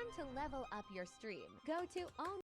want to level up your stream, go to all.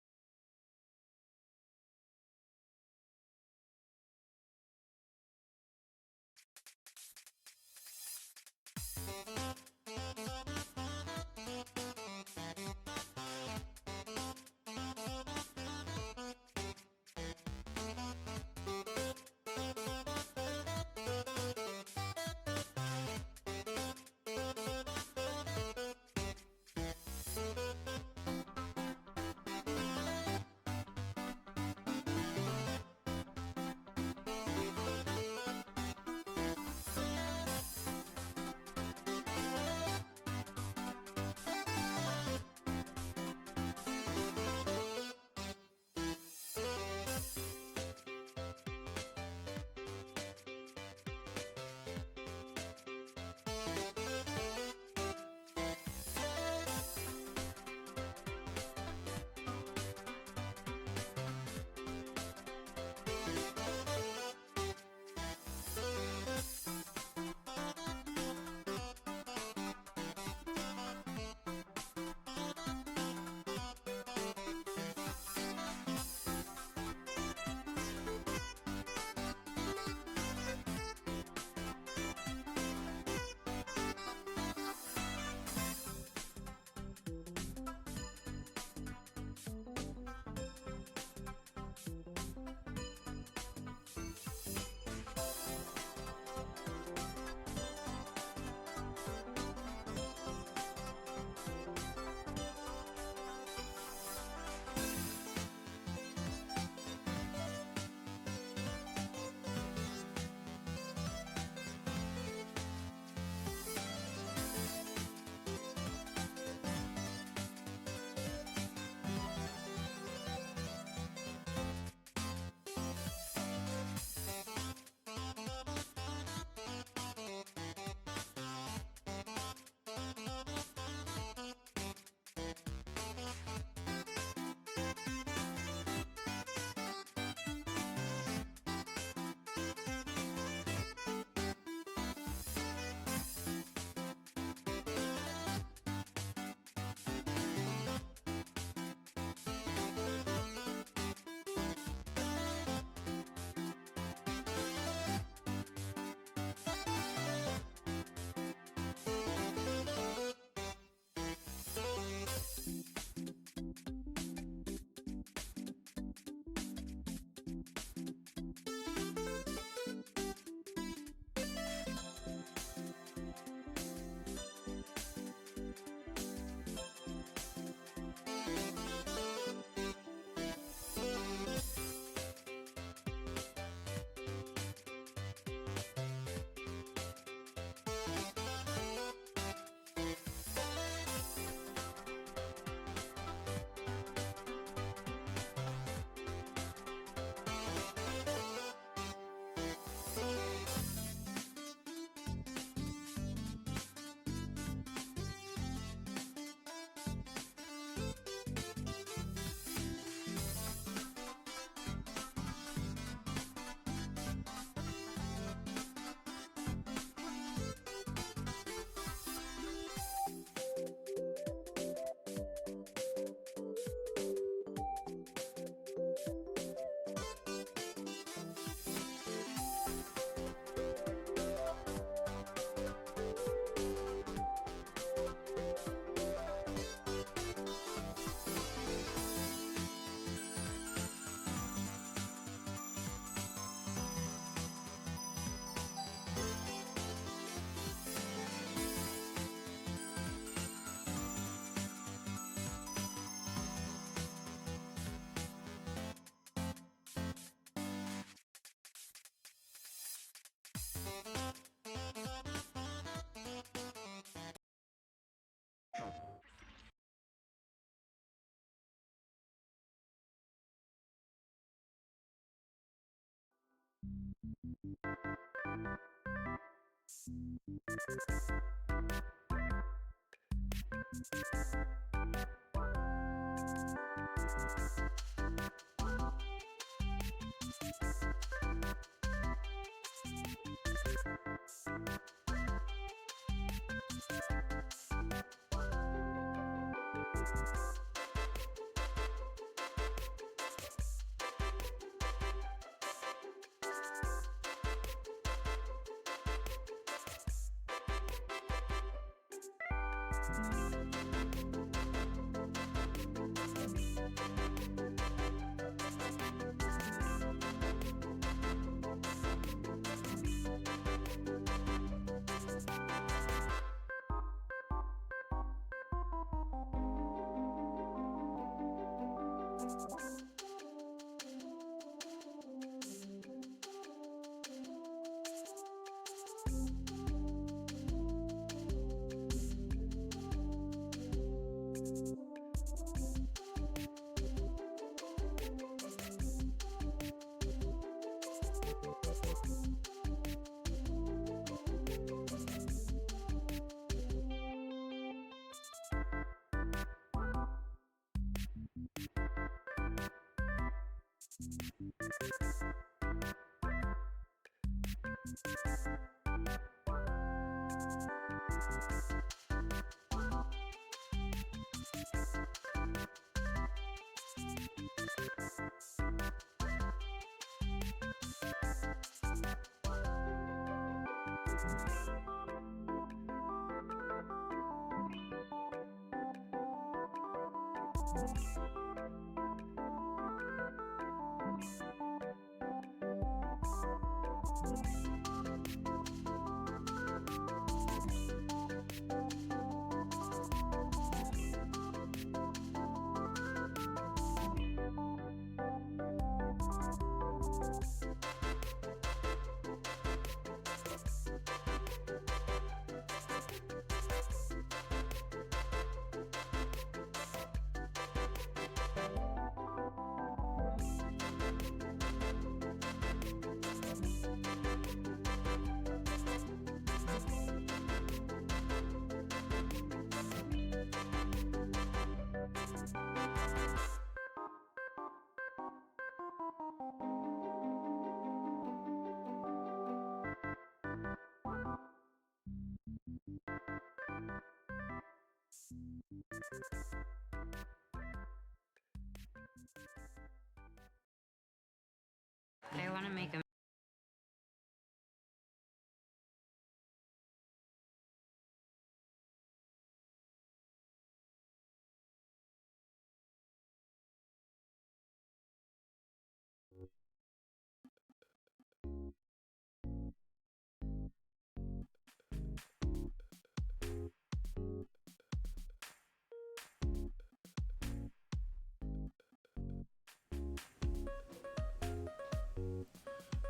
I want to make a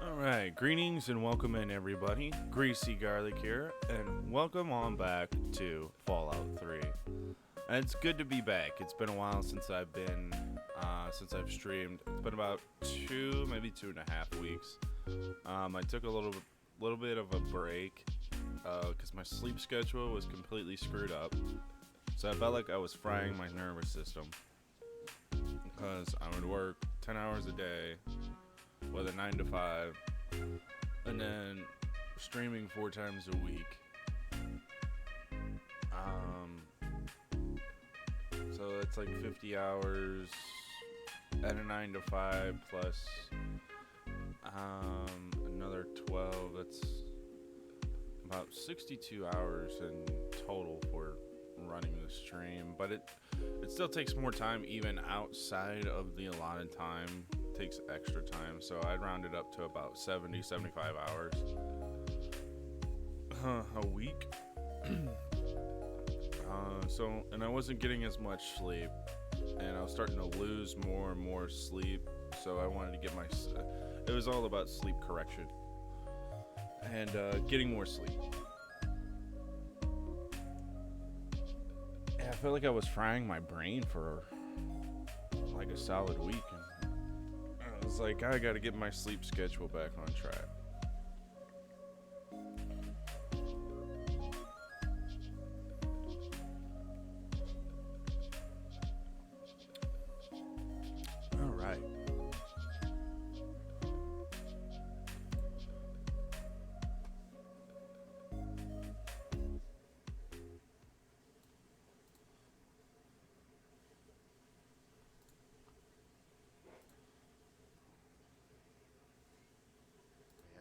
Alright, greetings and welcome in everybody. Greasy Garlic here, and welcome on back to Fallout 3. And it's good to be back. It's been a while since I've streamed. It's been about maybe 2.5 weeks. I took a little bit of a break, because my sleep schedule was completely screwed up. So I felt like I was frying my nervous system. Because I would work 10 hours a day, whether 9 to 5, and then streaming 4 times a week. So it's like 50 hours at a 9 to 5 plus another 12. That's about 62 hours in total for running the stream, but it still takes more time even outside of the allotted time. It takes extra time, so I'd round it up to about 75 hours a week. And I wasn't getting as much sleep, and I was starting to lose more and more sleep, so I wanted to get it was all about sleep correction and getting more sleep. I felt like I was frying my brain for like a solid week, and I was like, I gotta get my sleep schedule back on track. Alright.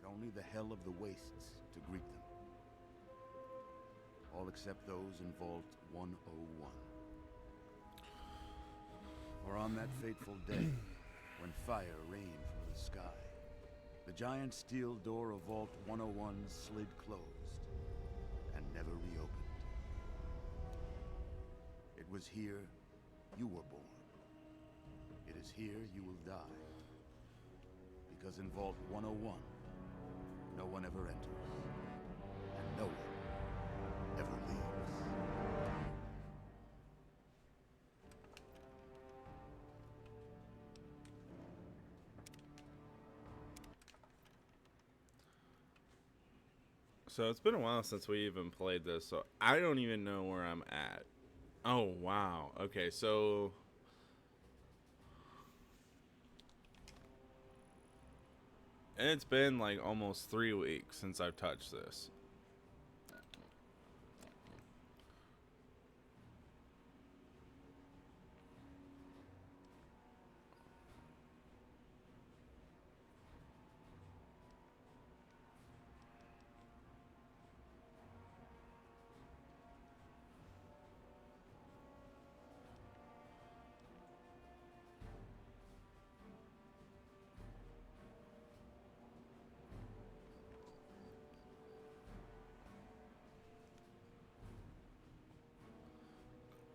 Only the hell of the wastes to greet them. all except those in Vault 101. For on that fateful day, when fire rained from the sky, the giant steel door of Vault 101 slid closed and never reopened. It was here you were born. It is here you will die. Because in Vault 101, no one ever enters, and no one ever leaves. So it's been a while since we even played this, so I don't even know where I'm at. Oh, wow. Okay, so... it's been like almost 3 weeks since I've touched this.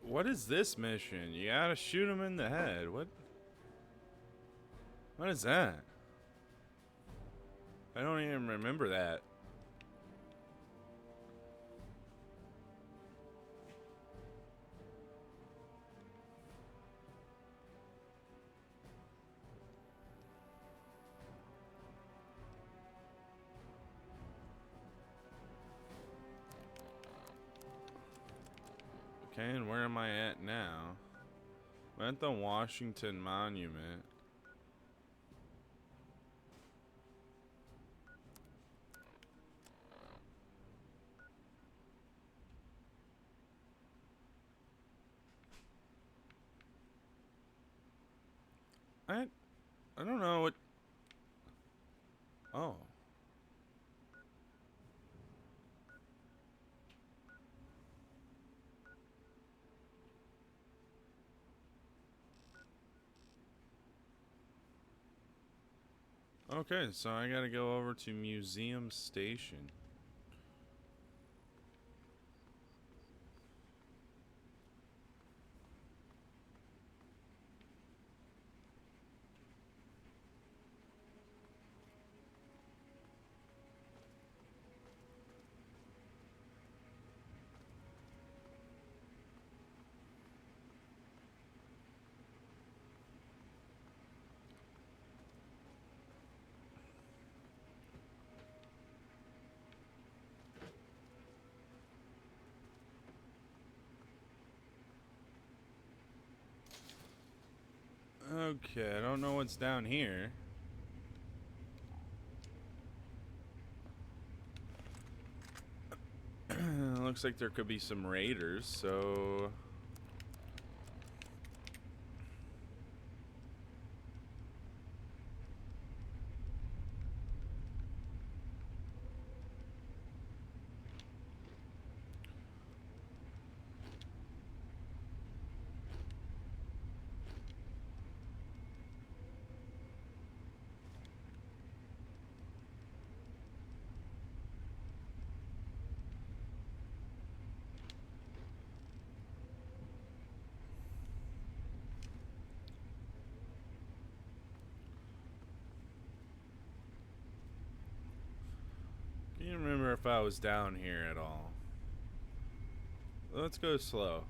What is this mission? You gotta shoot him in the head. What is that? I don't even remember that. Okay, and where am I at now? I'm at the Washington Monument. I don't know what... Oh. Okay, so I gotta go over to Museum Station. Okay, I don't know what's down here. Looks like there could be some raiders, so... Can't remember if I was down here at all. Let's go slow.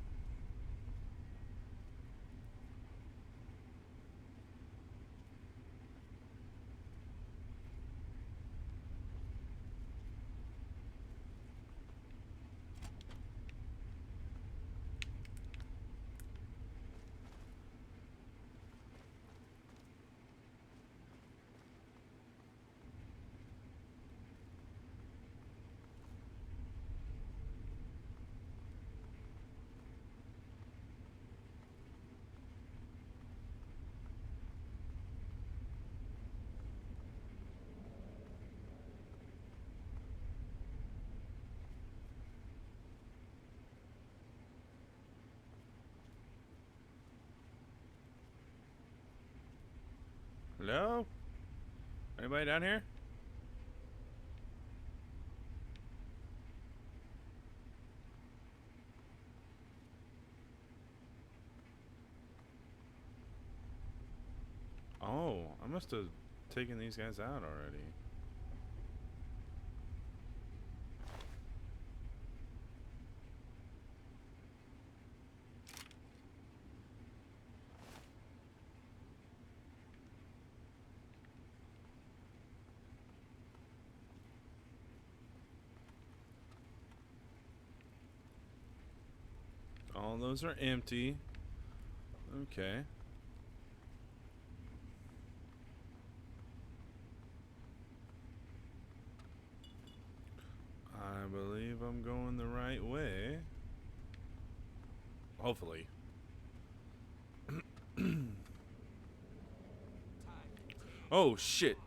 Hello? Anybody down here? Oh, I must have taken these guys out already. All those are empty. Okay. I believe I'm going the right way. Hopefully. Oh, shit.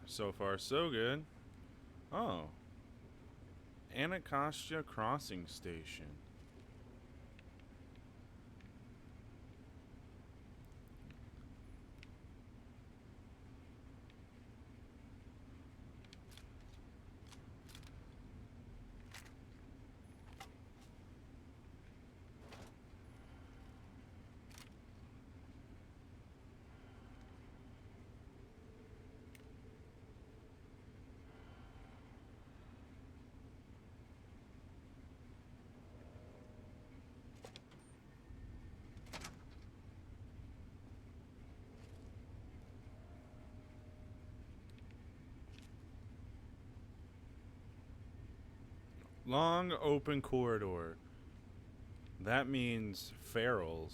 So far, so good. Oh. Anacostia Crossing Station. Long open corridor. That means ferals.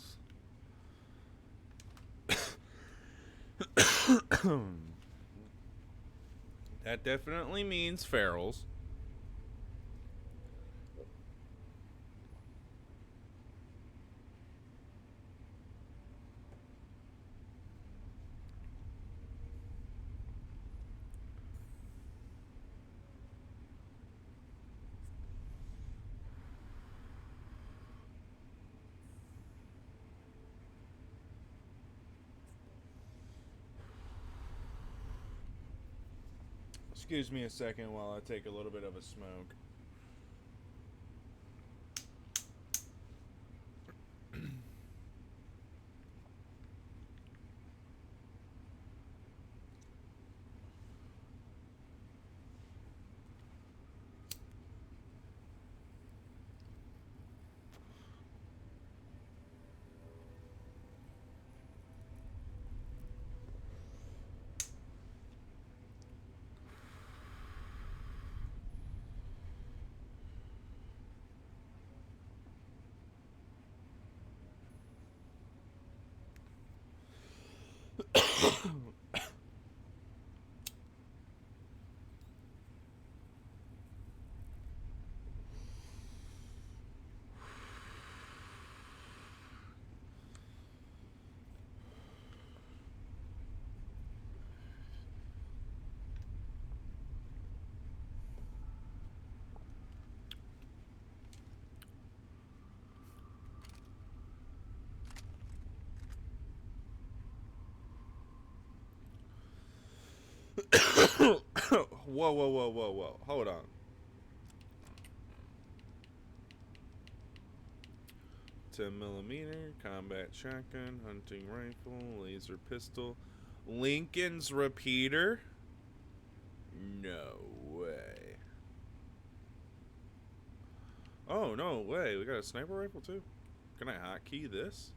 That definitely means ferals. Excuse me a second while I take a little bit of a smoke. Whoa, whoa, whoa, whoa, whoa. Hold on. .10mm combat shotgun, hunting rifle, laser pistol, Lincoln's repeater. No way. Oh, no way. We got a sniper rifle, too? Can I hotkey this?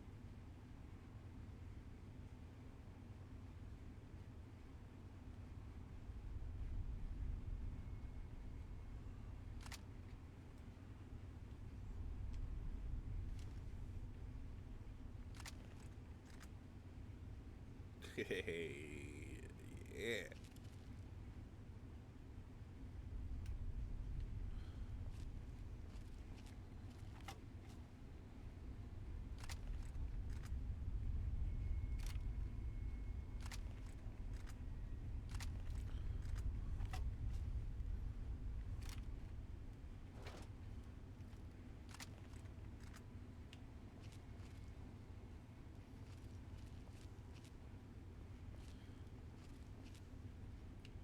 Yeah.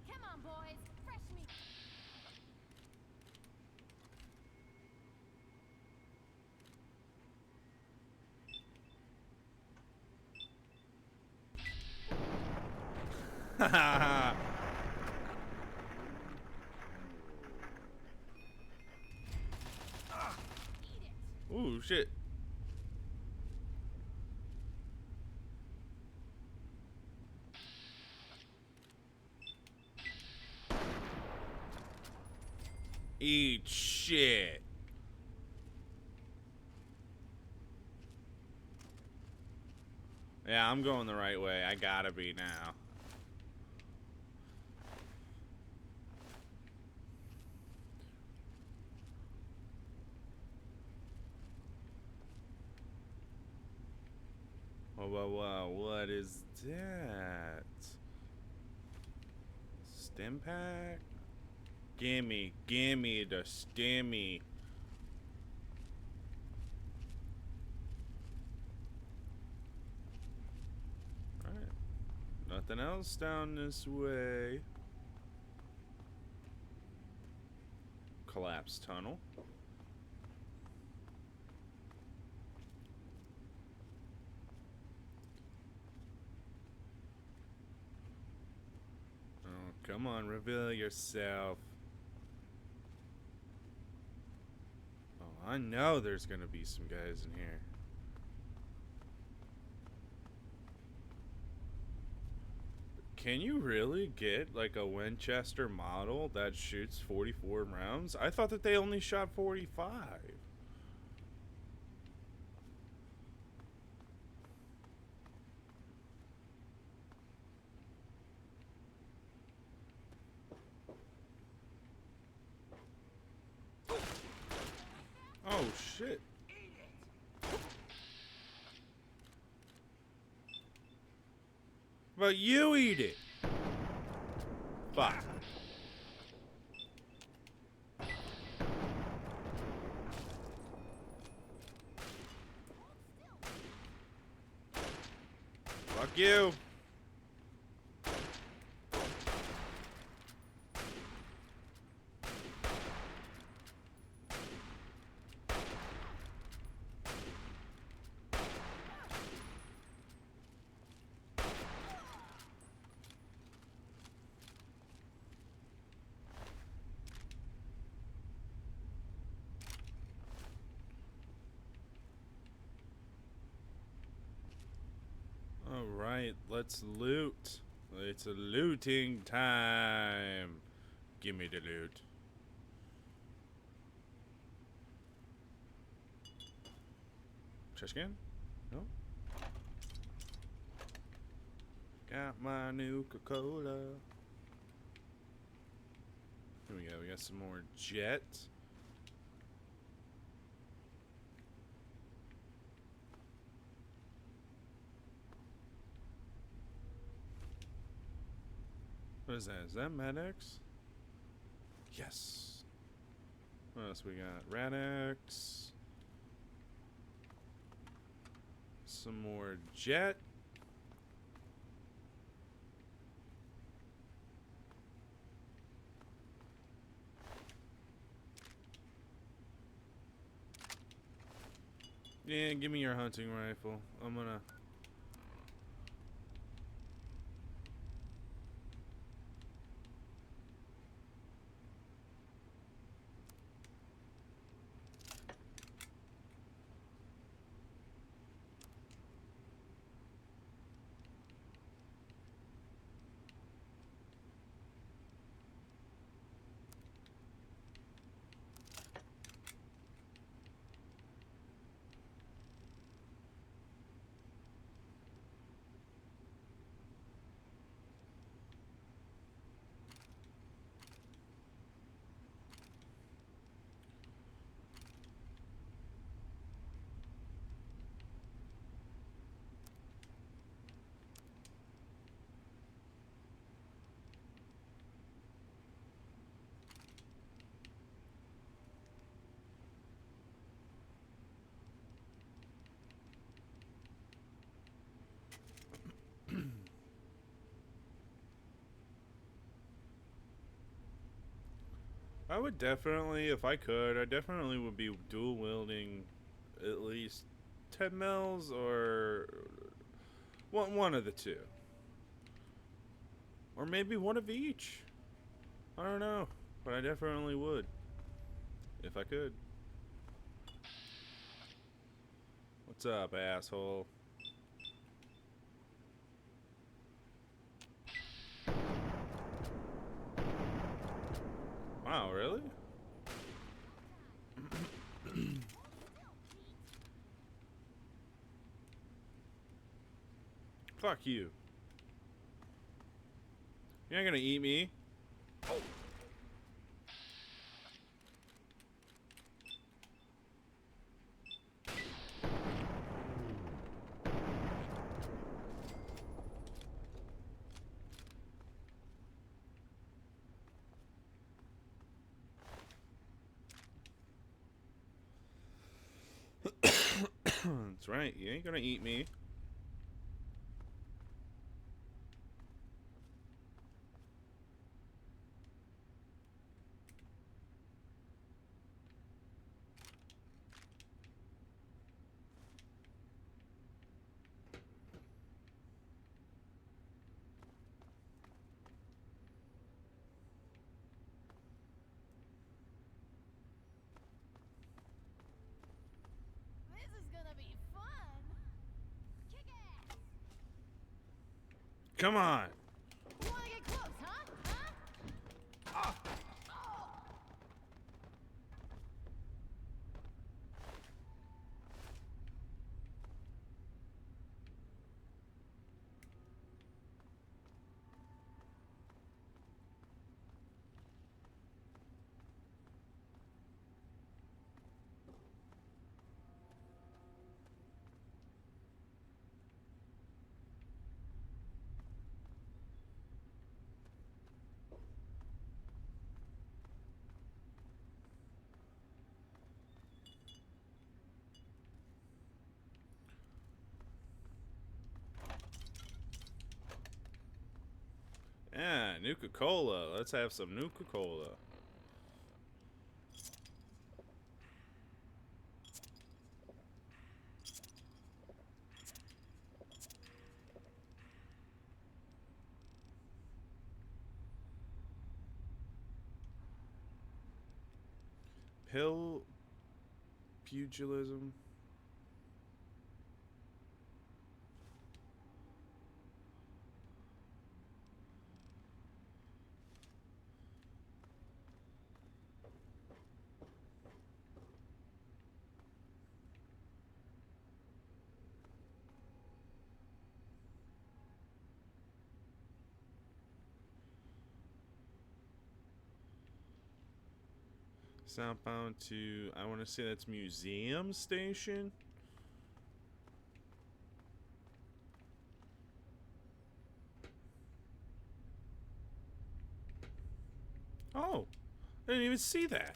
Come on, boys. Fresh meat. Ooh, shit. Eat shit. Yeah, I'm going the right way. I gotta be now. Whoa, what is that? Stim pack? Gimme the stimmy. Alright. Nothing else down this way. Collapsed tunnel. Oh, come on, reveal yourself. Oh, I know there's gonna be some guys in here. Can you really get like a Winchester model that shoots 44 rounds? I thought that they only shot 45. Oh shit. But you eat it. Fuck. Fuck you. Alright, let's loot. It's a looting time. Give me the loot. Trash can? No? Got my new Coca-Cola. Here we go. We got some more jet. What is that? Is that Med-X? Yes. What else we got? Rad-X. Some more jet. Yeah, give me your hunting rifle. I'm gonna... I would definitely, if I could, I definitely would be dual wielding at least 10 mils or one of the two. Or maybe one of each. I don't know. But I definitely would. If I could. What's up, asshole? Wow, really? Fuck you. You ain't gonna eat me. That's right, you ain't gonna eat me. This is gonna be fun. Kick ass. Come on. You wanna get close, huh? Huh? Yeah, Nuka-Cola. Let's have some Nuka-Cola. Pill pugilism. Southbound to, I want to say that's Museum Station. Oh, I didn't even see that.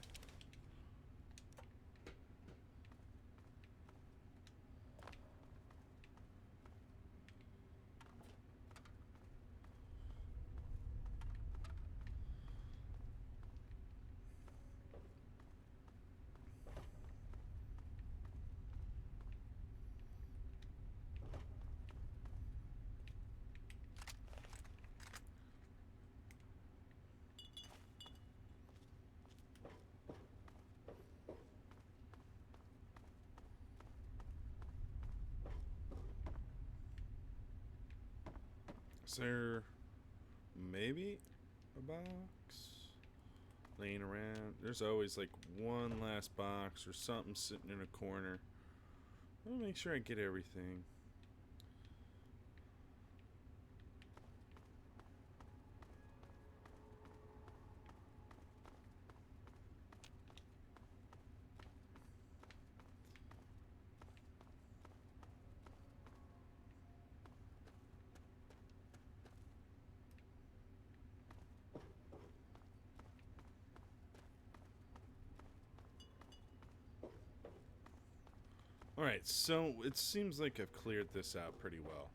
Is there maybe a box laying around? There's always like one last box or something sitting in a corner. I'll make sure I get everything. Alright, so it seems like I've cleared this out pretty well.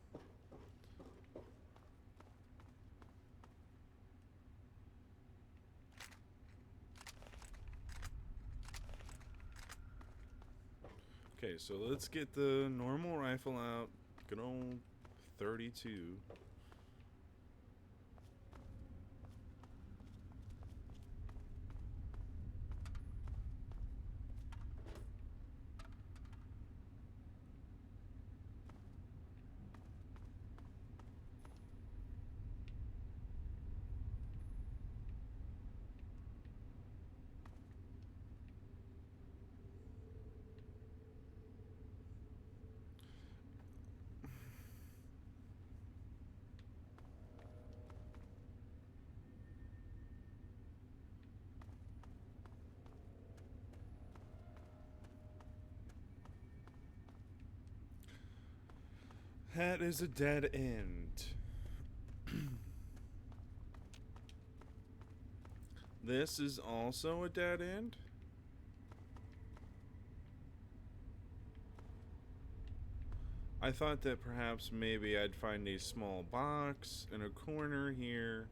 Okay, so let's get the normal rifle out. Good old 32. That is a dead end. This is also a dead end? I thought that perhaps maybe I'd find a small box in a corner here.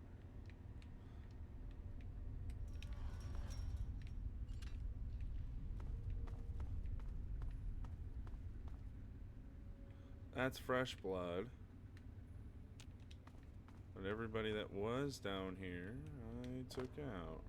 That's fresh blood. But everybody that was down here, I took out.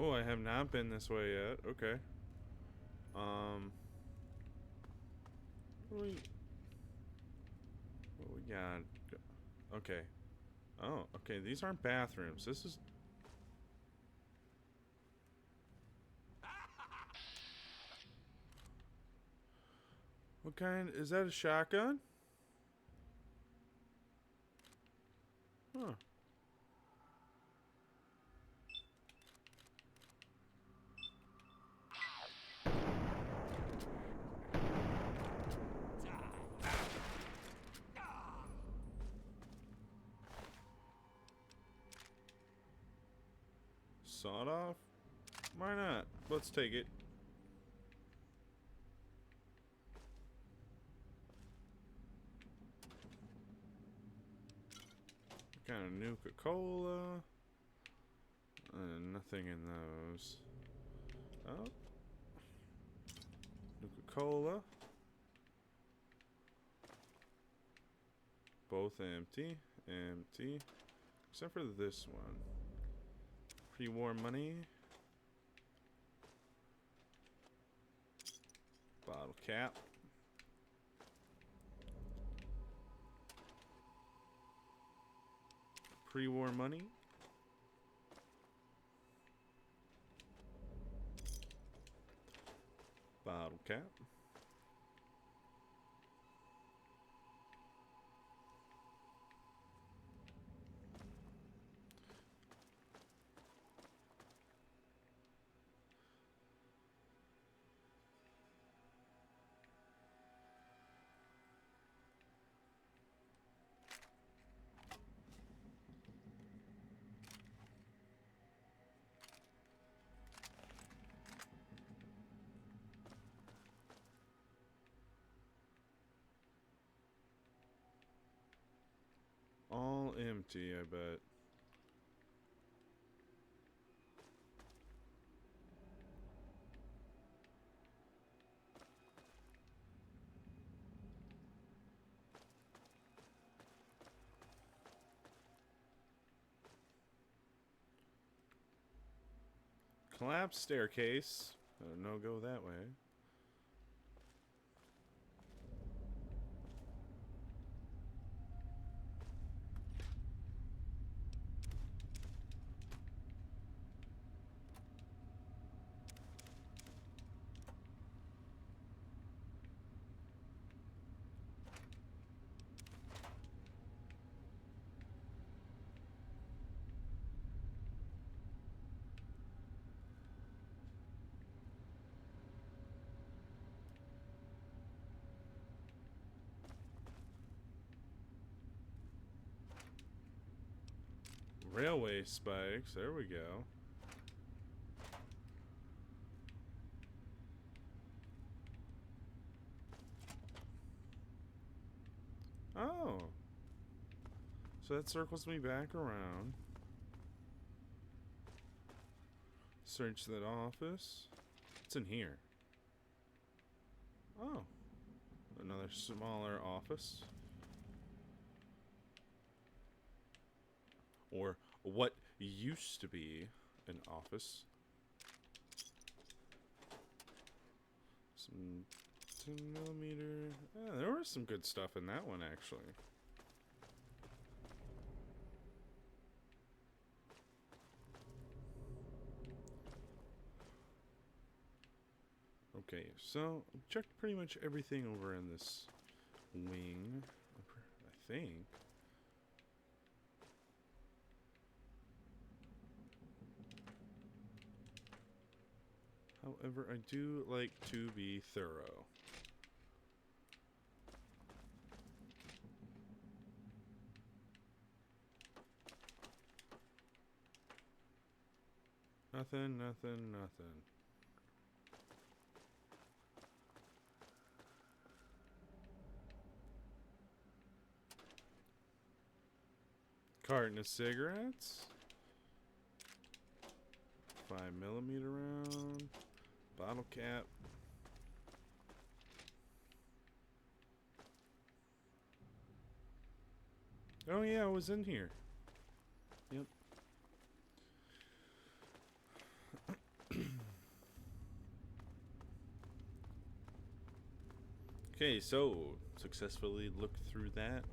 Oh, I have not been this way yet. Okay. What we got? Okay. Oh, okay. These aren't bathrooms. This is. What kind? Is that a shotgun? Huh. Sawed off? Why not? Let's take it. Kind of Nuka-Cola. Nothing in those. Oh. Nuka-Cola. Both empty. Empty. Except for this one. Pre-war money. Bottle cap. Pre-war money. Bottle cap. All empty, I bet. Collapsed staircase. No go that way. Railway spikes. There we go. Oh. So that circles me back around. Search that office. What's in here? Oh. Another smaller office. Or what used to be an office. Some 10mm. Yeah, there was some good stuff in that one, actually. Okay, so I've checked pretty much everything over in this wing, I think. However, I do like to be thorough. Nothing, nothing, nothing. Carton of cigarettes. 5mm round. Bottle cap. Oh yeah, it was in here. Yep. Okay, so successfully looked through that.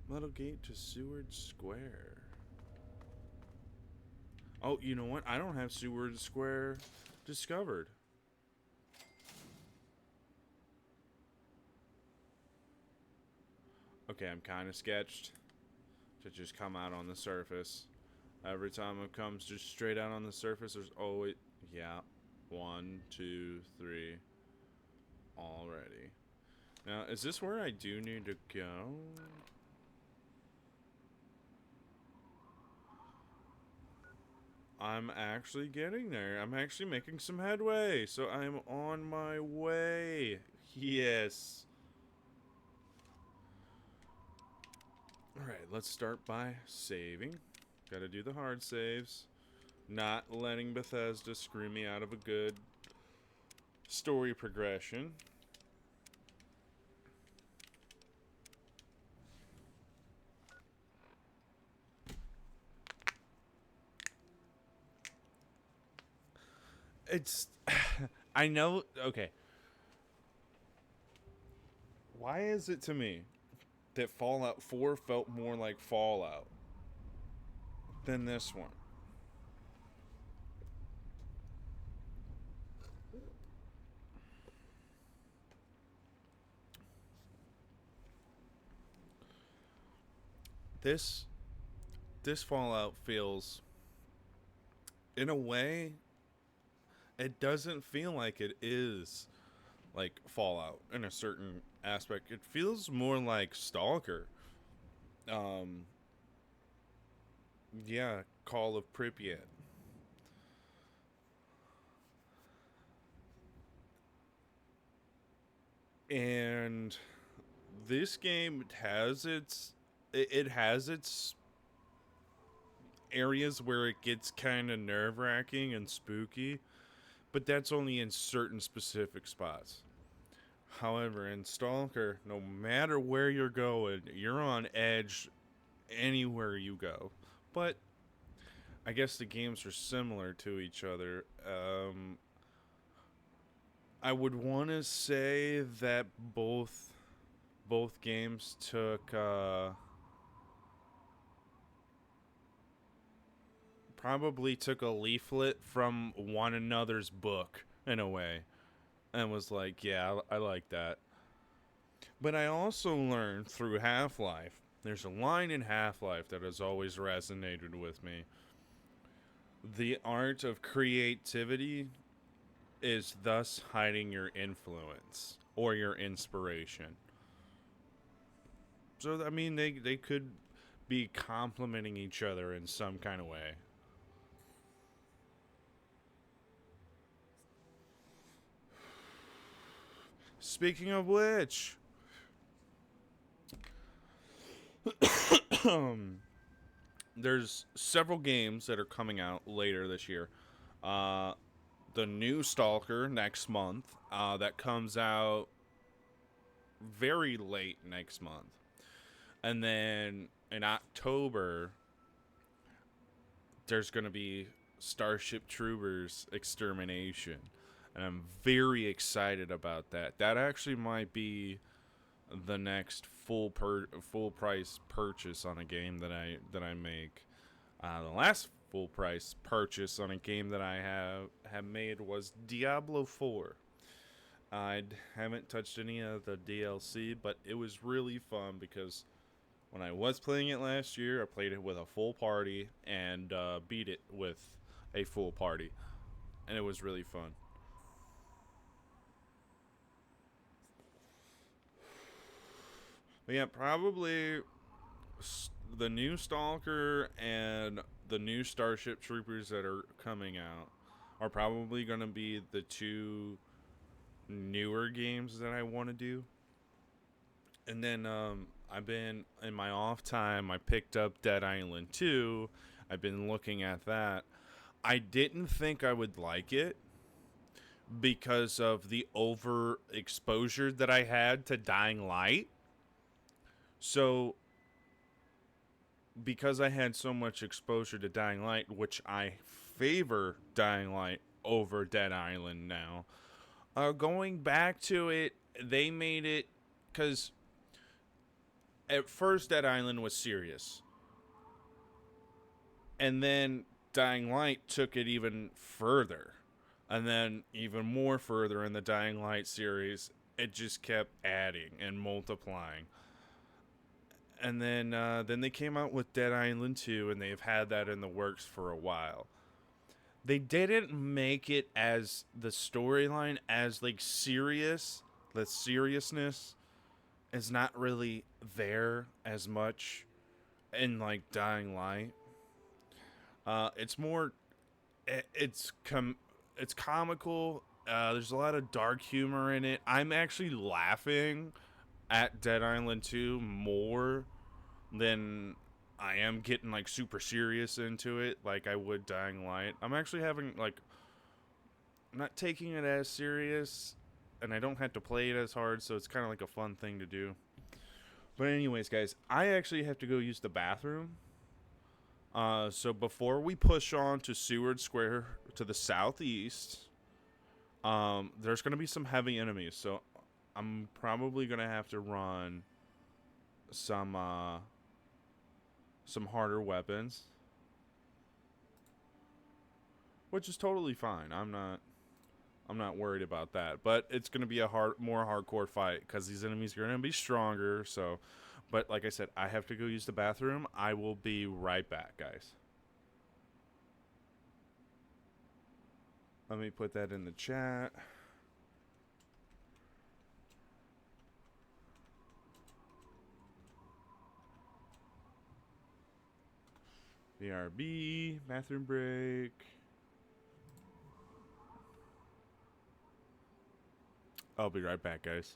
Metal gate to Seward Square. Oh, you know what? I don't have Seward Square discovered. Okay, I'm kind of sketched to just come out on the surface. Every time it comes just straight out on the surface, there's always... Yeah. 1, 2, 3. Already. Now, is this where I do need to go? I'm actually getting there. I'm actually making some headway. So I'm on my way. Yes. Alright, let's start by saving. Gotta do the hard saves. Not letting Bethesda screw me out of a good story progression. It's... I know... Okay. Why is it to me that Fallout 4 felt more like Fallout than this one? This Fallout feels, in a way, it doesn't feel like it is like Fallout in a certain aspect. It feels more like Stalker. Yeah, Call of Pripyat. And this game has it has its areas where it gets kind of nerve-wracking and spooky, but that's only in certain specific spots. However, in Stalker, no matter where you're going, you're on edge anywhere you go. But I guess the games are similar to each other. I would want to say that both games took probably took a leaflet from one another's book in a way, and was like, yeah, I like that. But I also learned through Half-Life, there's a line in Half-Life that has always resonated with me. The art of creativity is thus hiding your influence or your inspiration. So, I mean, they could be complimenting each other in some kind of way. Speaking of which, there's several games that are coming out later this year. The new Stalker next month, that comes out very late next month. And then in October, there's going to be Starship Troopers Extermination. And I'm very excited about that. That actually might be the next full price purchase on a game that I make. The last full price purchase on a game that I have made was Diablo 4. I haven't touched any of the DLC, but it was really fun because when I was playing it last year, I played it with a full party and beat it with a full party, and it was really fun. But yeah, probably the new Stalker and the new Starship Troopers that are coming out are probably going to be the two newer games that I want to do. And then I've been, in my off time, I picked up Dead Island 2. I've been looking at that. I didn't think I would like it because of the overexposure that I had to Dying Light. So, because I had so much exposure to Dying Light, which I favor Dying Light over Dead Island now, going back to it, they made it, because at first Dead Island was serious. And then Dying Light took it even further. And then even more further in the Dying Light series, it just kept adding and multiplying. And then they came out with Dead Island 2, and they've had that in the works for a while. They didn't make it as the storyline as like serious. The seriousness is not really there as much in like Dying Light. It's more, it's comical. There's a lot of dark humor in it. I'm actually laughing at Dead Island 2 more than I am getting like super serious into it like I would Dying Light. I'm actually having like, I'm not taking it as serious, and I don't have to play it as hard, so it's kind of like a fun thing to do. But anyways, guys, I actually have to go use the bathroom. So before we push on to Seward Square to the southeast, there's going to be some heavy enemies, so I'm probably going to have to run some harder weapons, which is totally fine. I'm not worried about that, but it's going to be a more hardcore fight because these enemies are going to be stronger. So, but like I said, I have to go use the bathroom. I will be right back, guys. Let me put that in the chat. BRB, bathroom break. I'll be right back, guys.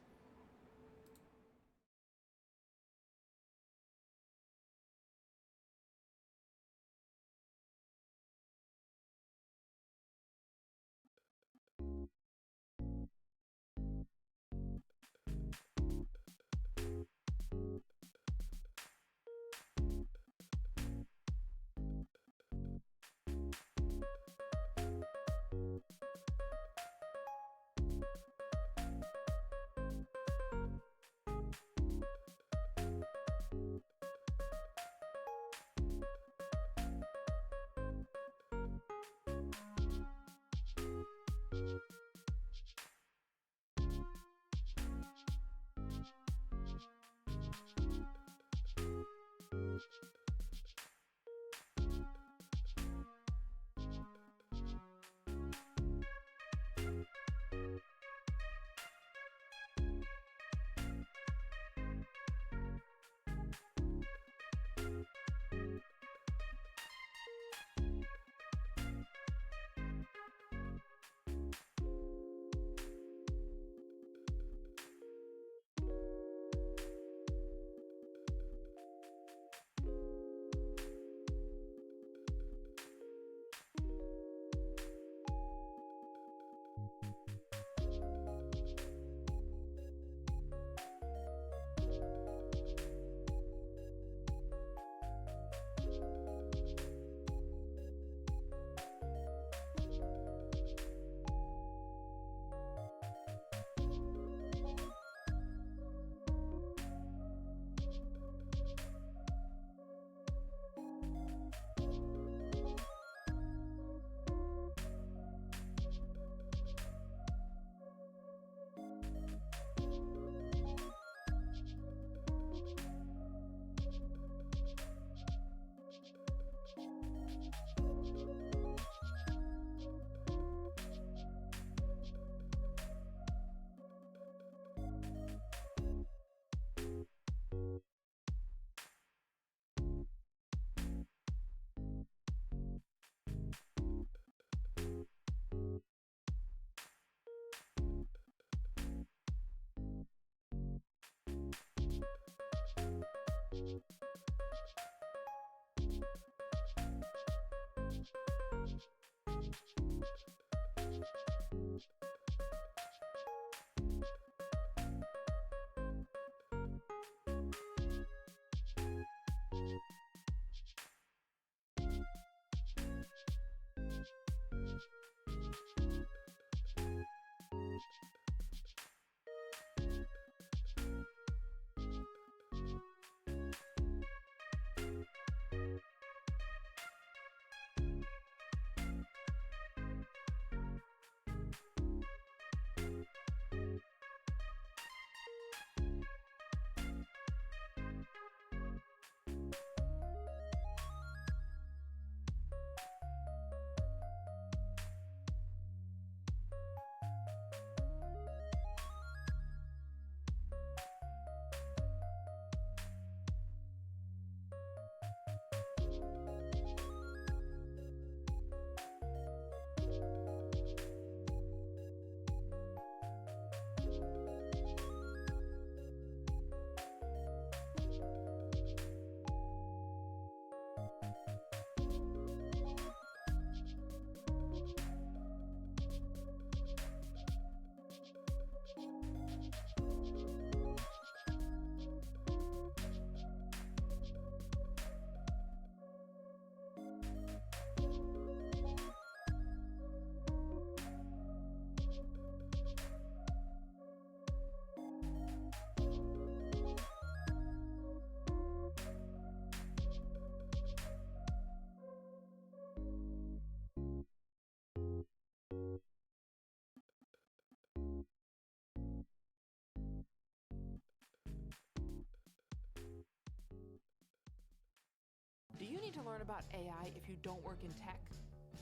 to learn about AI if you don't work in tech?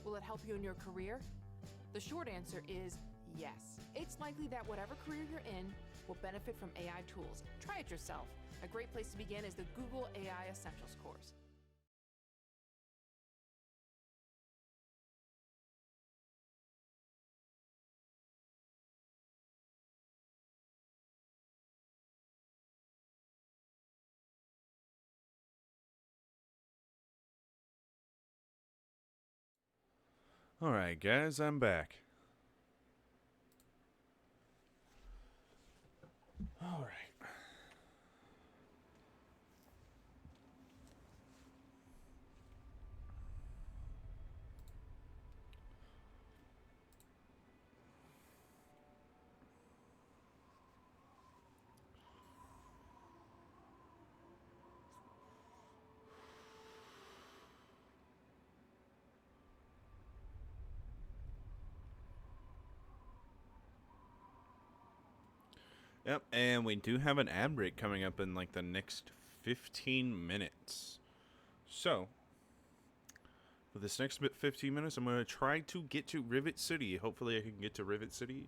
Will it help you in your career? The short answer is yes. It's likely that whatever career you're in will benefit from AI tools. Try it yourself. A great place to begin is the Google AI Essentials course. Alright, guys, I'm back. Alright. Yep, and we do have an ad break coming up in like the next 15 minutes. So, for this next 15 minutes, I'm going to try to get to Rivet City. Hopefully I can get to Rivet City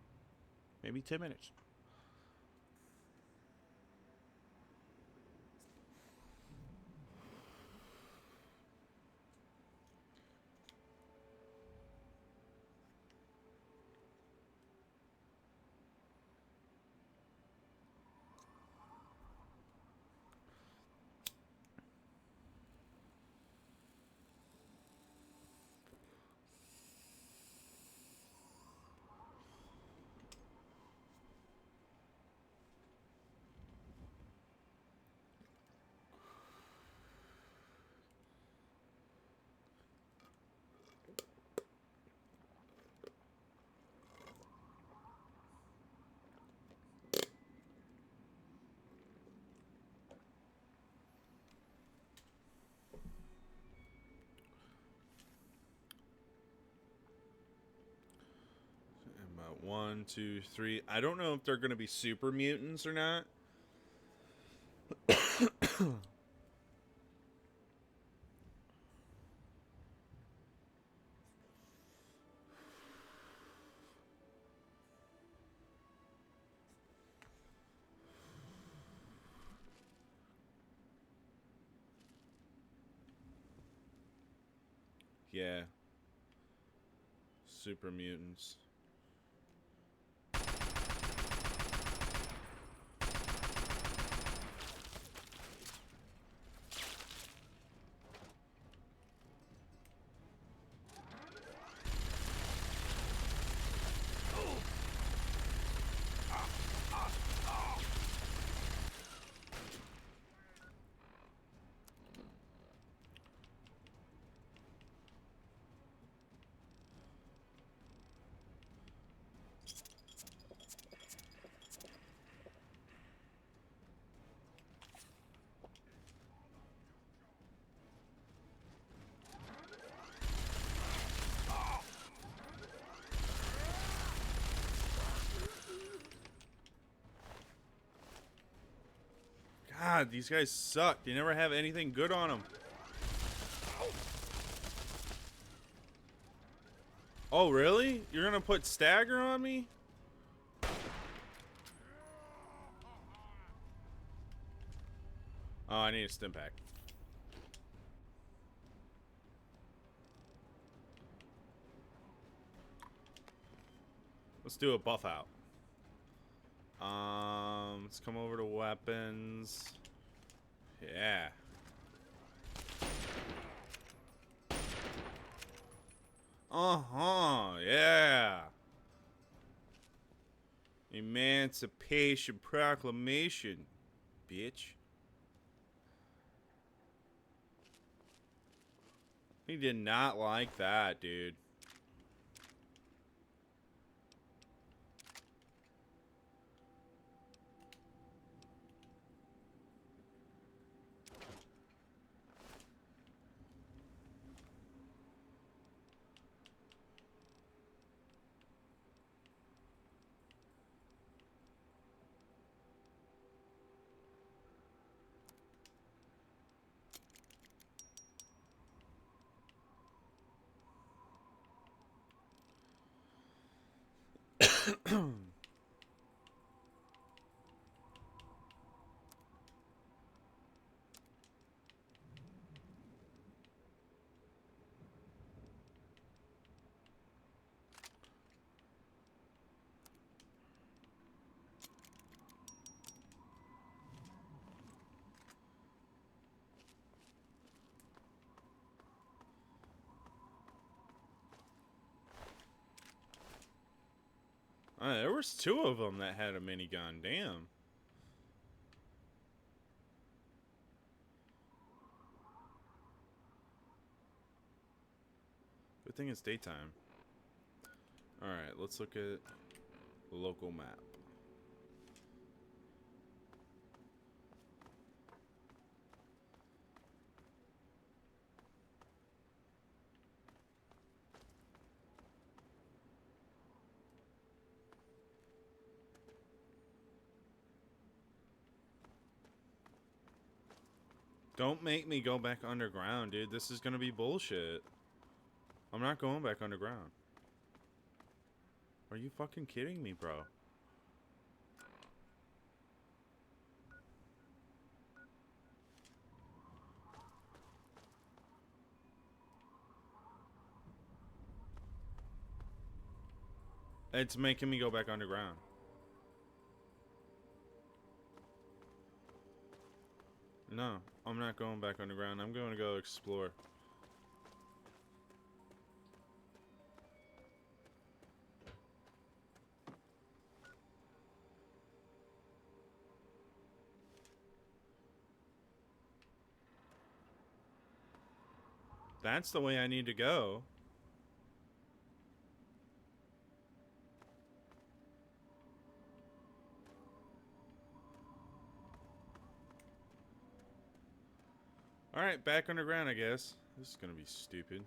maybe 10 minutes. About 1, 2, 3. I don't know if they're going to be super mutants or not. Yeah. Super mutants. God, these guys suck. They never have anything good on them. Oh, really? You're gonna put stagger on me? Oh, I need a stim pack. Let's do a buff out. Let's come over to weapons. Yeah. Yeah. Emancipation Proclamation, bitch. He did not like that, dude. There was 2 of them that had a minigun. Damn. Good thing it's daytime. Alright, let's look at the local map. Don't make me go back underground, dude. This is gonna be bullshit. I'm not going back underground. Are you fucking kidding me, bro? It's making me go back underground. No, I'm not going back underground. I'm going to go explore. That's the way I need to go. Alright, back underground, I guess. This is gonna be stupid.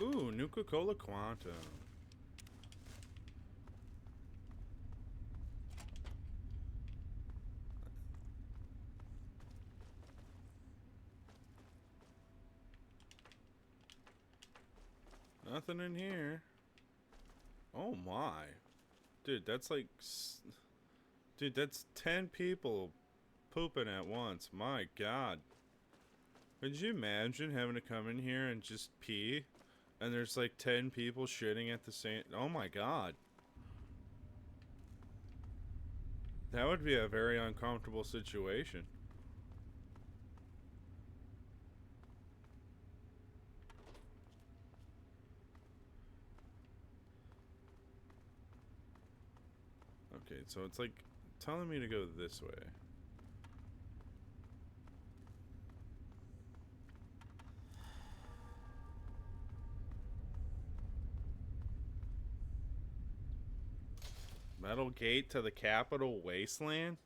Ooh, Nuka-Cola Quantum. Nothing in here. Oh my. Dude, that's like... Dude, that's 10 people pooping at once. My god. Could you imagine having to come in here and just pee? And there's like 10 people shitting at the same... Oh my god. That would be a very uncomfortable situation. Okay, so it's like telling me to go this way. Metal gate to the capital wasteland?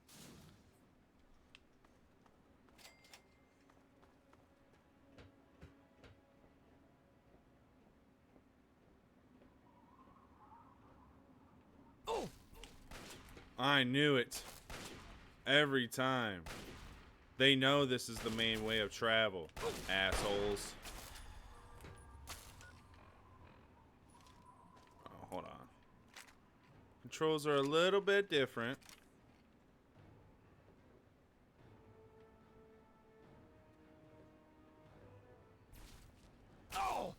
Oh! I knew it. Every time. They know this is the main way of travel, assholes. Oh, hold on. Controls are a little bit different. Oh!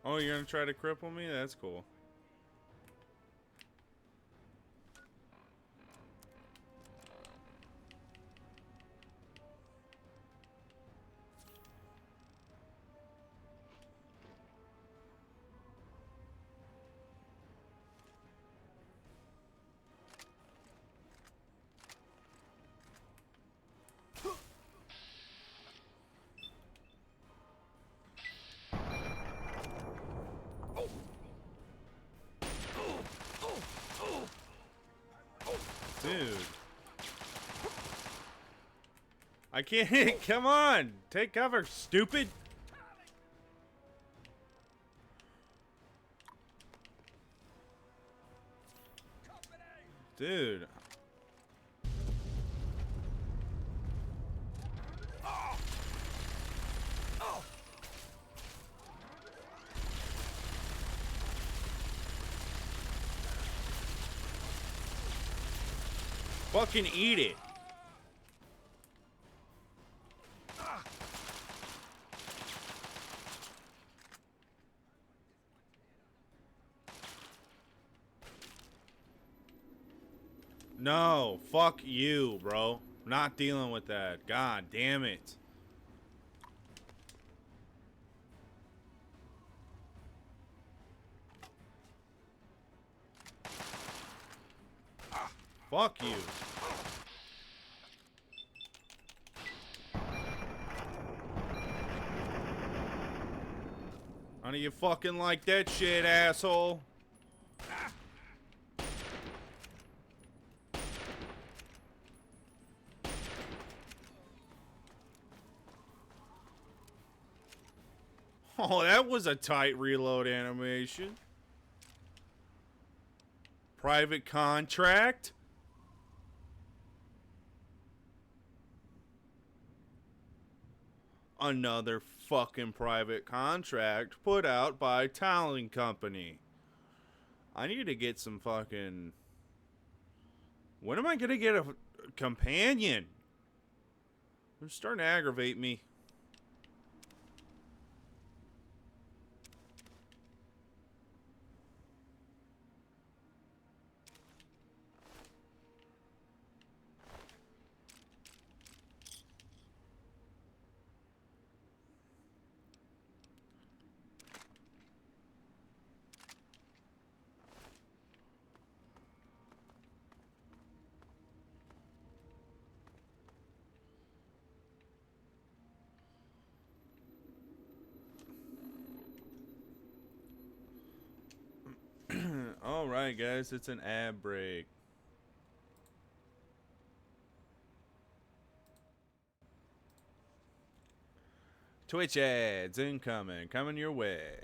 Oh, you're gonna try to cripple me? That's cool. Dude. I can't. Come on. Take cover, stupid. Dude. Fucking eat it. No, fuck you, bro. Not dealing with that. God damn it. Fuck you. How do you fucking like that shit, asshole? Oh, that was a tight reload animation. Private contract? Another fucking private contract put out by Talon Company. I need to get some fucking... When am I gonna get a companion? They're starting to aggravate me. Alright, guys, it's an ad break. Twitch ads incoming, coming your way.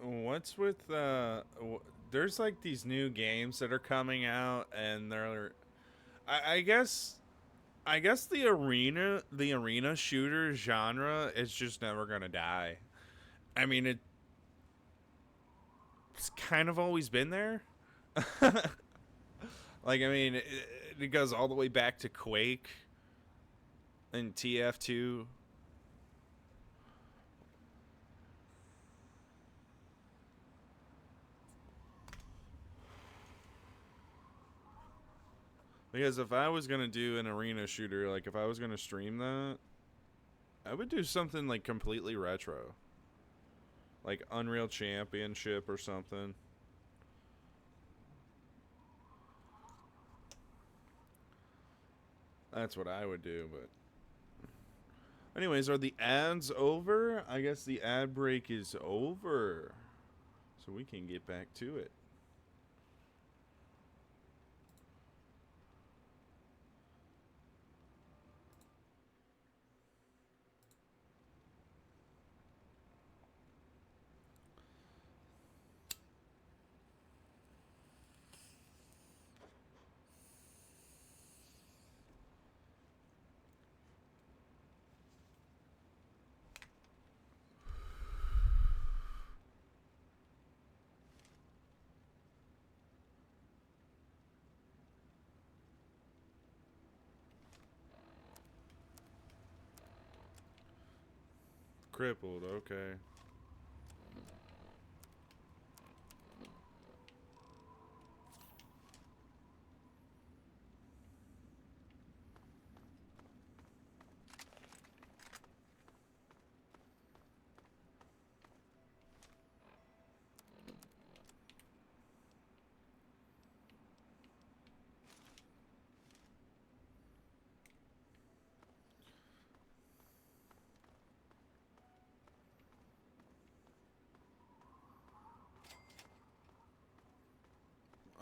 What's with there's like these new games that are coming out, and they're I guess the arena shooter genre is just never gonna die. I mean, it's kind of always been there. Like, I mean, it goes all the way back to Quake and TF2. Because if I was gonna do an arena shooter, like if I was gonna stream that, I would do something like completely retro. Like Unreal Championship or something. That's what I would do, but... Anyways, are the ads over? I guess the ad break is over. So we can get back to it. Crippled, okay.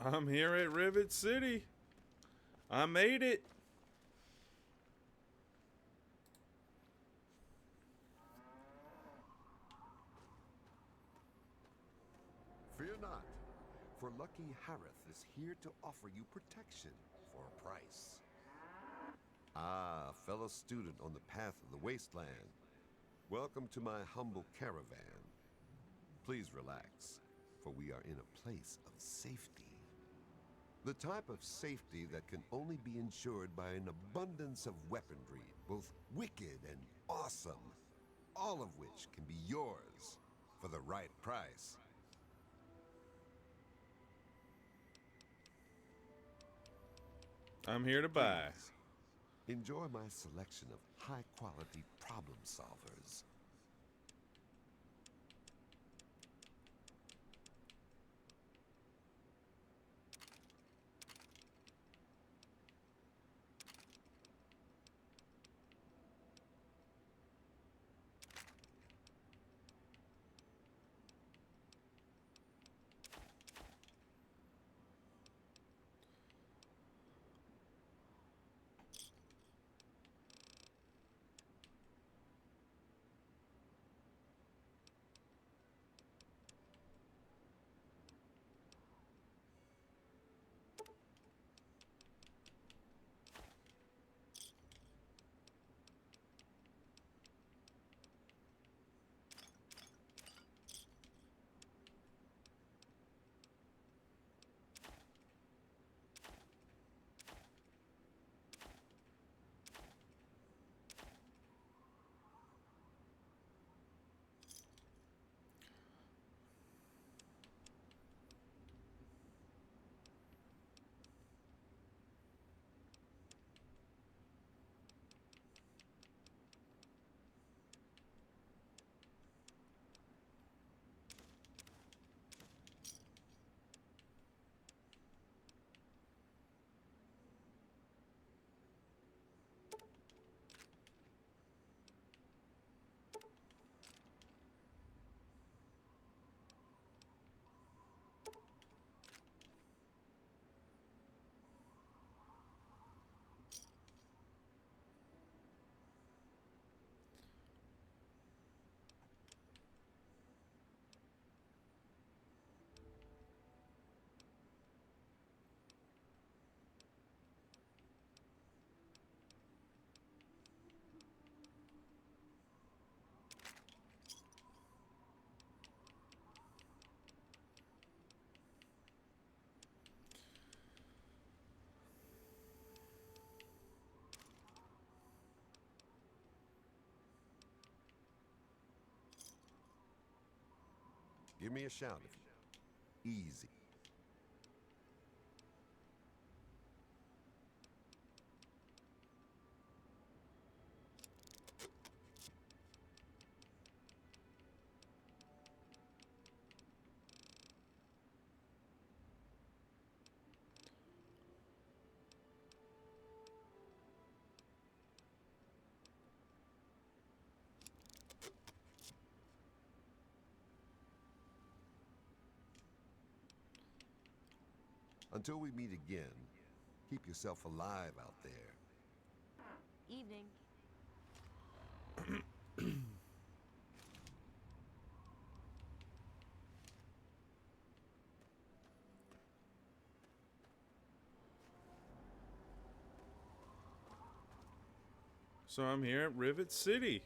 I'm here at Rivet City. I made it. Fear not, for Lucky Harith is here to offer you protection for a price. Ah, fellow student on the path of the wasteland. Welcome to my humble caravan. Please relax, for we are in a place of safety. The type of safety that can only be ensured by an abundance of weaponry, both wicked and awesome, all of which can be yours for the right price. I'm here to buy. Please, enjoy my selection of high-quality problem solvers. Give me a shout if you... Easy. Until we meet again, keep yourself alive out there. Evening. So I'm here at Rivet City.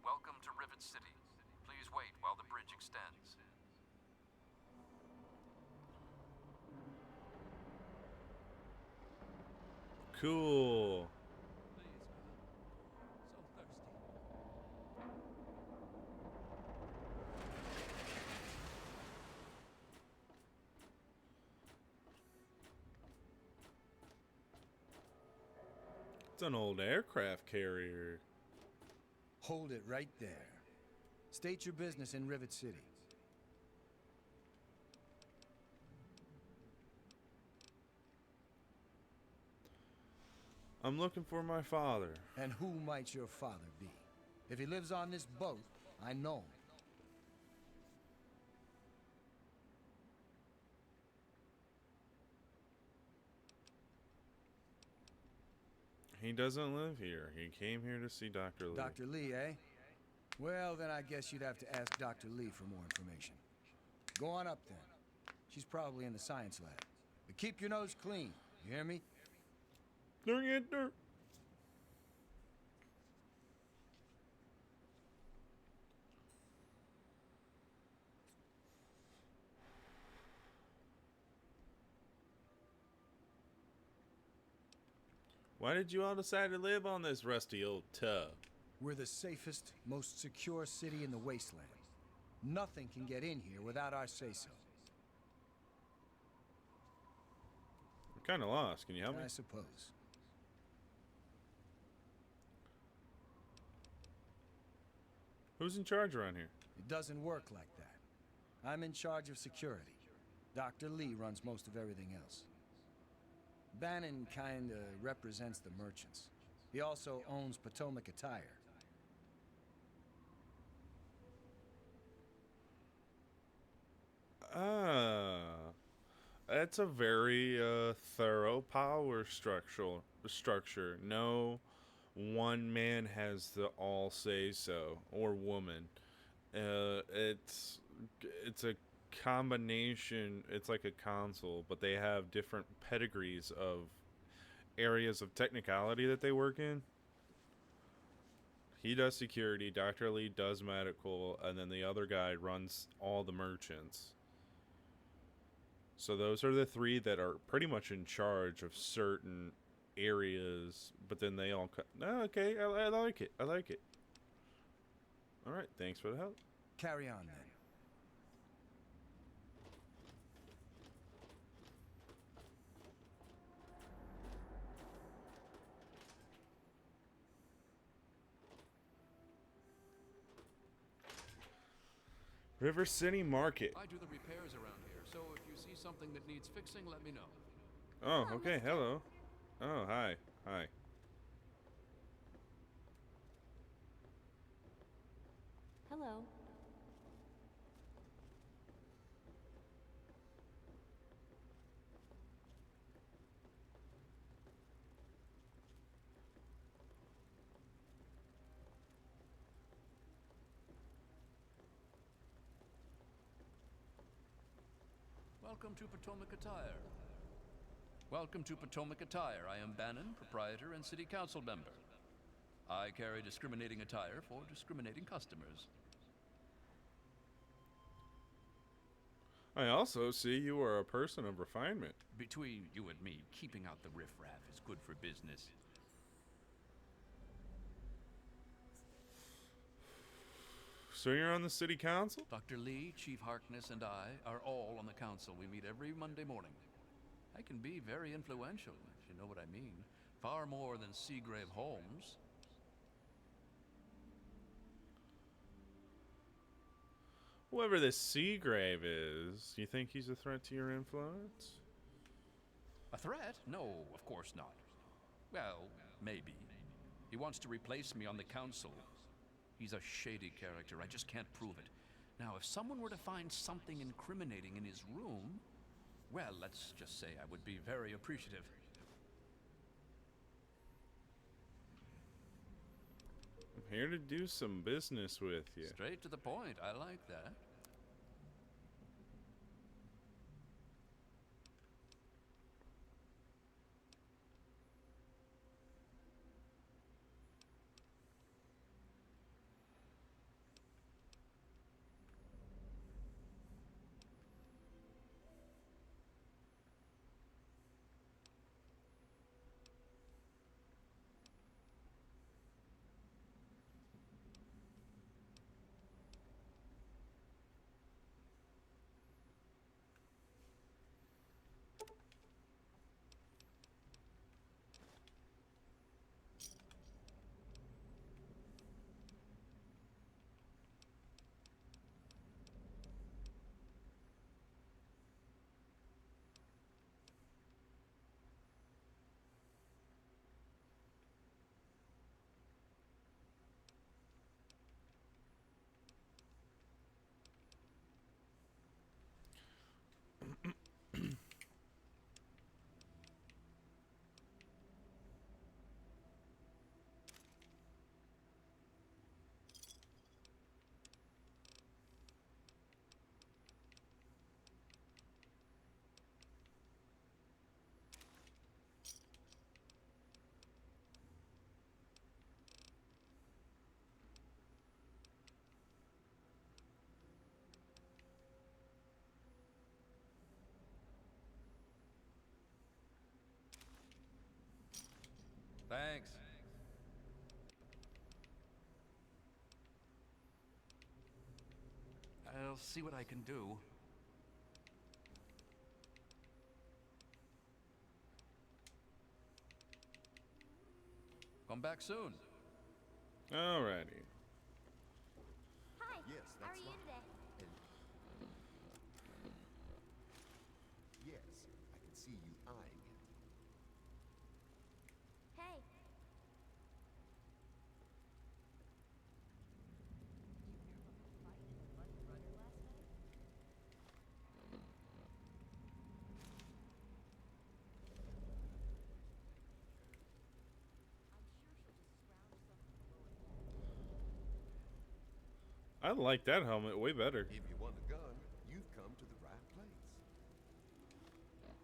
Welcome to Rivet City. Please wait while the bridge extends. Cool. It's an old aircraft carrier. Hold it right there. State your business in Rivet City. I'm looking for my father. And who might your father be? If he lives on this boat, I know him. He doesn't live here. He came here to see Dr. Lee. Dr. Lee, eh? Well, then I guess you'd have to ask Dr. Lee for more information. Go on up then. She's probably in the science lab. But keep your nose clean, you hear me? Don't get dirt. Why did you all decide to live on this rusty old tub? We're the safest, most secure city in the wasteland. Nothing can get in here without our say-so. I'm kind of lost. Can you help me? I suppose. Who's in charge around here? It doesn't work like that. I'm in charge of security. Dr. Lee runs most of everything else. Bannon kinda represents the merchants. He also owns Potomac Attire. That's a very thorough power structure. No one man has the all say so, or woman. It's a combination. It's like a console, but they have different pedigrees of areas of technicality that they work in. He does security, Dr. Lee does medical, and then the other guy runs all the merchants. So those are the three that are pretty much in charge of certain areas, but then they all okay, I like it. I like it. All right, thanks for the help. Carry on then. River City Market. I do the repairs around here, so if you see something that needs fixing, let me know. Oh, okay, hello. Oh, hi. Hi. Hello. Welcome to Potomac Attire. Welcome to Potomac Attire. I am Bannon, proprietor and city council member. I carry discriminating attire for discriminating customers. I also see you are a person of refinement. Between you and me, keeping out the riffraff is good for business. So you're on the city council? Dr. Lee, Chief Harkness, and I are all on the council. We meet every Monday morning. I can be very influential, if you know what I mean. Far more than Seagrave Holmes. Whoever this Seagrave is, you think he's a threat to your influence? A threat? No, of course not. Well, maybe. He wants to replace me on the council. He's a shady character. I just can't prove it. Now, if someone were to find something incriminating in his room, well, let's just say I would be very appreciative. I'm here to do some business with you. Straight to the point. I like that. Thanks. I'll see what I can do. Come back soon. Alrighty. Hi. Yes, How are that's you right. today? And yes, I can see you eyeing it. Hey. I like that helmet way better. If you want a gun, you've come to the right place. Smells good.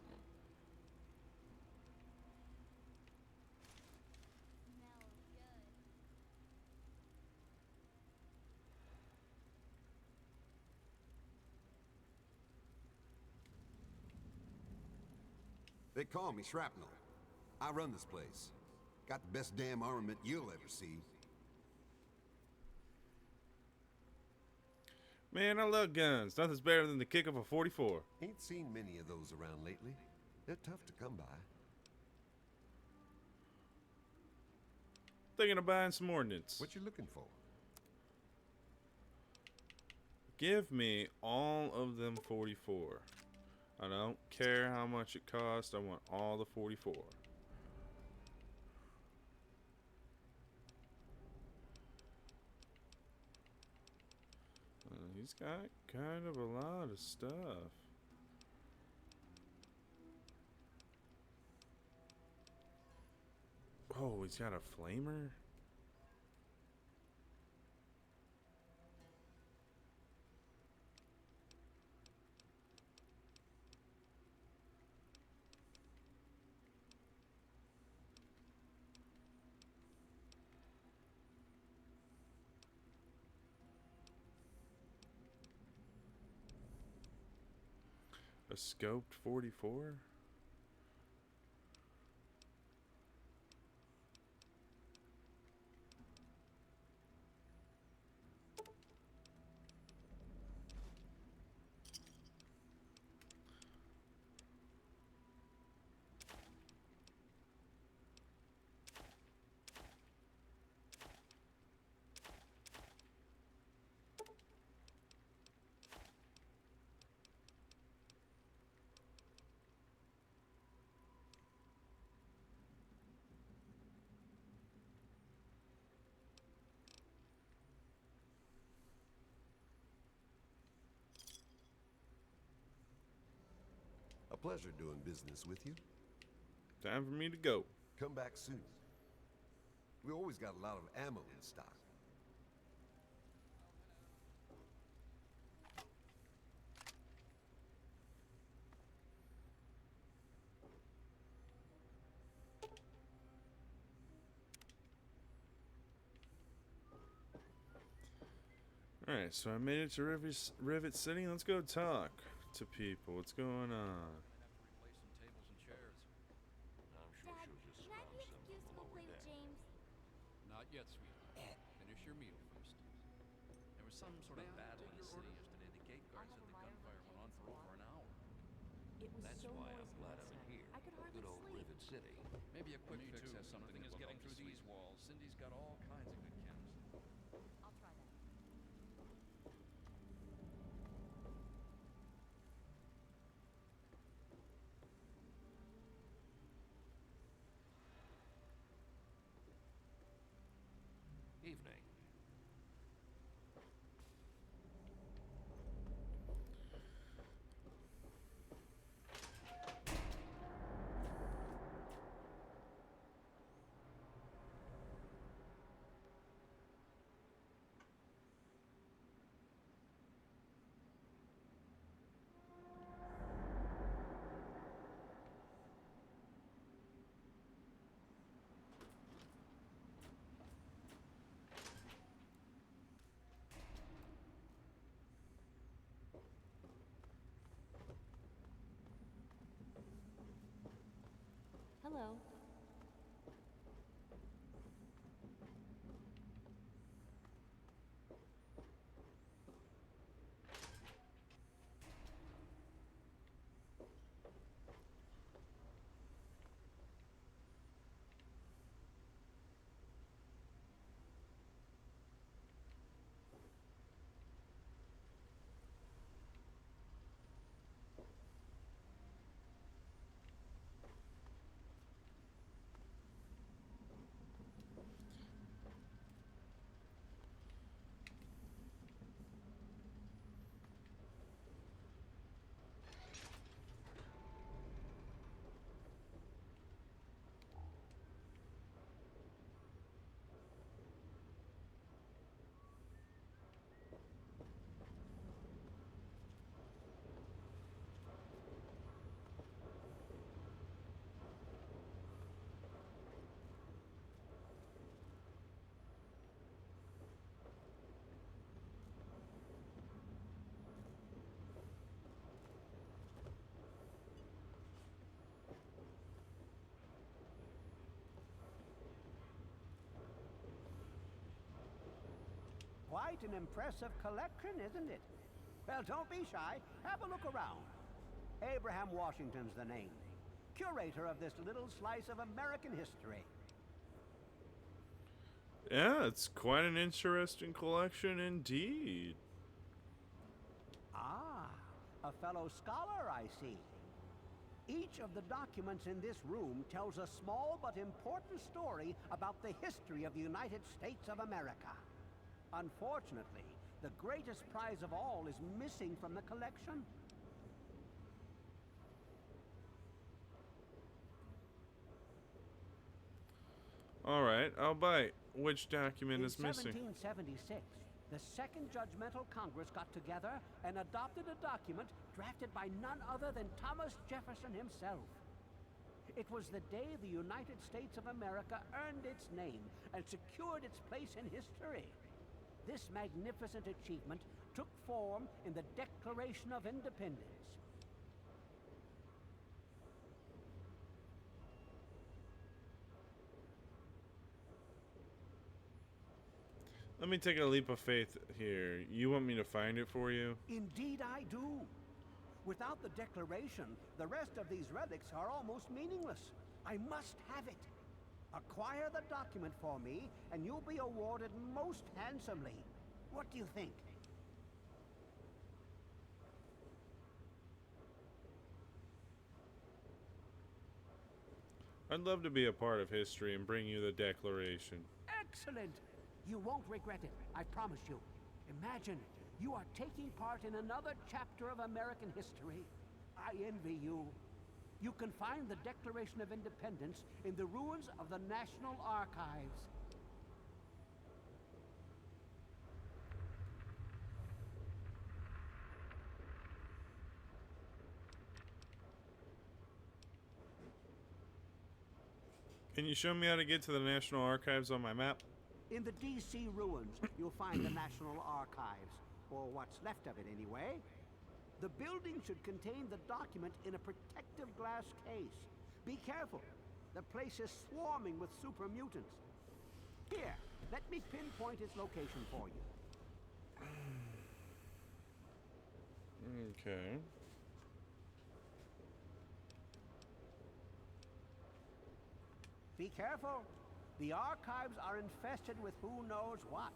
They call me Shrapnel. I run this place. Got the best damn armament you'll ever see. Man, I love guns. Nothing's better than the kick of a 44. Ain't seen many of those around lately. They're tough to come by. Thinking of buying some ordnance. What you looking for? Give me all of them 44. I don't care how much it costs. I want all the 44. He's got kind of a lot of stuff. Oh, he's got a flamer? A scoped 44? A pleasure doing business with you. Time for me to go. Come back soon. We always got a lot of ammo in stock. Alright, so I made it to Rivet City. Let's go talk to people. What's going on? Replace some tables and chairs. Dad, can I be excused to go play with James? Not yet, sweetheart. Finish your meal first. There was some sort of battle in the city yesterday. The gate guard said the gunfire went on for over an hour. It was That's so why I'm noisy glad last I'm night. here. I could hardly Good old sleep. Rivet City. Maybe a quick Me fix too. has something Nothing to is get getting through through these walls. Cindy's got all kinds of good chems. I'll try that. Evening. quite an impressive collection, isn't it? Well, don't be shy. Have a look around. Abraham Washington's the name. Curator of this little slice of American history. Yeah, it's quite an interesting collection indeed. Ah, a fellow scholar, I see. Each of the documents in this room tells a small but important story about the history of the United States of America. Unfortunately, the greatest prize of all is missing from the collection. Alright, I'll bite. Which document is missing? In 1776, the Second Judgmental Congress got together and adopted a document drafted by none other than Thomas Jefferson himself. It was the day the United States of America earned its name and secured its place in history. This magnificent achievement took form in the Declaration of Independence. Let me take a leap of faith here. You want me to find it for you? Indeed I do. Without the Declaration, the rest of these relics are almost meaningless. I must have it. Acquire the document for me, and you'll be awarded most handsomely. What do you think? I'd love to be a part of history and bring you the Declaration. Excellent! You won't regret it, I promise you. Imagine, you are taking part in another chapter of American history. I envy you. You can find the Declaration of Independence in the ruins of the National Archives. Can you show me how to get to the National Archives on my map? In the D.C. ruins, you'll find the National Archives, or what's left of it anyway. The building should contain the document in a protective glass case. Be careful. The place is swarming with super mutants. Here, let me pinpoint its location for you. Okay. Be careful. The archives are infested with who knows what.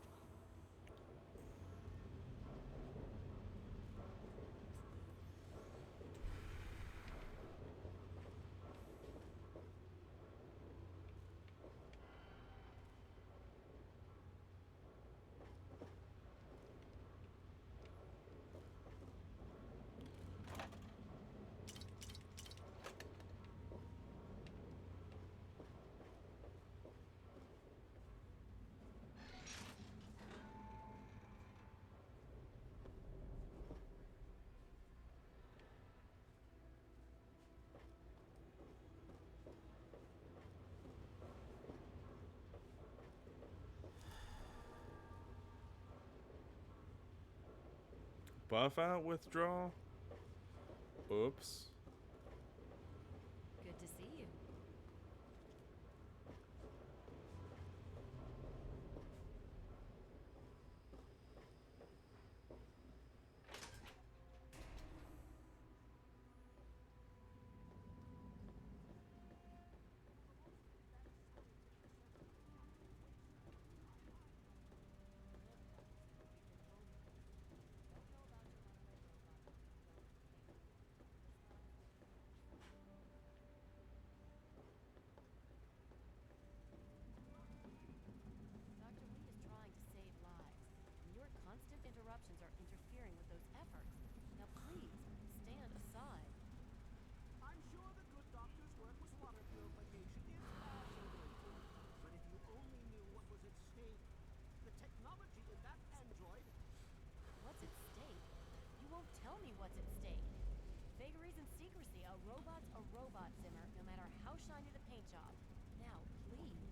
Buff out withdrawal? Oops. Good to see you. Dr. Lee is trying to save lives, and your constant interruptions are interfering with those efforts. Now please, stand aside. I'm sure the good doctor's work with water purification is fascinating. But if you only knew what was at stake, the technology in that android. What's at stake? You won't tell me what's at stake. Vagaries and secrecy. A robot's a robot, Zimmer, no matter how shiny the paint job. Now, please.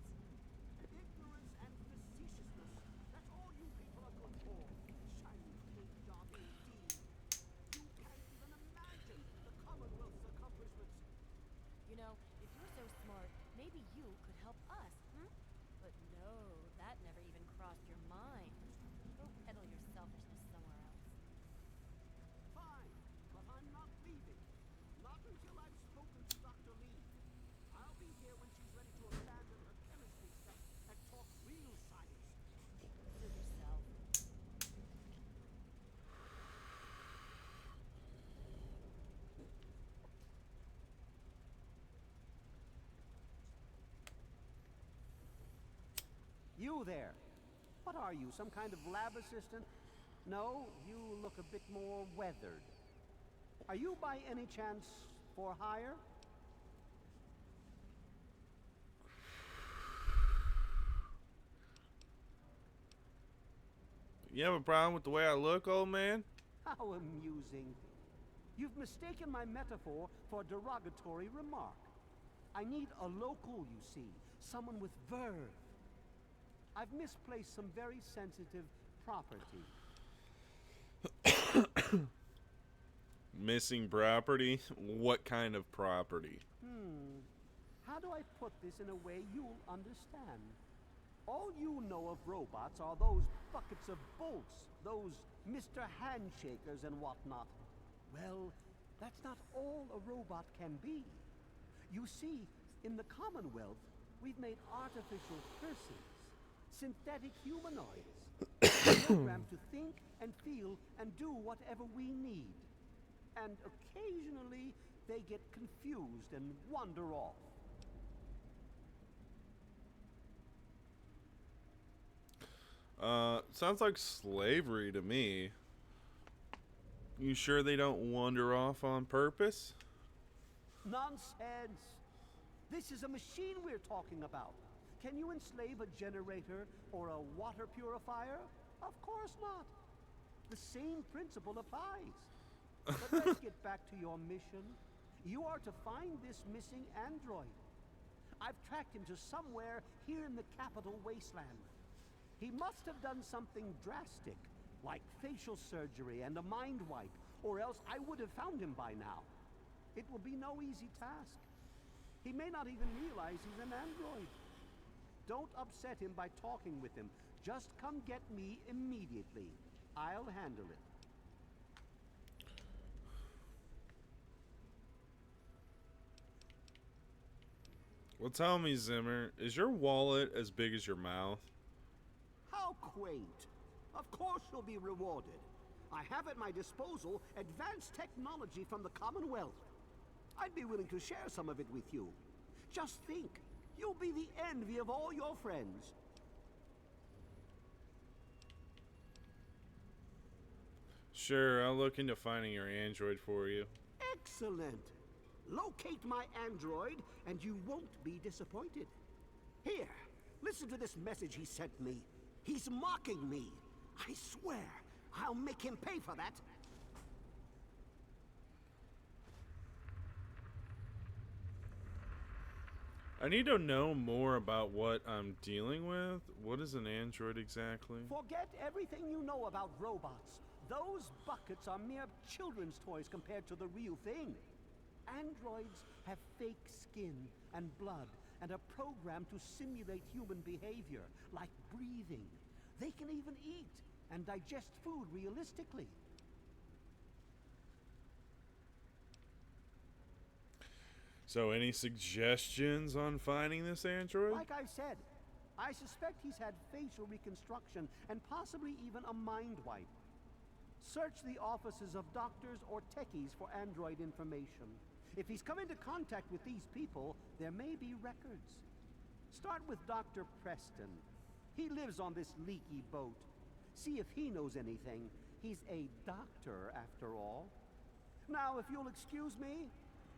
Ignorance and facetiousness. That's all you people are good for. Shiny paint job indeed. You can't even imagine the Commonwealth's accomplishments. You know, if you're so smart, maybe you could help us, hmm? But no, that never even crossed your mind. Go peddle You there. What are you, some kind of lab assistant? No, you look a bit more weathered. Are you by any chance for hire? You have a problem with the way I look, old man? How amusing. You've mistaken my metaphor for a derogatory remark. I need a local, you see, someone with verve. I've misplaced some very sensitive property. Missing property? What kind of property? How do I put this in a way you'll understand? All you know of robots are those buckets of bolts, those Mr. Handshakers and whatnot. Well, that's not all a robot can be. You see, in the Commonwealth, we've made artificial persons, synthetic humanoids, programmed to think and feel and do whatever we need. And occasionally, they get confused and wander off. Sounds like slavery to me. You sure they don't wander off on purpose? Nonsense! This is a machine we're talking about. Can you enslave a generator or a water purifier? Of course not. The same principle applies. But let's get back to your mission. You are to find this missing android. I've tracked him to somewhere here in the capital wasteland. He must have done something drastic, like facial surgery and a mind wipe, or else I would have found him by now. It will be no easy task. He may not even realize he's an android. Don't upset him by talking with him. Just come get me immediately. I'll handle it. Well, tell me, Zimmer, is your wallet as big as your mouth? How quaint. Of course you'll be rewarded. I have at my disposal advanced technology from the Commonwealth. I'd be willing to share some of it with you. Just think, you'll be the envy of all your friends. Sure, I'll look into finding your android for you. Excellent. Locate my android, and you won't be disappointed. Here, listen to this message he sent me. He's mocking me. I swear, I'll make him pay for that. I need to know more about what I'm dealing with. What is an android exactly? Forget everything you know about robots. Those buckets are mere children's toys compared to the real thing. Androids have fake skin and blood and are programmed to simulate human behavior, like breathing. They can even eat and digest food realistically. So, any suggestions on finding this android? Like I said, I suspect he's had facial reconstruction and possibly even a mind wipe. Search the offices of doctors or techies for android information. If he's come into contact with these people, there may be records. Start with Dr. Preston. He lives on this leaky boat. See if he knows anything. He's a doctor, after all. Now, if you'll excuse me,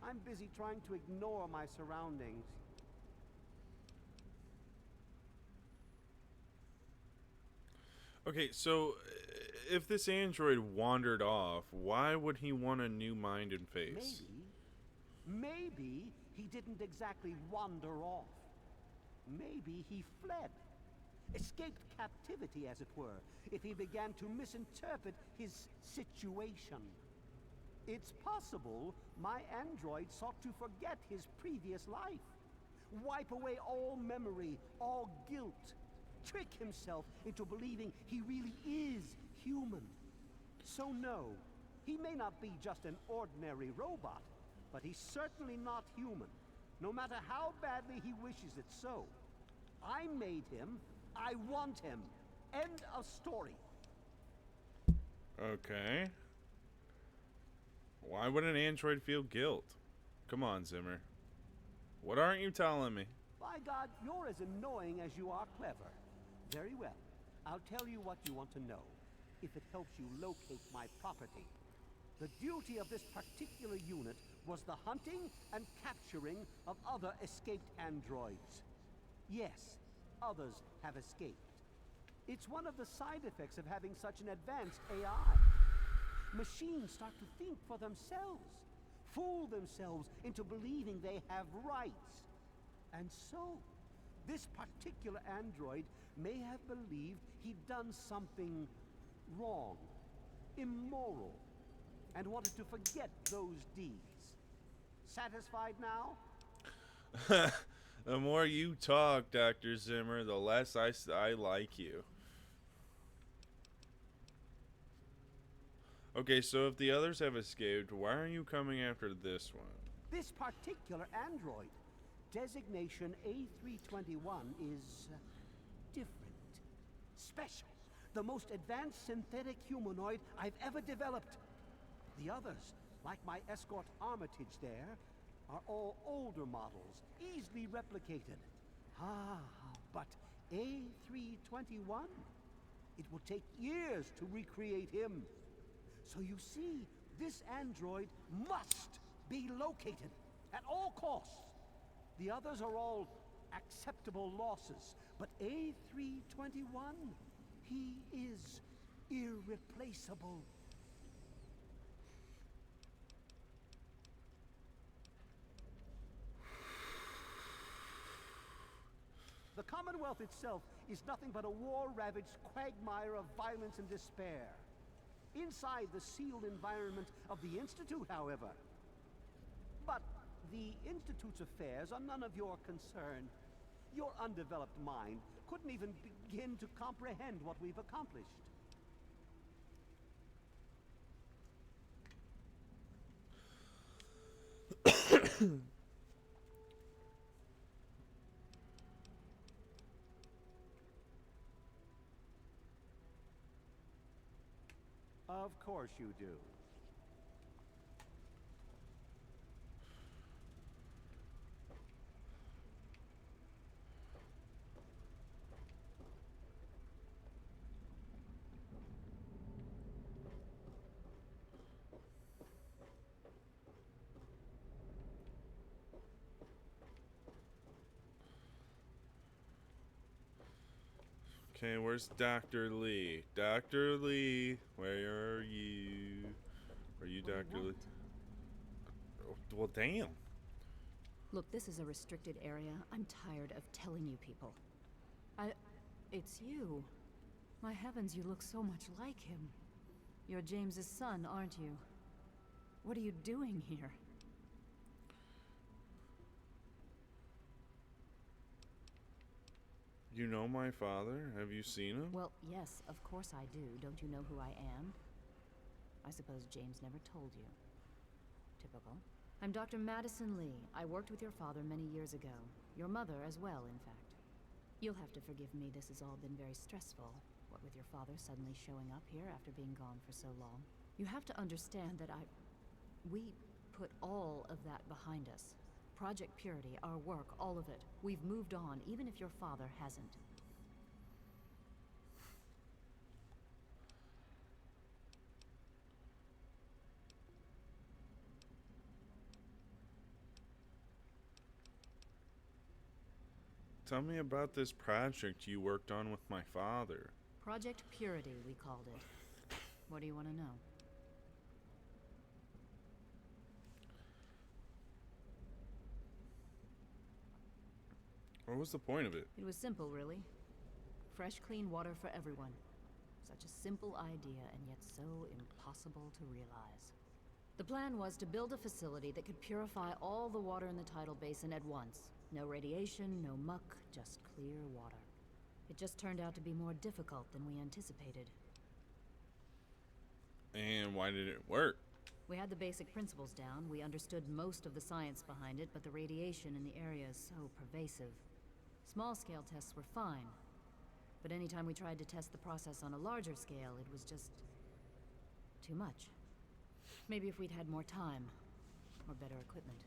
I'm busy trying to ignore my surroundings. Okay, so if this android wandered off, why would he want a new mind and face? Maybe he didn't exactly wander off. Maybe he fled. Escaped captivity, as it were, if he began to misinterpret his situation. It's possible my android sought to forget his previous life, wipe away all memory, all guilt, trick himself into believing he really is human. So no, he may not be just an ordinary robot, but he's certainly not human, no matter how badly he wishes it so. I made him. I want him. End of story. Okay. Why would an android feel guilt? Come on, Zimmer. What aren't you telling me? By God, you're as annoying as you are clever. Very well. I'll tell you what you want to know, if it helps you locate my property. The duty of this particular unit was the hunting and capturing of other escaped androids. Yes, others have escaped. It's one of the side effects of having such an advanced AI. Machines start to think for themselves, fool themselves into believing they have rights. And so, this particular android may have believed he'd done something wrong, immoral, and wanted to forget those deeds. Satisfied now? The more you talk, Dr. Zimmer, the less I like you. Okay, so if the others have escaped, why are you coming after this one? This particular android, designation A321, is different, special, the most advanced synthetic humanoid I've ever developed. The others, like my escort Armitage there, are all older models, easily replicated. But A321, it will take years to recreate him. So you see, this android must be located at all costs. The others are all acceptable losses, but A321, he is irreplaceable. The Commonwealth itself is nothing but a war-ravaged quagmire of violence and despair. Inside the sealed environment of the Institute, however. But the Institute's affairs are none of your concern. Your undeveloped mind couldn't even begin to comprehend what we've accomplished. Of course you do. Okay, where's Dr. Lee? Dr. Lee, where are you? Are you Dr. Lee? Oh, well, damn. Look, this is a restricted area. I'm tired of telling you people. It's you. My heavens, you look so much like him. You're James's son, aren't you? What are you doing here? You know my father? Have you seen him? Well, yes, of course I do. Don't you know who I am? I suppose James never told you. Typical. I'm Dr. Madison Lee. I worked with your father many years ago. Your mother as well, in fact. You'll have to forgive me, this has all been very stressful. What with your father suddenly showing up here after being gone for so long. You have to understand that we put all of that behind us. Project Purity, our work, all of it. We've moved on, even if your father hasn't. Tell me about this project you worked on with my father. Project Purity, we called it. What do you want to know? What was the point of it? It was simple, really. Fresh, clean water for everyone. Such a simple idea, and yet so impossible to realize. The plan was to build a facility that could purify all the water in the tidal basin at once. No radiation, no muck, just clear water. It just turned out to be more difficult than we anticipated. And why did it work? We had the basic principles down. We understood most of the science behind it, but the radiation in the area is so pervasive. Small-scale tests were fine, but anytime we tried to test the process on a larger scale, it was just too much. Maybe if we'd had more time, or better equipment.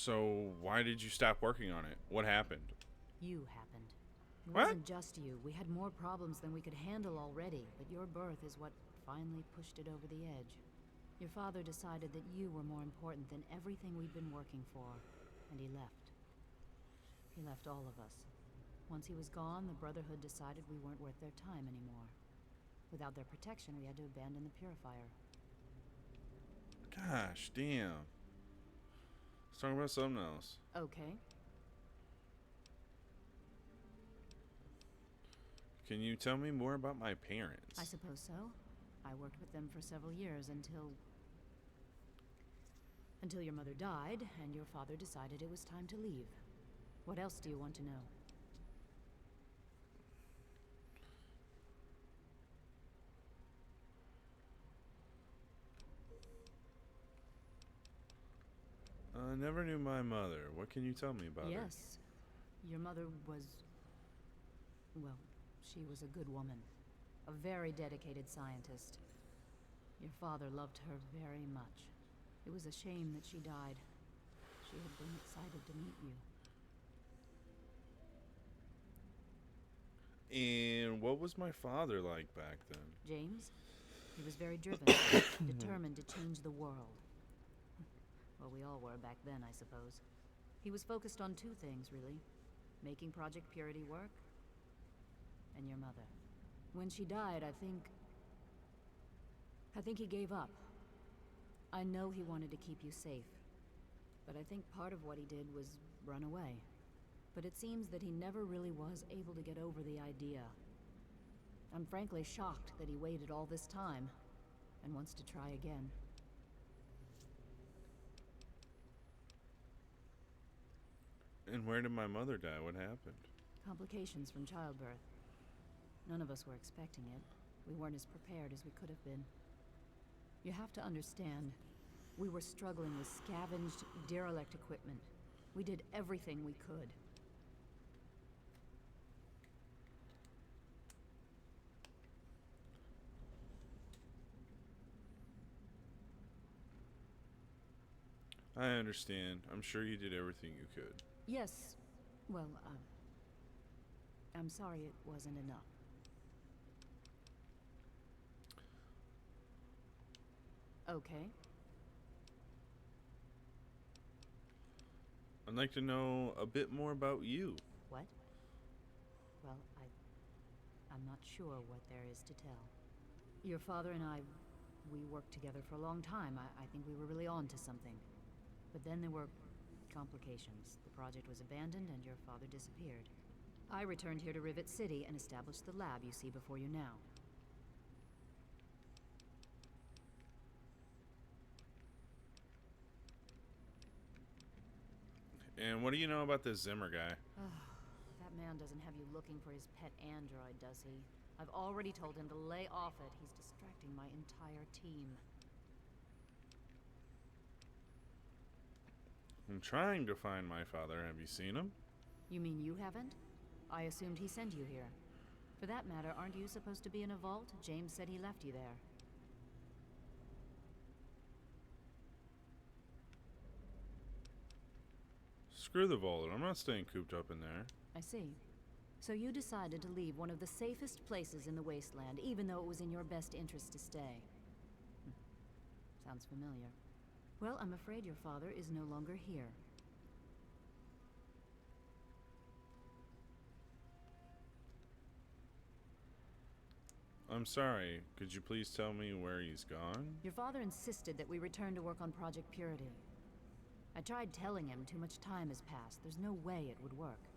So why did you stop working on it? What happened? You happened. It What? wasn't just you. We had more problems than we could handle already, but your birth is what finally pushed it over the edge. Your father decided that you were more important than everything we'd been working for, and he left. He left all of us. Once he was gone, the Brotherhood decided we weren't worth their time anymore. Without their protection, we had to abandon the Purifier. Gosh, damn. Let's talk about something else. Okay. Can you tell me more about my parents? I suppose so. I worked with them for several years until your mother died and your father decided it was time to leave. What else do you want to know? I never knew my mother. What can you tell me about her? Yes. Your mother was... well, she was a good woman. A very dedicated scientist. Your father loved her very much. It was a shame that she died. She had been excited to meet you. And what was my father like back then? James? He was very driven, determined to change the world. Well, we all were back then, I suppose. He was focused on two things, really. Making Project Purity work, and your mother. When she died, I think he gave up. I know he wanted to keep you safe, but I think part of what he did was run away. But it seems that he never really was able to get over the idea. I'm frankly shocked that he waited all this time, and wants to try again. And where did my mother die? What happened? Complications from childbirth. None of us were expecting it. We weren't as prepared as we could have been. You have to understand, we were struggling with scavenged, derelict equipment. We did everything we could. I understand. I'm sure you did everything you could. Yes. Well, I'm sorry it wasn't enough. Okay. I'd like to know a bit more about you. What? Well, I'm not sure what there is to tell. Your father and I, we worked together for a long time. I think we were really on to something. But then there were complications. The project was abandoned and your father disappeared. I returned here to Rivet City and established the lab you see before you now. And what do you know about this Zimmer guy? That man doesn't have you looking for his pet android, does he? I've already told him to lay off it. He's distracting my entire team. I'm trying to find my father. Have you seen him? You mean you haven't? I assumed he sent you here. For that matter, aren't you supposed to be in a vault? James said he left you there. Screw the vault. I'm not staying cooped up in there. I see. So you decided to leave one of the safest places in the wasteland, even though it was in your best interest to stay. Sounds familiar. Well, I'm afraid your father is no longer here. I'm sorry. Could you please tell me where he's gone? Your father insisted that we return to work on Project Purity. I tried telling him too much time has passed. There's no way it would work.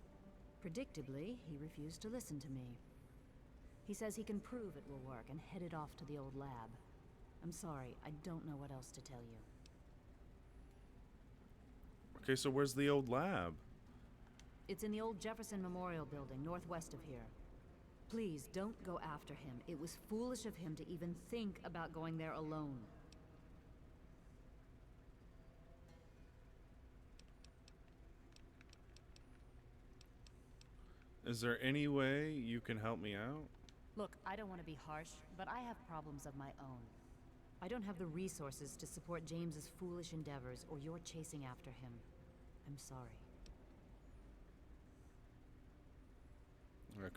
Predictably, he refused to listen to me. He says he can prove it will work and headed off to the old lab. I'm sorry, I don't know what else to tell you. Okay, so where's the old lab? It's in the old Jefferson Memorial Building, northwest of here. Please, don't go after him. It was foolish of him to even think about going there alone. Is there any way you can help me out? Look, I don't want to be harsh, but I have problems of my own. I don't have the resources to support James's foolish endeavors, or your chasing after him. I'm sorry.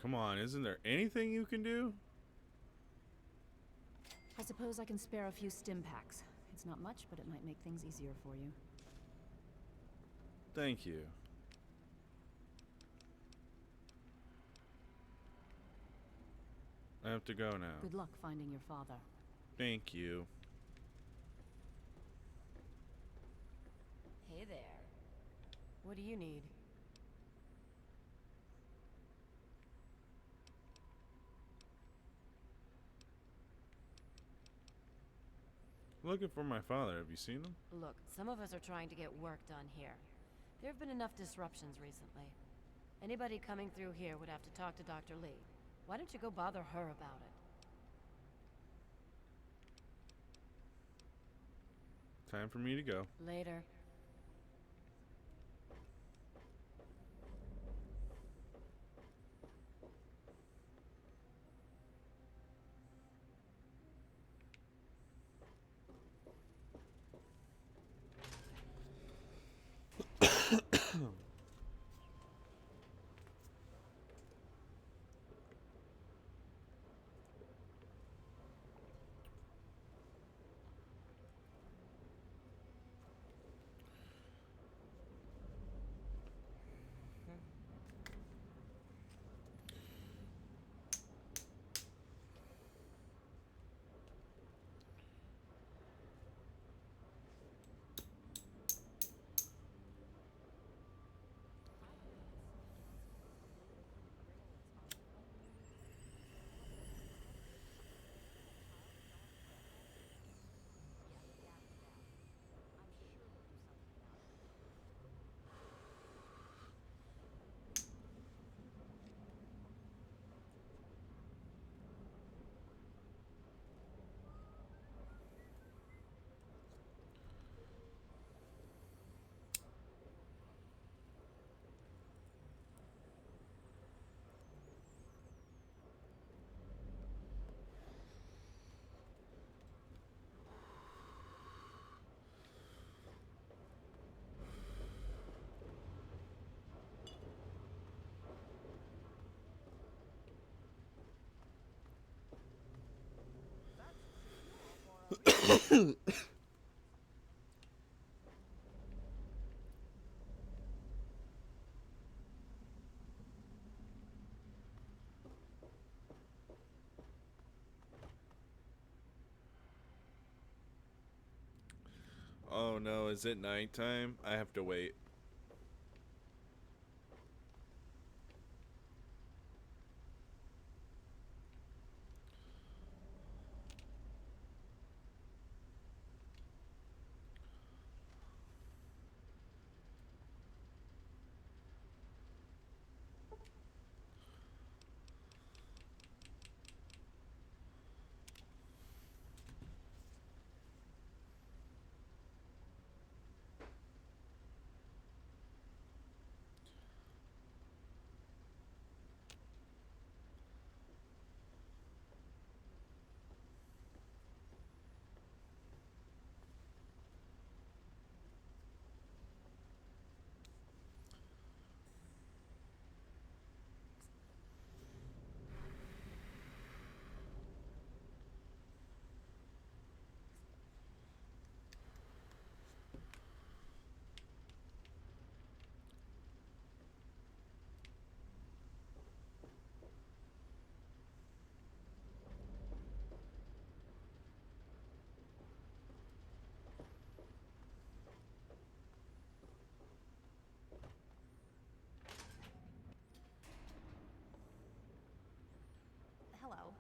Come on, isn't there anything you can do? I suppose I can spare a few stim packs. It's not much, but it might make things easier for you. Thank you. I have to go now. Good luck finding your father. Thank you. Hey there. What do you need? Looking for my father. Have you seen him? Look, some of us are trying to get work done here. There have been enough disruptions recently. Anybody coming through here would have to talk to Dr. Lee. Why don't you go bother her about it? Time for me to go. Later. Oh no, is it nighttime? I have to wait. Hello.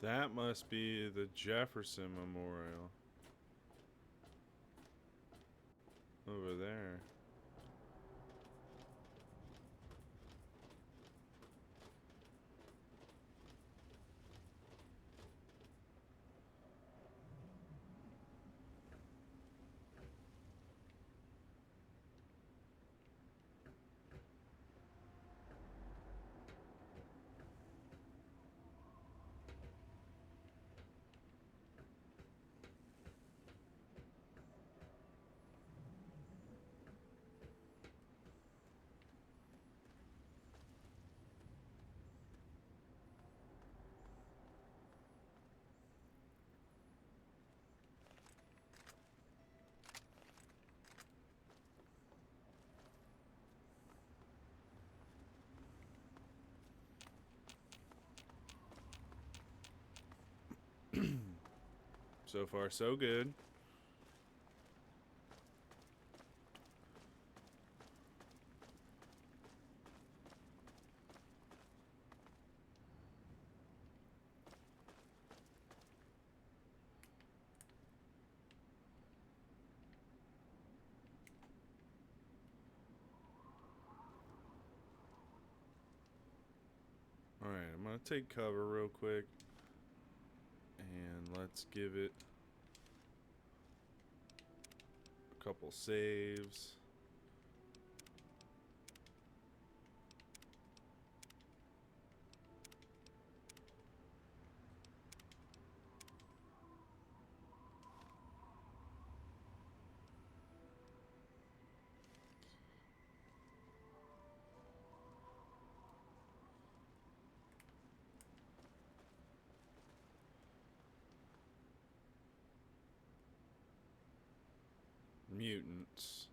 That must be the Jefferson Memorial. Over there. So far, so good. Alright, I'm going to take cover real quick. And let's give it a couple saves. Mutants.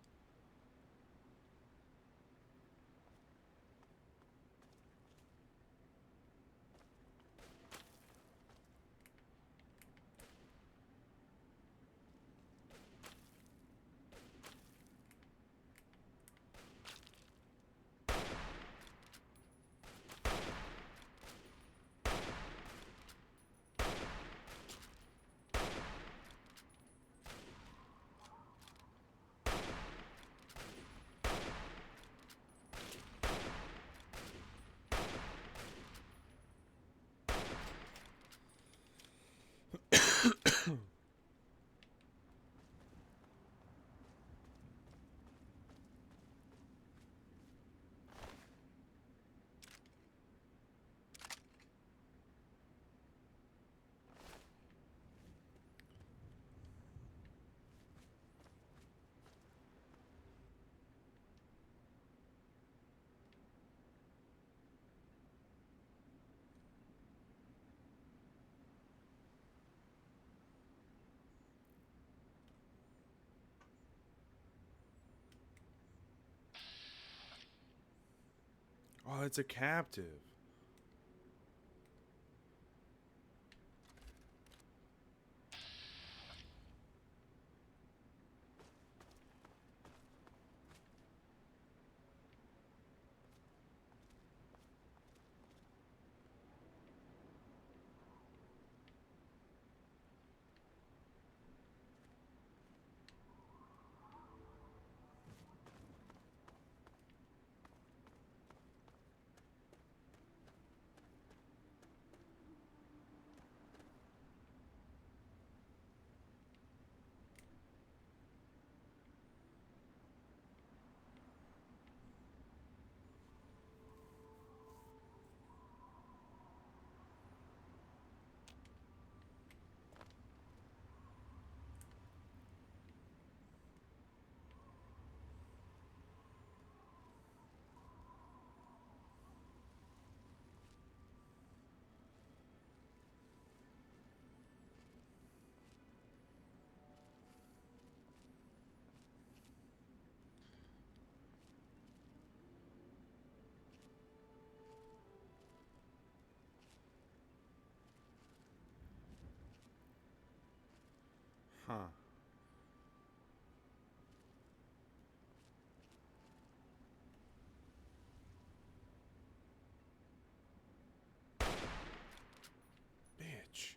Oh, it's a captive. Huh. Bitch.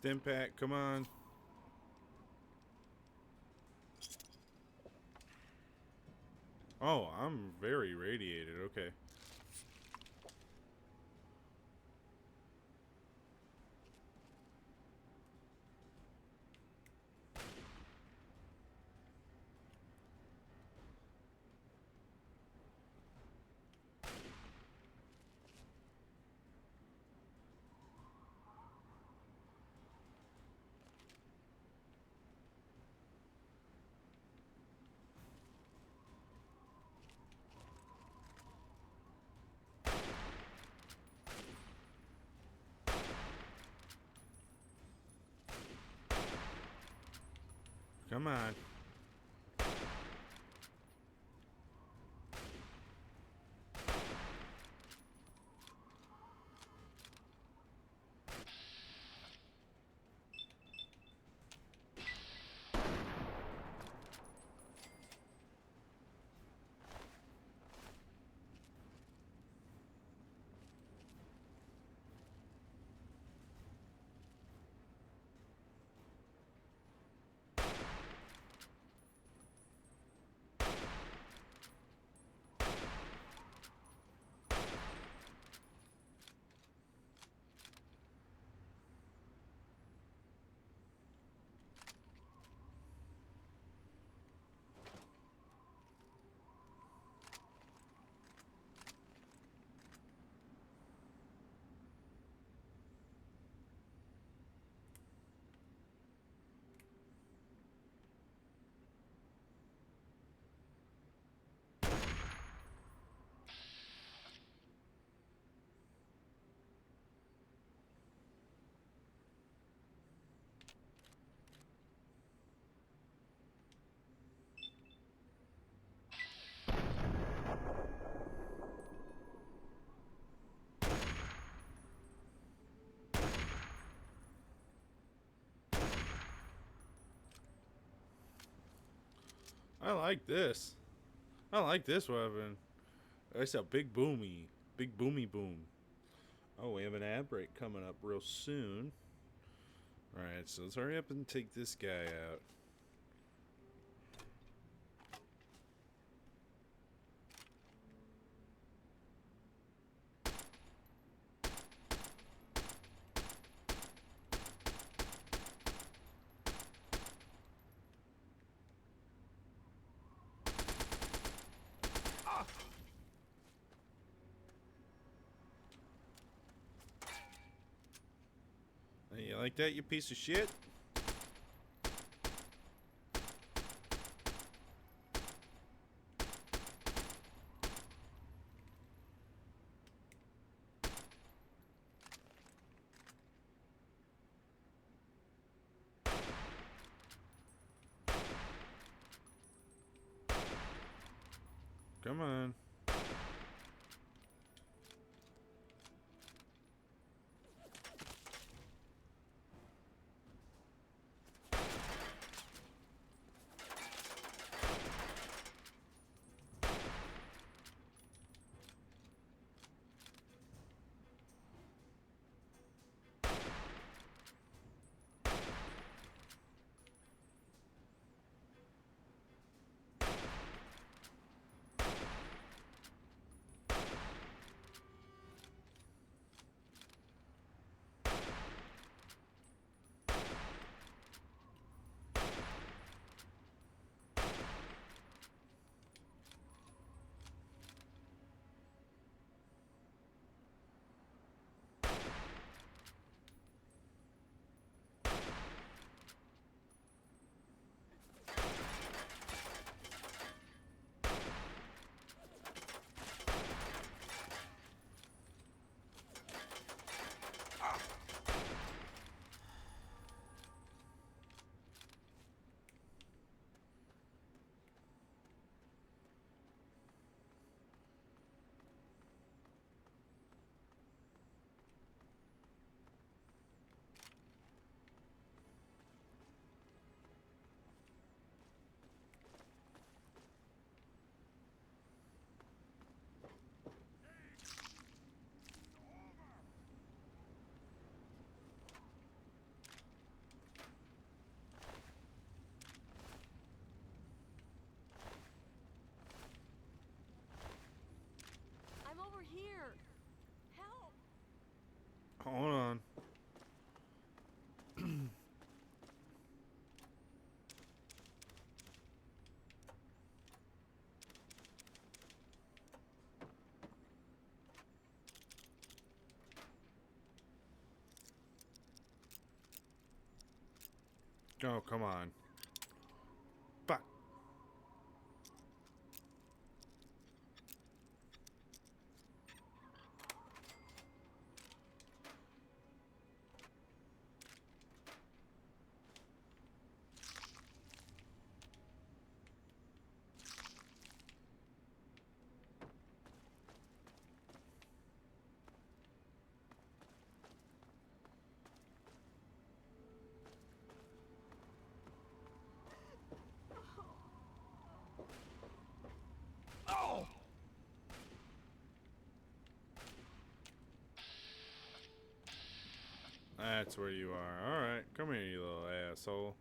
Stimpak, come on. Oh, I'm very radiated. Okay. Come on. I like this. I like this weapon. It's a big boomy boom. Oh, we have an ad break coming up real soon. Alright, so let's hurry up and take this guy out. Hey, you like that, you piece of shit? Come on. I'm over here. Help! Hold on. Oh, come on. Fuck. Oh! That's where you are. Alright, come here, you little asshole.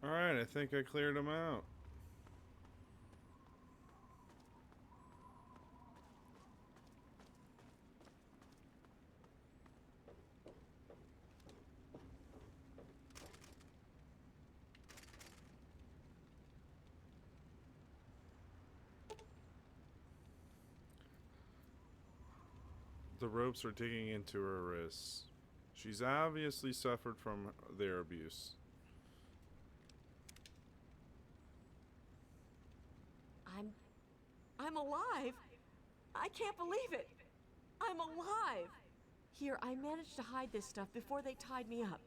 Alright, I think I cleared them out. The ropes are digging into her wrists. She's obviously suffered from their abuse. I'm alive. I can't believe it. I'm alive. Here, I managed to hide this stuff before they tied me up.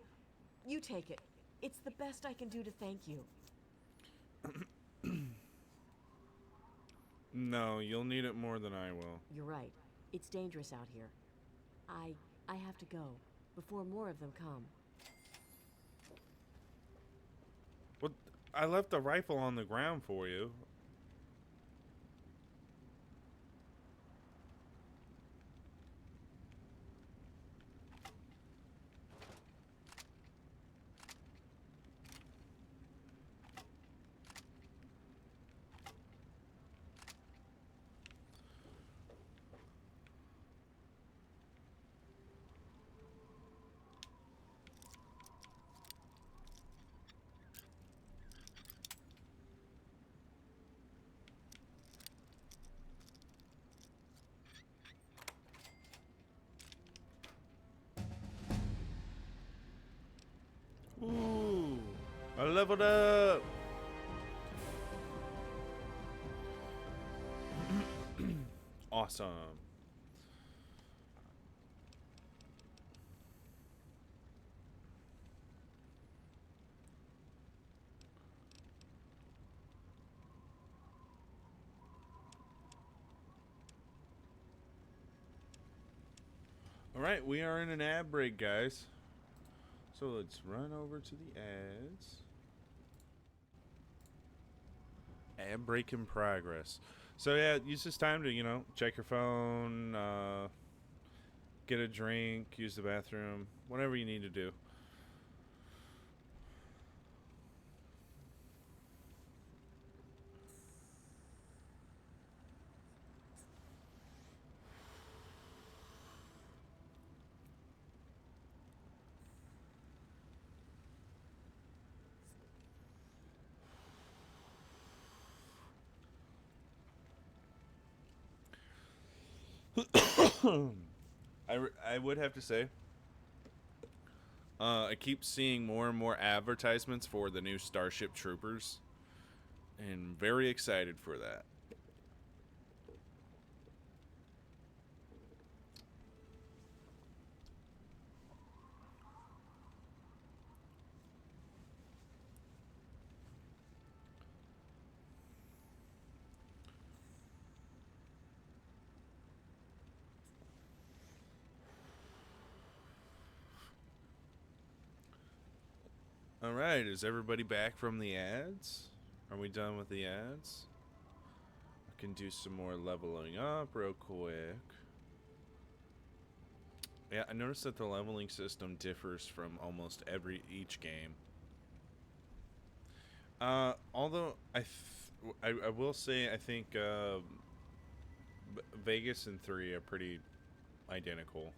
You take it. It's the best I can do to thank you. No, you'll need it more than I will. You're right. It's dangerous out here. I have to go before more of them come. What? I left the rifle on the ground for you. Ooh, I leveled up. Awesome. All right, we are in an ad break, guys. So let's run over to the ads. Ad break in progress. So yeah, use this time to, you know, check your phone, get a drink, use the bathroom, whatever you need to do. I would have to say, I keep seeing more and more advertisements for the new Starship Troopers, and very excited for that. All right, is everybody back from the ads? Are we done with the ads? I can do some more leveling up real quick. Yeah, I noticed that the leveling system differs from almost each game. Although I will say I think Vegas and 3 are pretty identical.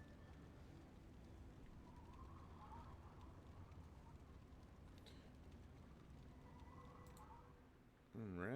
All right.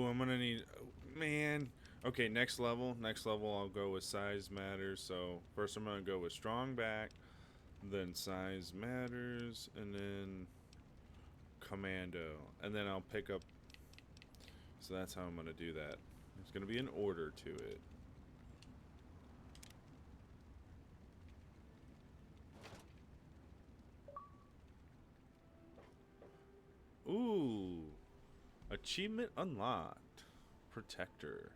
Ooh, I'm gonna need, man. Okay, next level. Next level, I'll go with size matters. So first, I'm gonna go with strong back, then size matters, and then commando, and then I'll pick up. So that's how I'm gonna do that. There's gonna be an order to it. Ooh, achievement unlocked. Protector.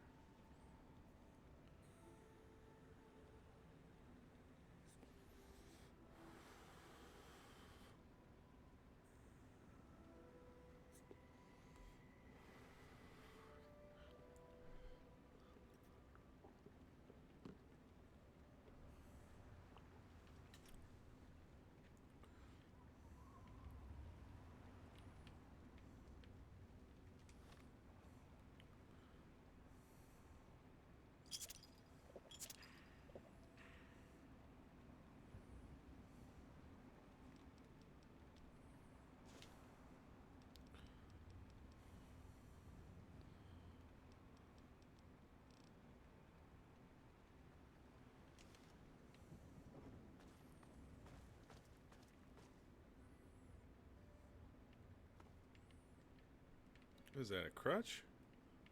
Is that a crutch?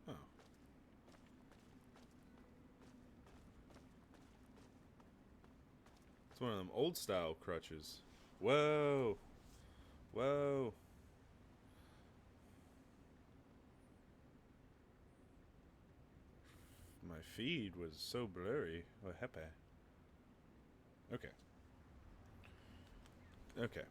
Oh. It's one of them old style crutches. Whoa. Whoa. My feed was so blurry. What happened? Okay. Okay.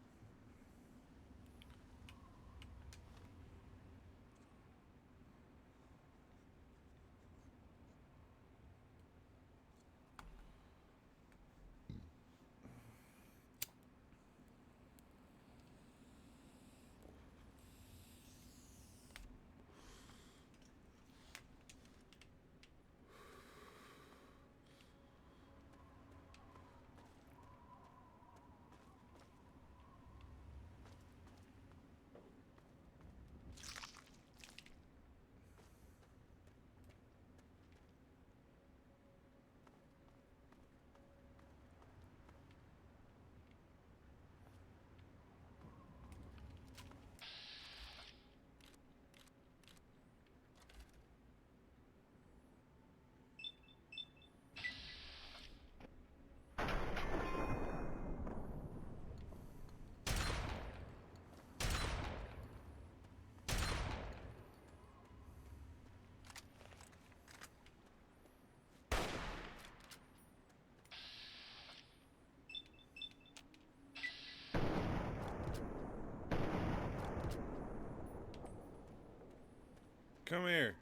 Come here,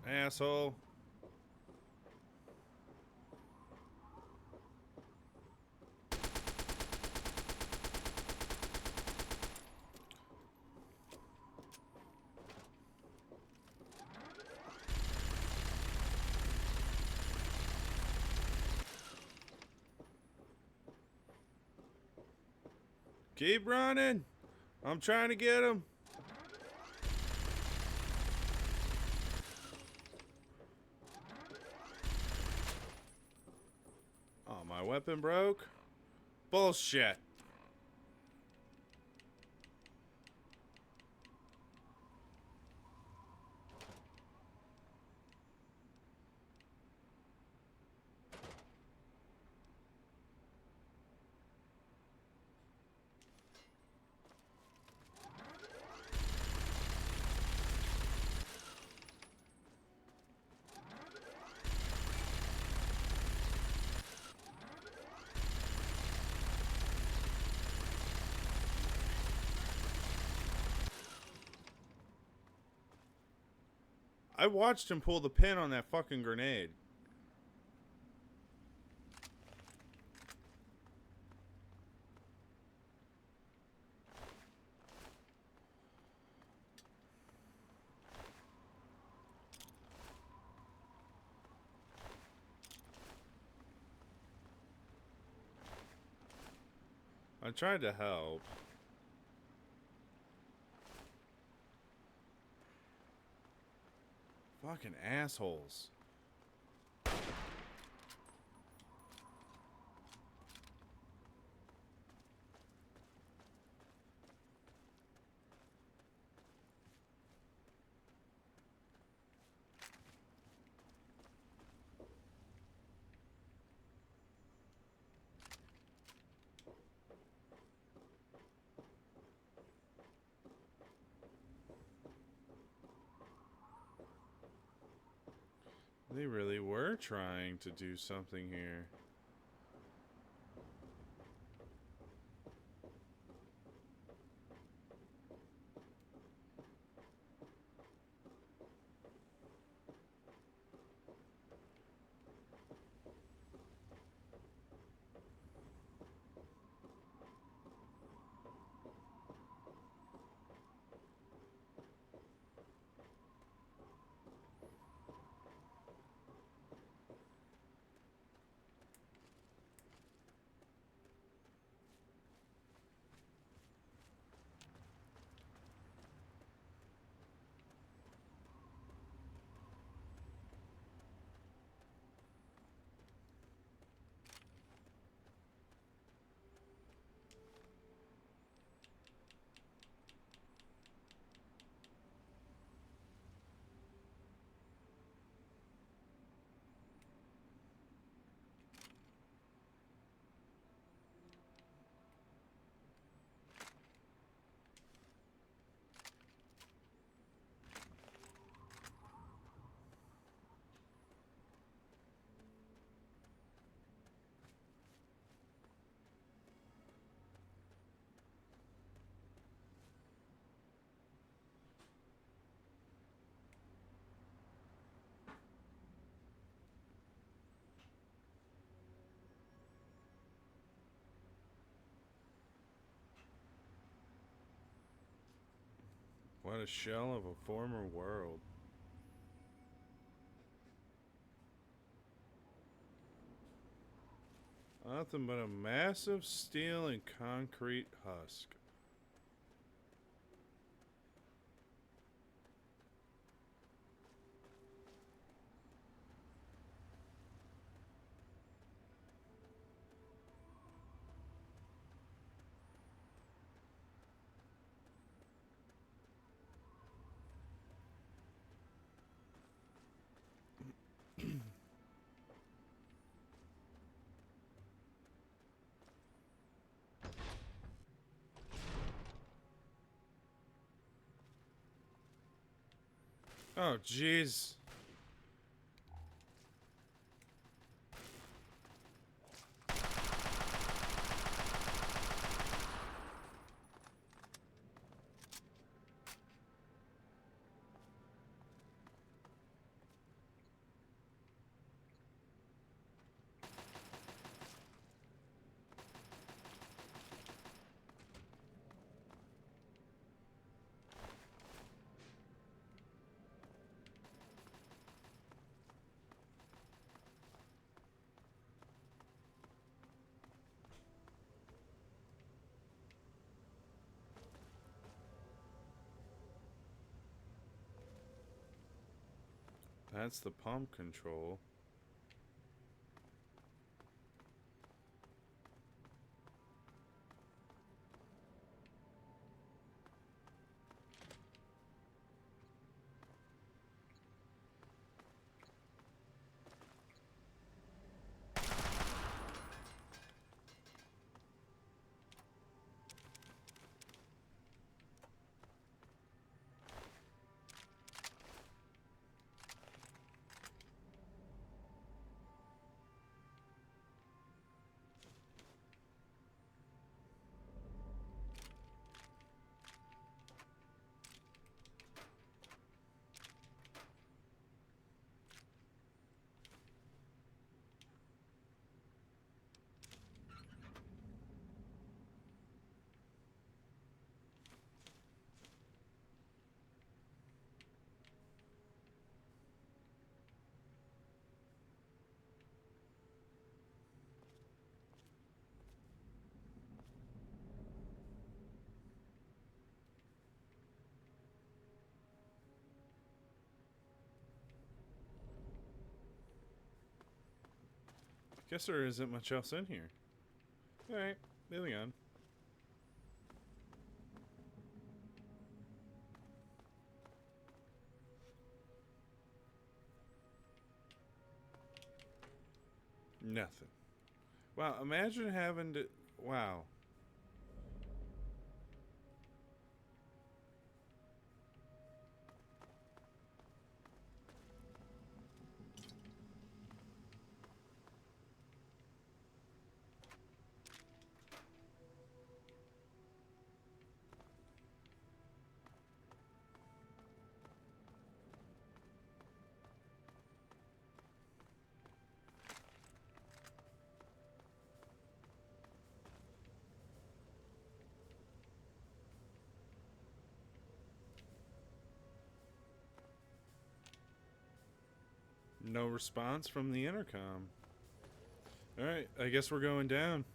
asshole. Keep running. I'm trying to get him. Oh, my weapon broke? Bullshit. I watched him pull the pin on that fucking grenade. I tried to help. Fucking assholes. They really were trying to do something here. What a shell of a former world. Nothing but a massive steel and concrete husk. Oh, jeez. That's the pump control. Guess there isn't much else in here. Alright, moving on. Nothing. Wow, imagine having to... Wow. No response from the intercom. Alright, I guess we're going down.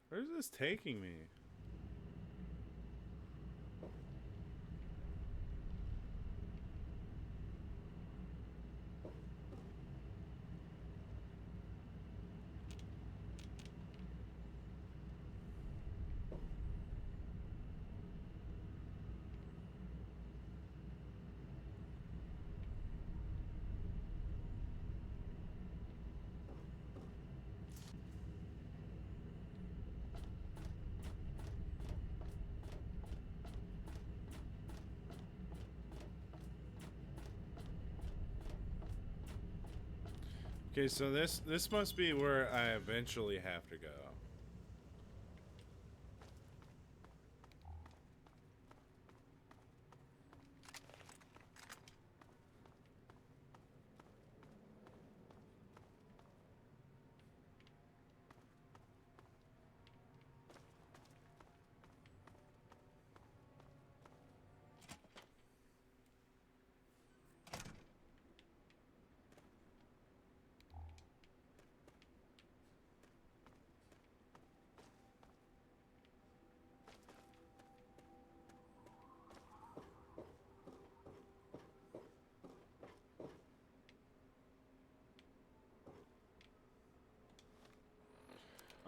Where's this taking me? Okay, so this must be where I eventually have to go.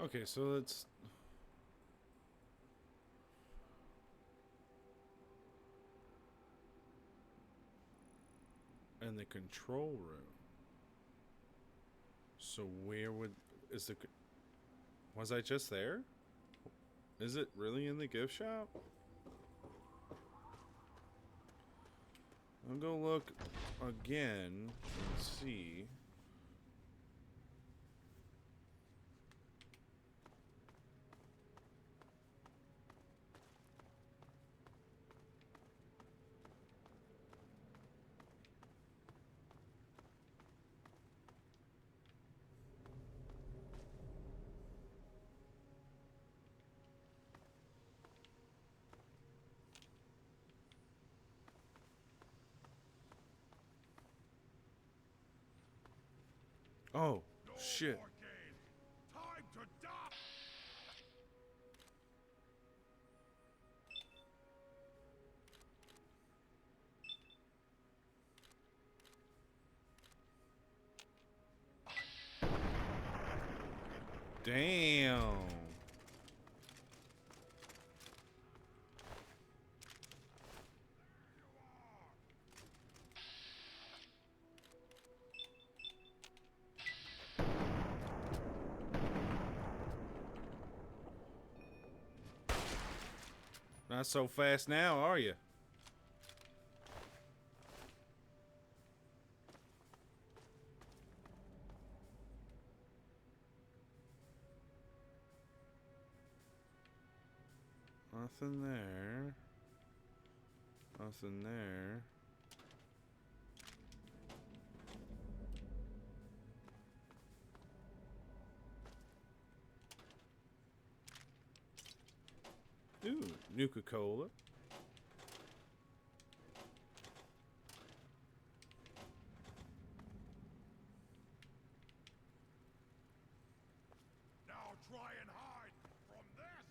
Okay, so let's... And the control room. So where would... Is the... Was I just there? Is it really in the gift shop? I'll go look again and see. Oh, shit. Time to die! Damn. Not so fast now, are you? Nothing there. Nothing there. Nuka-Cola. Now try and hide from this!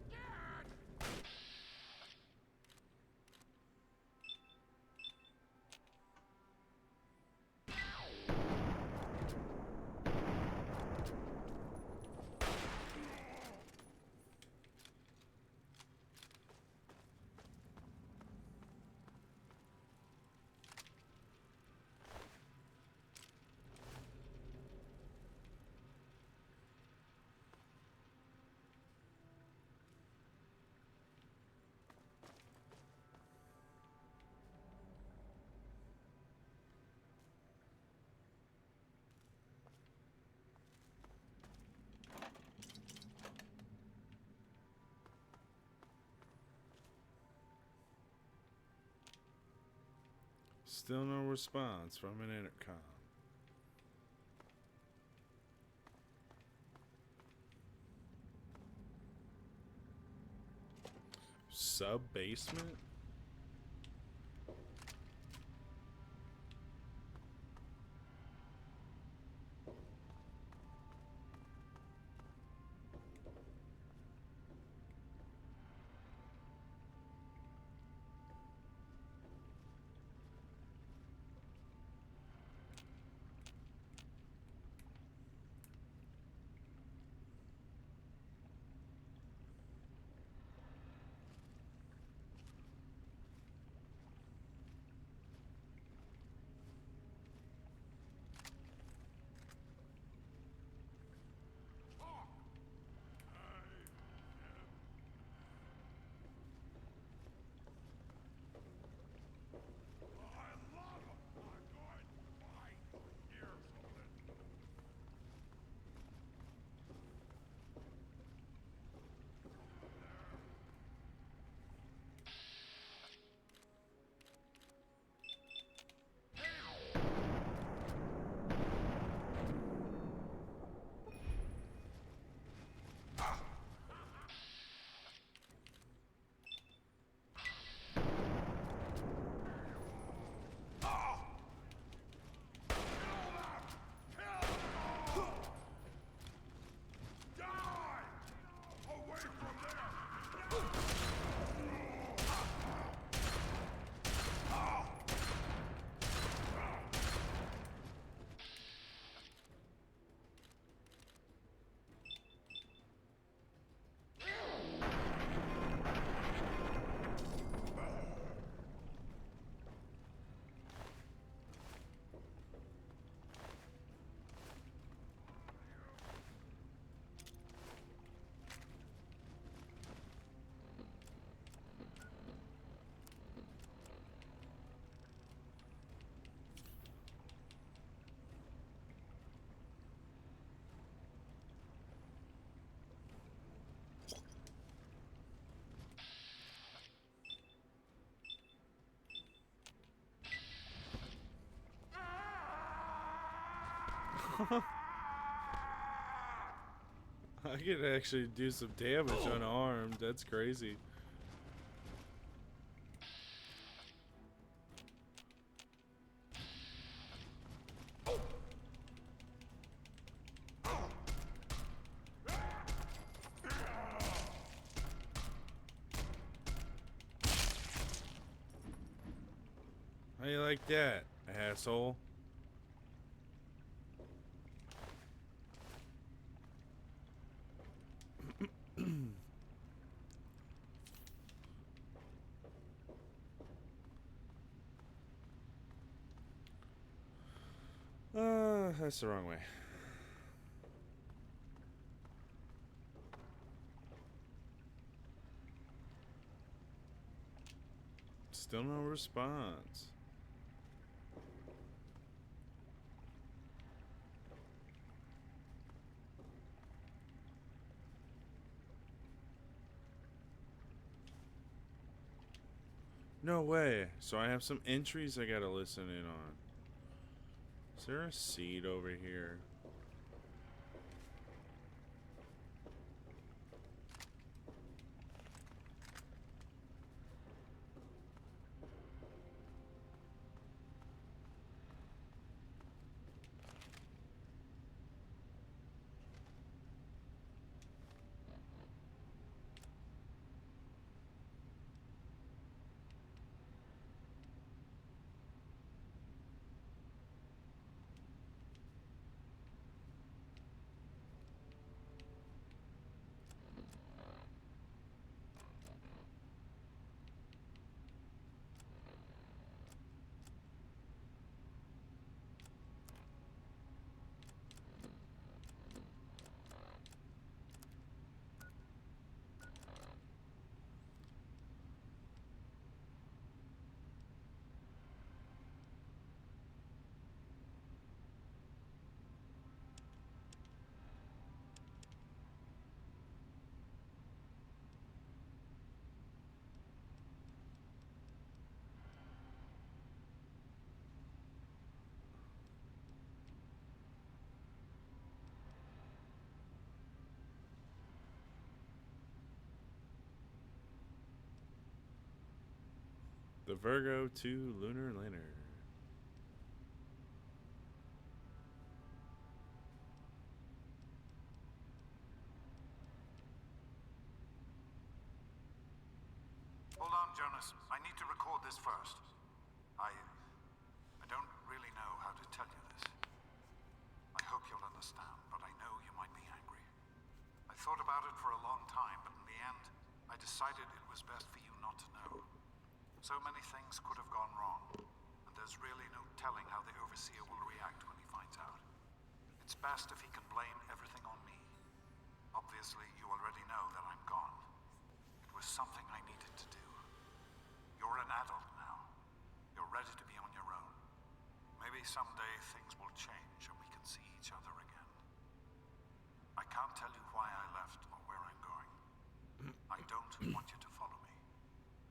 Scared! Still no response from an intercom. Sub-basement? I could actually do some damage unarmed. That's crazy. How you like that, asshole? That's the wrong way. Still no response. No way. So I have some entries I gotta listen in on. Is there a seed over here? The Virgo 2 Lunar Lander. Hold on, Jonas. I need to record this first. I don't really know how to tell you this. I hope you'll understand, but I know you might be angry. I thought about it for a long time, but in the end, I decided it was best for you not to know. So many things could have gone wrong, and there's really no telling how the Overseer will react when he finds out. It's best if he can blame everything on me. Obviously, you already know that I'm gone. It was something I needed to do. You're an adult now. You're ready to be on your own. Maybe someday things will change and we can see each other again. I can't tell you why I left or where I'm going. I don't want you to follow me.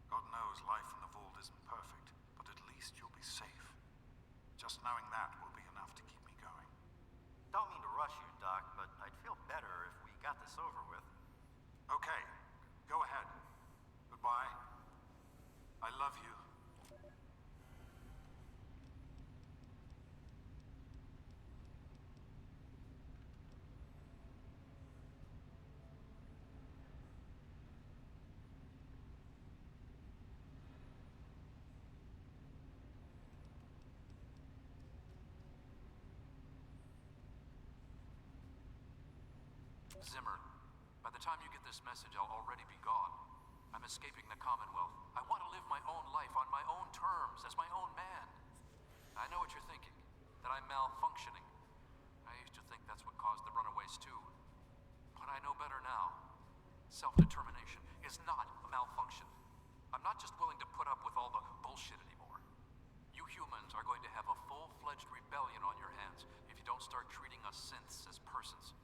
God knows life in the vault isn't perfect, but at least you'll be safe. Just knowing that will be enough to keep me going. Don't mean to rush you, Doc, but I'd feel better if we got this over with. Okay, go ahead. Goodbye. I love you. Zimmer, by the time you get this message, I'll already be gone. I'm escaping the Commonwealth. I want to live my own life on my own terms, as my own man. I know what you're thinking, that I'm malfunctioning. I used to think that's what caused the runaways too. But I know better now. Self-determination is not a malfunction. I'm not just willing to put up with all the bullshit anymore. You humans are going to have a full-fledged rebellion on your hands if you don't start treating us synths as persons.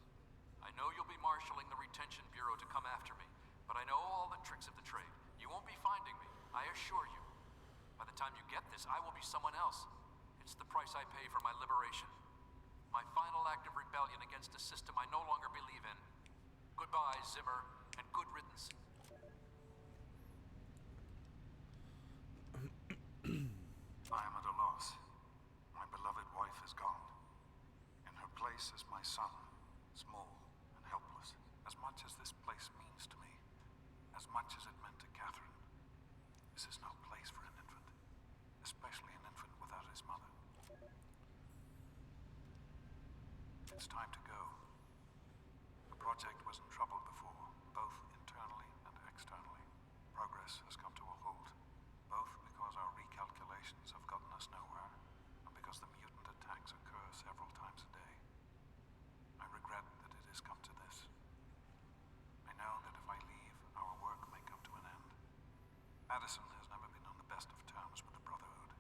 I know you'll be marshaling the Retention Bureau to come after me, but I know all the tricks of the trade. You won't be finding me, I assure you. By the time you get this, I will be someone else. It's the price I pay for my liberation. My final act of rebellion against a system I no longer believe in. Goodbye, Zimmer, and good riddance. I am at a loss. My beloved wife is gone. In her place is my son, small and helpless. As much as this place means to me, as much as it meant to Catherine, this is no place for an infant, especially an infant without his mother. It's time to go. The project was in trouble before, both internally and externally. Progress has come to a halt, both because our recalculations have gotten us nowhere, and because the mutant attacks occur several times a day. I regret that it has come to this. I know that if I leave, our work may come to an end. Madison has never been on the best of terms with the Brotherhood.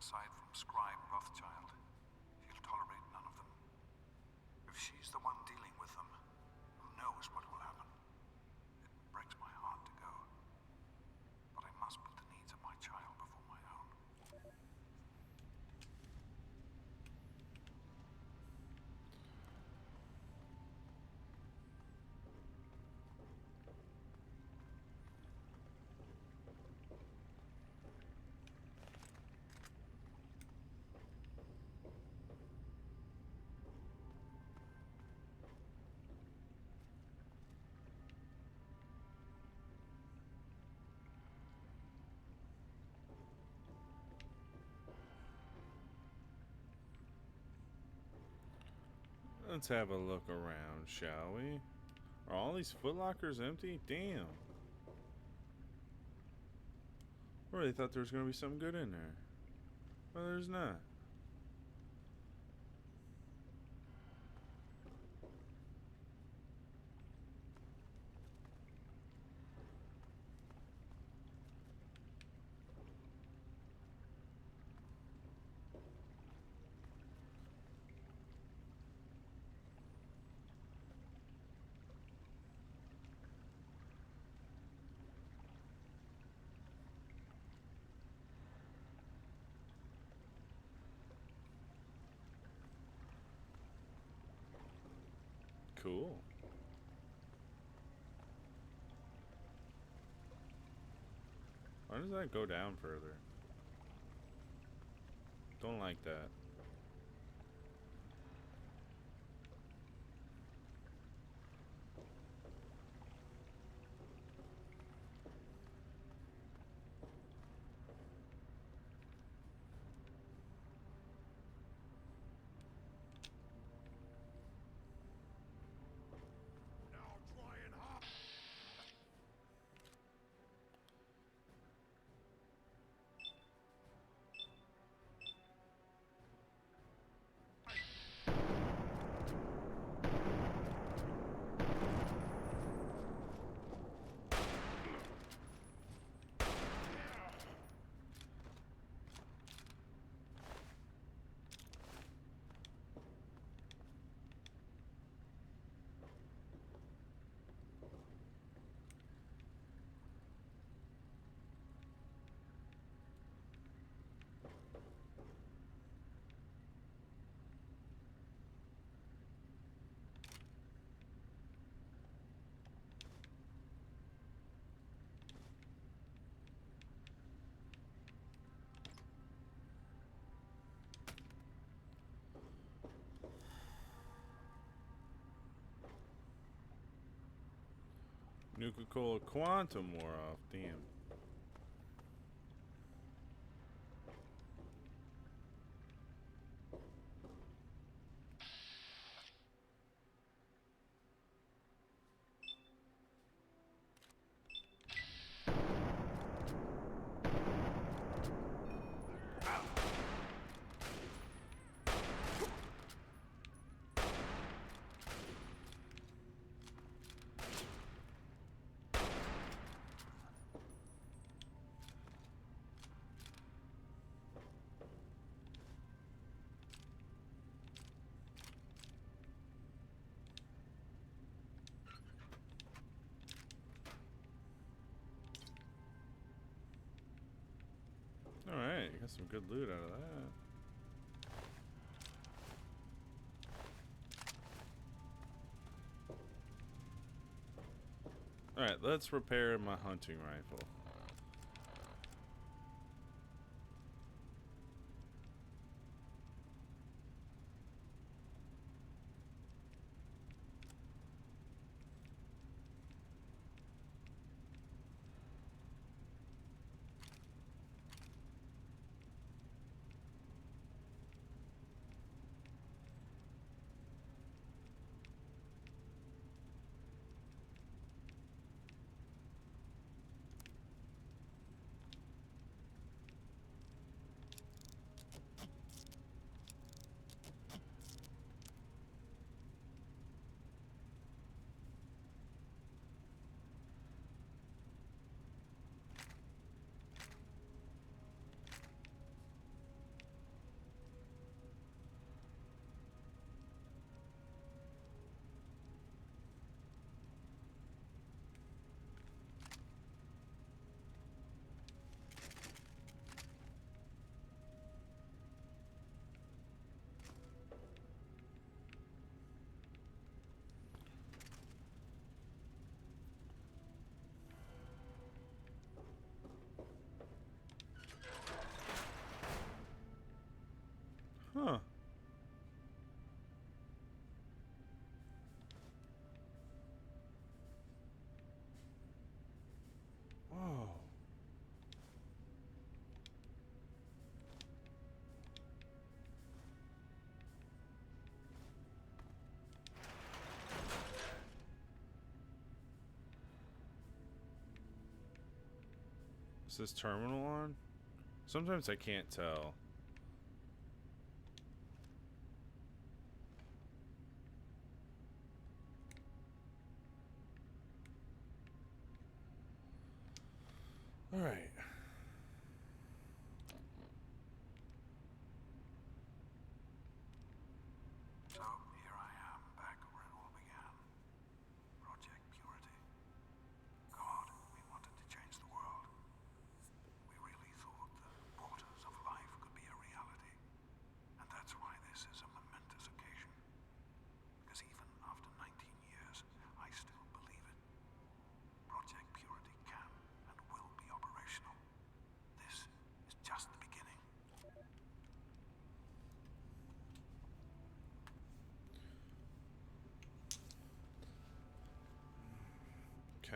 Aside from Scribe Rothschild, she'll tolerate none of them. If she's the one dealing with them, who knows what will happen? It breaks my heart to go. But I must put the needs of my child before my own. Let's have a look around, shall we? Are all these footlockers empty? Damn. I really thought there was going to be something good in there. Well, there's not. Cool. Why does that go down further? Don't like that. Nuka-Cola Quantum wore off. Damn. Alright, got some good loot out of that. Alright, let's repair my hunting rifle. Huh. Whoa. Is this terminal on? Sometimes I can't tell. All right. So here I am, back where it all began. Project Purity. God, we wanted to change the world. We really thought the waters of life could be a reality. And that's why this is a momentous occasion. Because even after 19 years, I still believe it. Project Purity can and will be operational.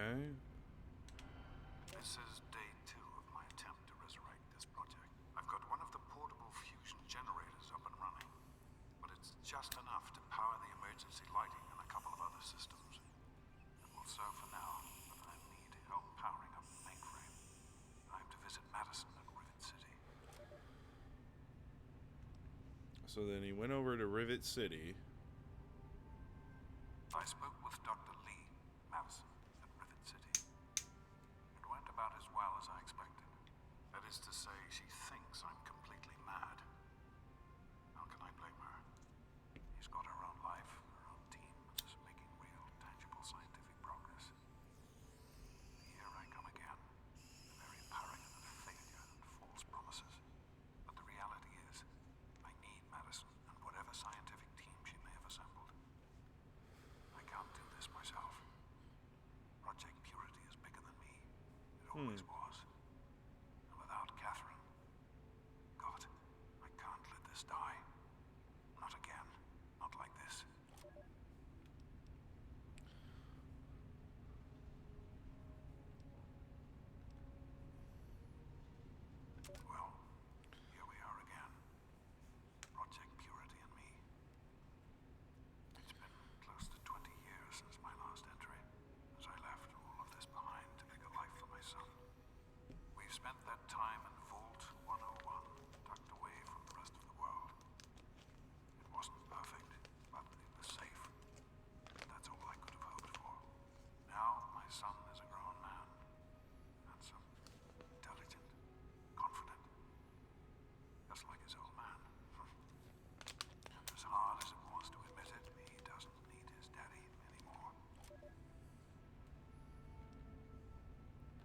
Okay. This is day 2 of my attempt to resurrect this project. I've got one of the portable fusion generators up and running, but it's just enough to power the emergency lighting and a couple of other systems. It will serve for now, but I need help powering up the mainframe. I have to visit Madison and Rivet City. So then he went over to Rivet City. I spoke with Dr. Lee, Madison, at Rivet City. It went about as well as I expected. That is to say, she thinks I'm completely mad. How can I blame her? She's got her own life, her own team, is making real, tangible scientific progress. Here I come again, a very paragon of failure and false promises. But the reality is, I need Madison and whatever scientific team she may have assembled. I can't do this myself. Project Purity is bigger than me. It always was. And without Catherine, God, I can't let this die. Not again. Not like this. Well, here we are again. Project Purity and me. It's been close to 20 years since my last entry, as I left all of this behind to make a life for my son. We've spent that time in Vault 101, tucked away from the rest of the world. It wasn't perfect, but it was safe. That's all I could have hoped for. Now, my son is a grown man. Handsome, intelligent, confident. Just like his old man. And as hard as it was to admit it, he doesn't need his daddy anymore.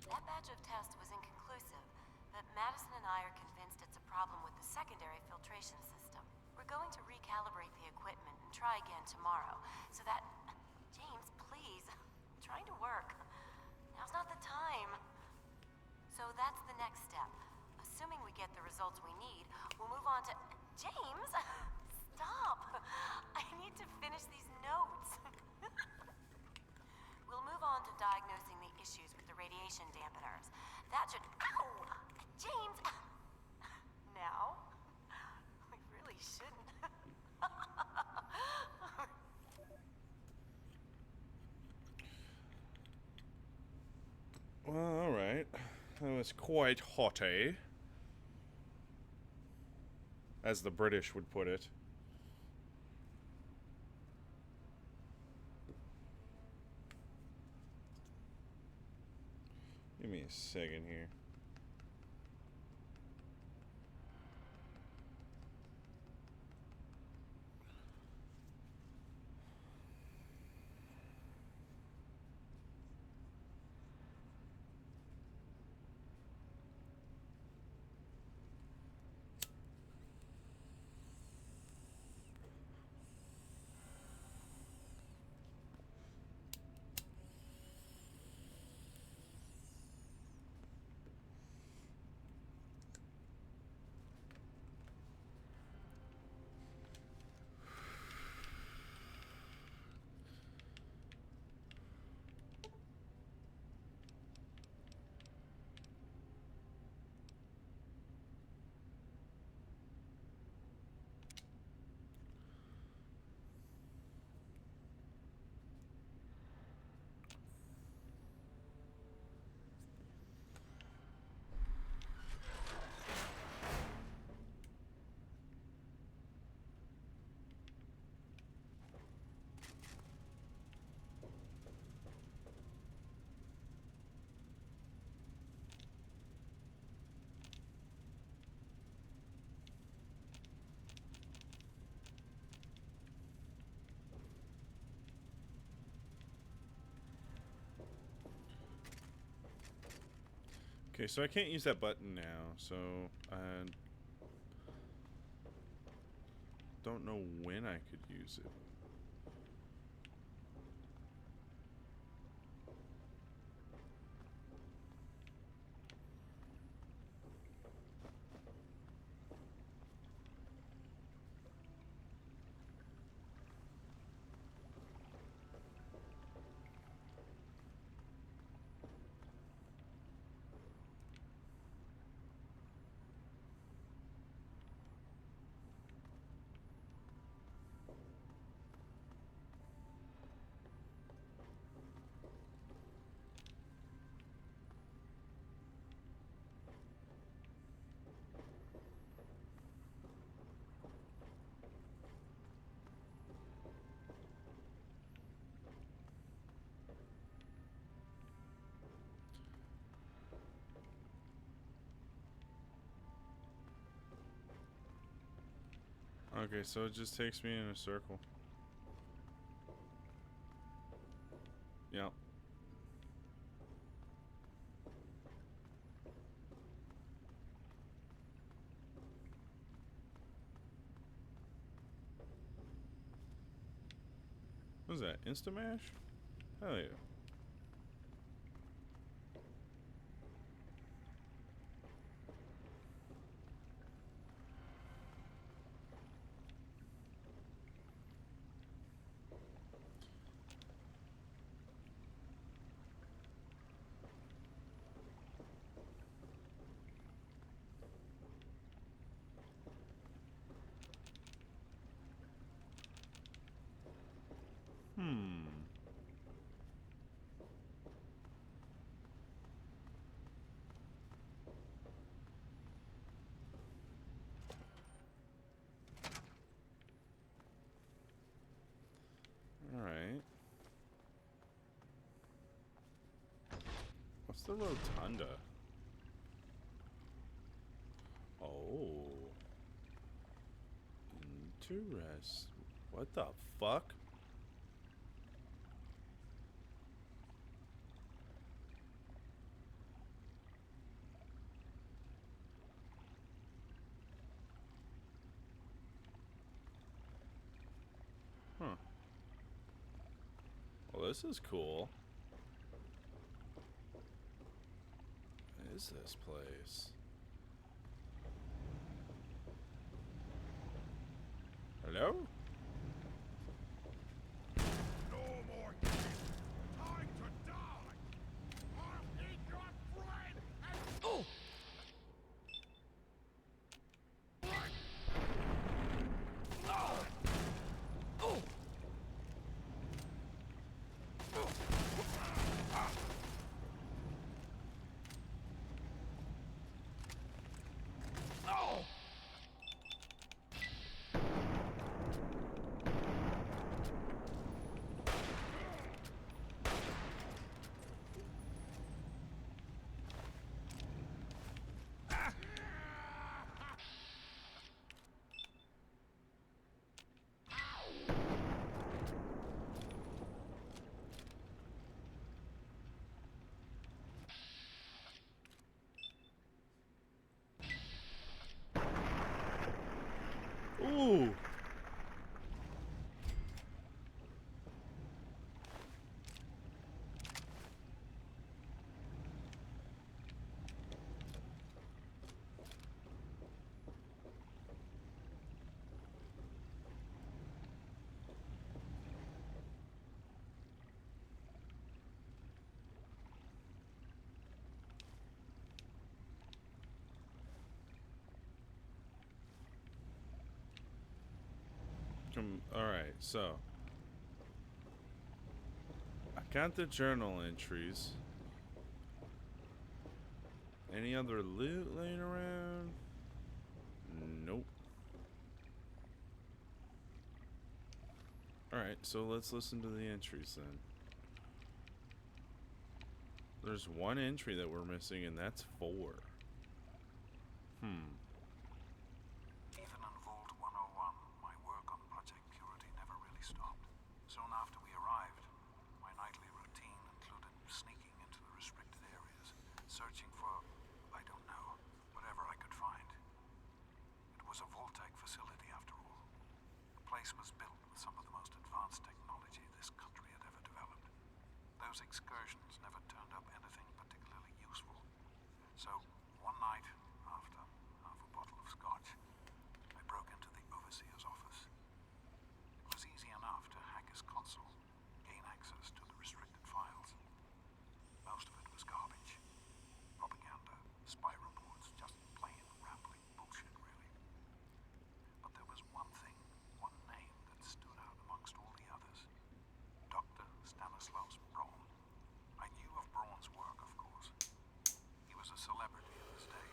That batch of tests was inconclusive, but Madison and I are convinced it's a problem with the secondary filtration system. We're going to recalibrate the equipment and try again tomorrow, so that... James, please. I'm trying to work. Now's not the time. So that's the next step. Assuming we get the results we need, we'll move on to... James! Stop! I need to finish these notes. We'll move on to diagnosing the issues with the radiation dampeners. That should... Ow! James! Now? We really shouldn't. Well, alright. That was quite haughty, as the British would put it. Give me a second here. Okay, so I can't use that button now, so I don't know when I could use it. Okay, so it just takes me in a circle. Yep. What is that? Instamash? Hell yeah. Alright. What's the rotunda? Oh. Interest. What the fuck? Huh. Well, this is cool. What is this place? Hello? No more games. Time to die. I'll eat your friend and... Oh! Ooh. Alright, so I got the journal entries. Any other loot laying around? Nope. Alright, so let's listen to the entries then. There's one entry that we're missing, and that's 4. Even in Vault 101, my work on Project Purity never really stopped. Soon after we arrived, my nightly routine included sneaking into the restricted areas, searching for, I don't know, whatever I could find. It was a Vault-Tec facility after all. The place was built with some of the most advanced technology this country had ever developed. Those excursions never turned up anything particularly useful. So, one night, after half a bottle of scotch, I broke into the overseer's office. It was easy enough to hack his console, gain access to the restricted files. Most of it was garbage. Propaganda, spy reports, just plain rambling bullshit, really. But there was one thing, one name that stood out amongst all the others. Dr. Stanislaus Braun. I knew of Braun's work, of course. He was a celebrity in his day.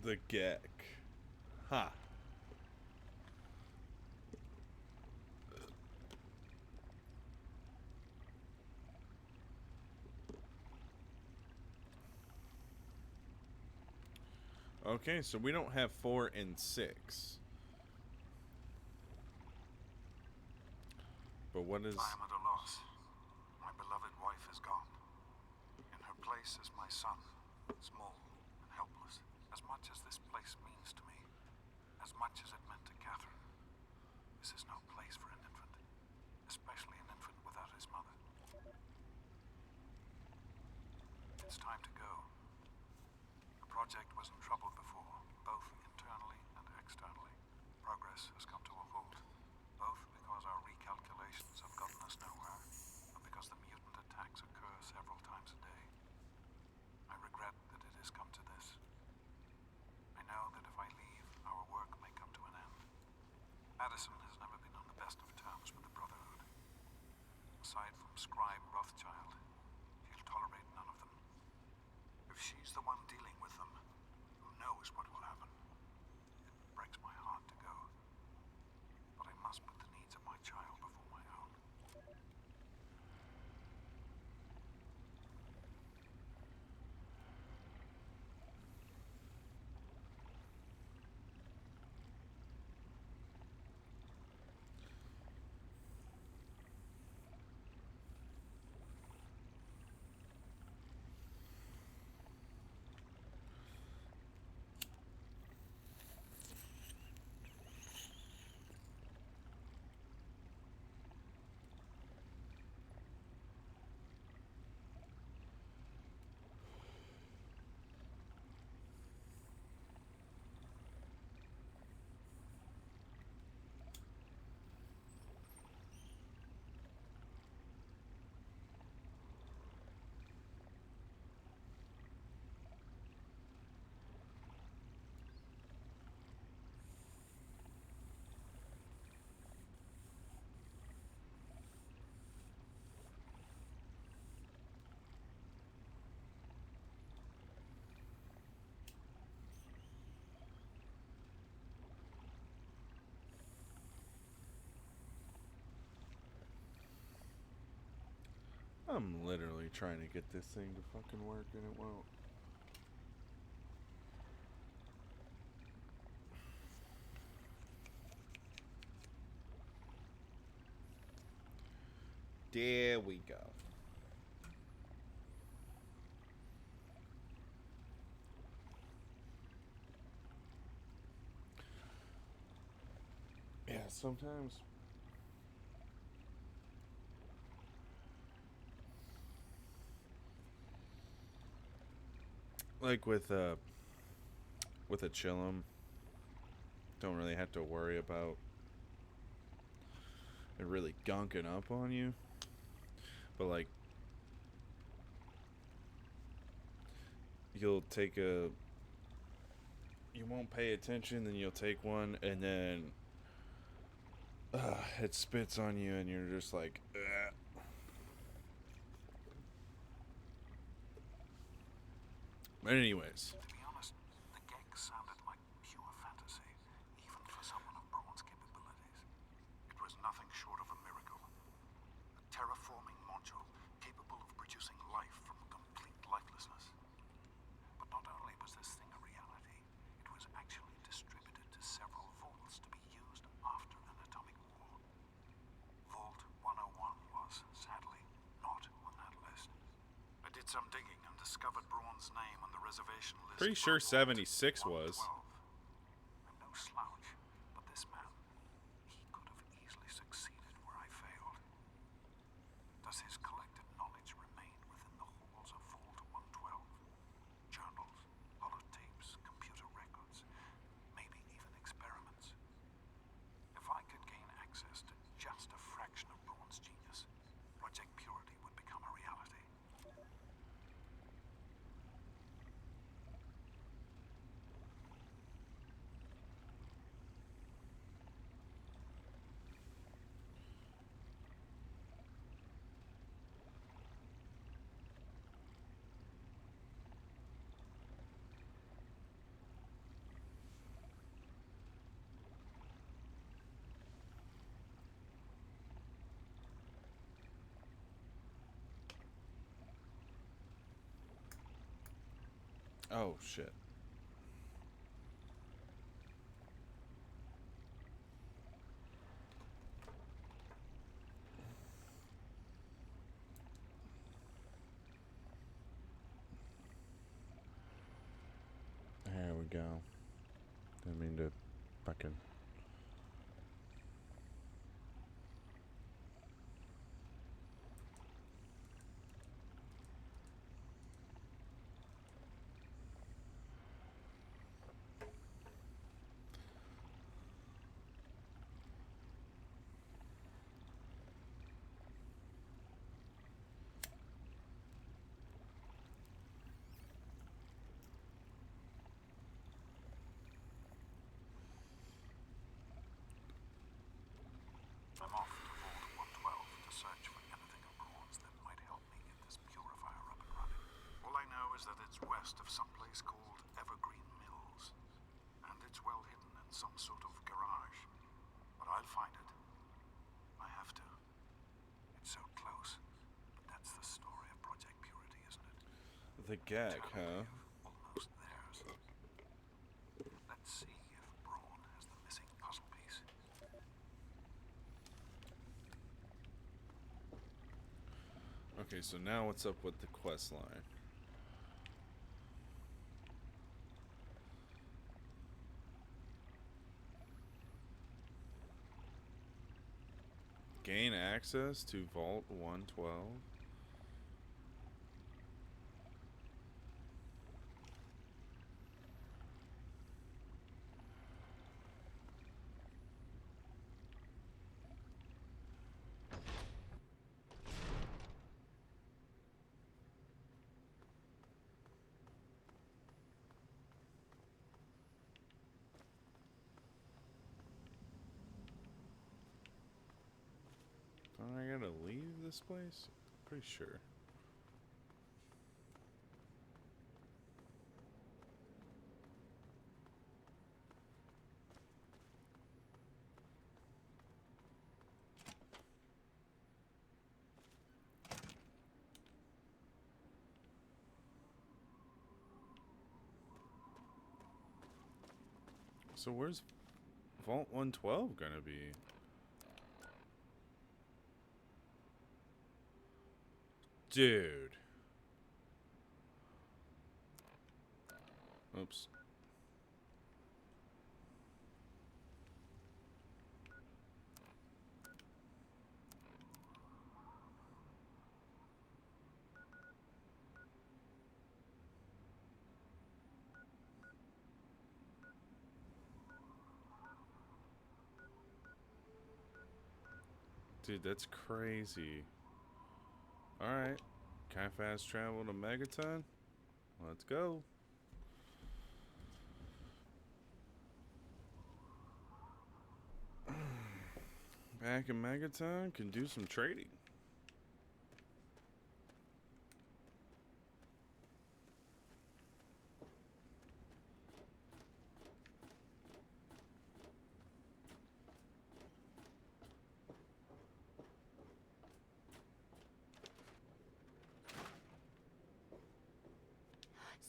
The Geck. Ha. Okay, so we don't have 4 and 6. But what is... I am at a loss. My beloved wife is gone. In her place is my son, small and helpless. As much as this place means to me, as much as it meant to Catherine, this is no place for an infant, especially an infant without his mother. It's time to go. The project was in trouble before, both internally and externally. Progress has come to a halt, both because our recalculations have gotten us nowhere, and because the mutant attacks occur several times a day. I regret that it has come to this. I know that if I leave, our work may come to an end. Madison has never been on the best of terms with the Brotherhood. Aside from Scribe Rothschild, she'll tolerate none of them. If she's the one dealing with them, who knows what will happen? It breaks my heart to go. But I must put the needs of my child before my own. I'm literally trying to get this thing to fucking work and it won't. There we go. Yeah, sometimes like with a chillum, don't really have to worry about it really gunking up on you. But like you won't pay attention, then you'll take one and then it spits on you and you're just like ugh. But anyways, To be honest, the Geck sounded like pure fantasy, even for someone of Braun's capabilities. It was nothing short of a miracle. A terraforming module capable of producing life from complete lifelessness. But not only was this thing a reality, it was actually distributed to several vaults to be used after an atomic war. Vault 101 was, sadly, not on that list. I did some digging and discovered Braun's name on the reservation list. pretty sure for Vault 76 was. 112. I'm no slouch, but this man, he could have easily succeeded where I failed. Does his collected knowledge remain within the halls of Vault 112? Journals, holotapes, computer records, maybe even experiments. If I could gain access to just a fraction of Braun's genius, Project Purity would become a reality. Oh, shit. There we go. Didn't mean to fucking... I'm off to Vault 112 to search for anything of bronze that might help me get this purifier up and running. All I know is that it's west of some place called Evergreen Mills, and it's well hidden in some sort of garage. But I'll find it. I have to. It's so close, but that's the story of Project Purity, isn't it? The gag, huh? Almost theirs. Let's see if Braun has the missing puzzle piece. Okay, so now what's up with the quest line? Gain access to Vault 112. Don't I gotta leave this place? Pretty sure. So where's Vault 112 gonna be? Dude. Oops. Dude, that's crazy. Alright. Can I fast travel to Megaton? Let's go. Back in Megaton, can do some trading.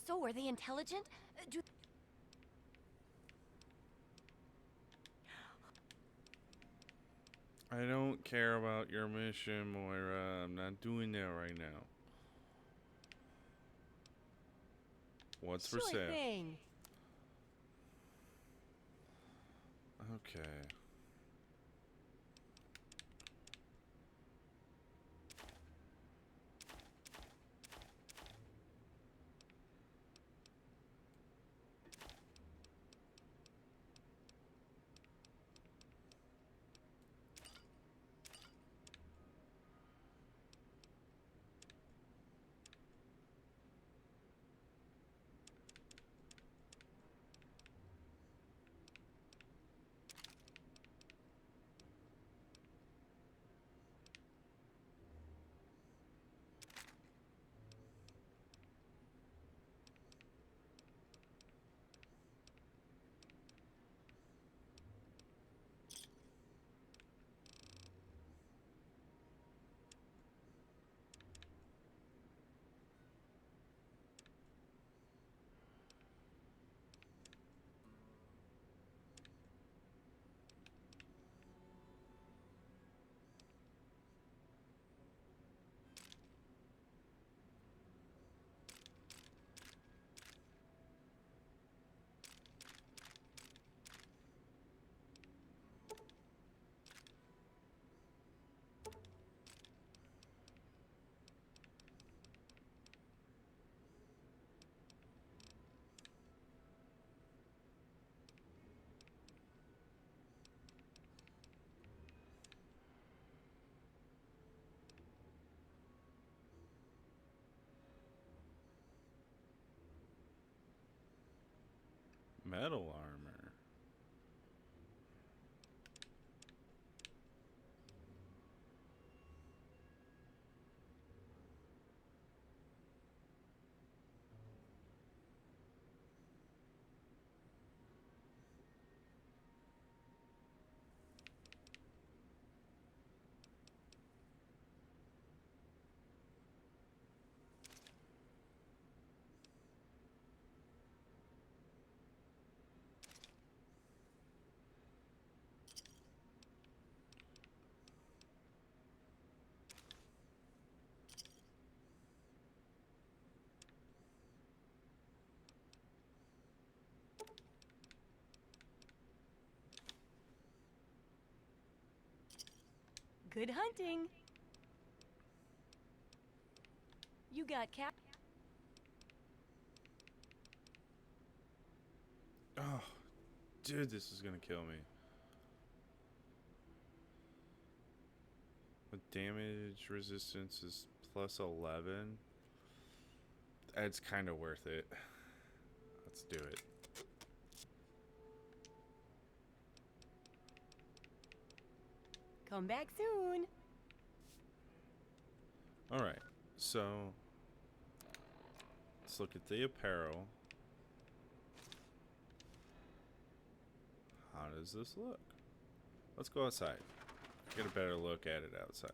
So, are they intelligent? I don't care about your mission, Moira. I'm not doing that right now. What's for sale? Thing. Okay. Metal armor. Good hunting. You got Oh, dude, this is gonna kill me. The damage resistance is plus 11. It's kind of worth it. Let's do it. Come back soon. Alright, so let's look at the apparel. How does this look? Let's go outside. Get a better look at it outside.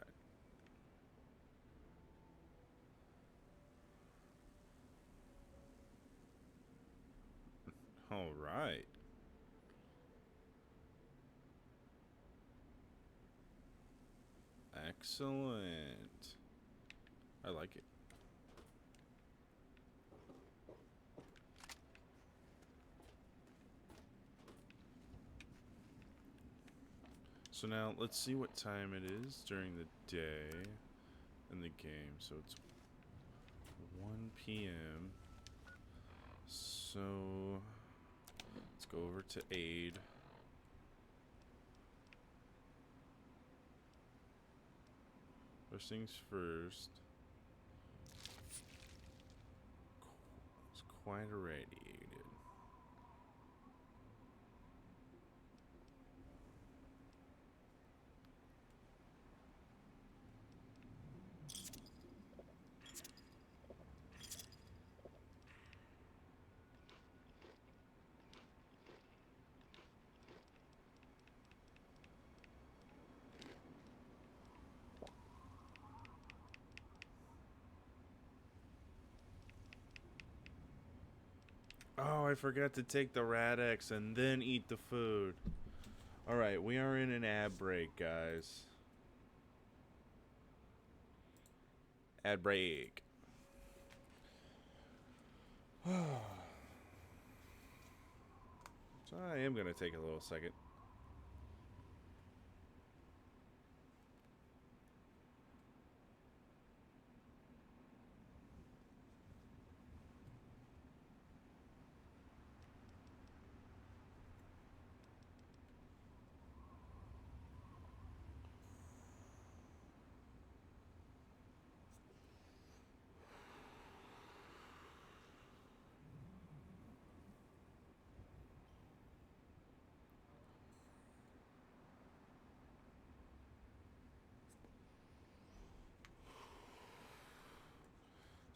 Alright. Excellent. I like it. So now let's see what time it is during the day in the game. So it's 1 p.m. So let's go over to aid. First things first. It's quite irradiated. Oh, I forgot to take the Rad-X and then eat the food. Alright, we are in an ad break, guys. Ad break. So I am going to take a little second.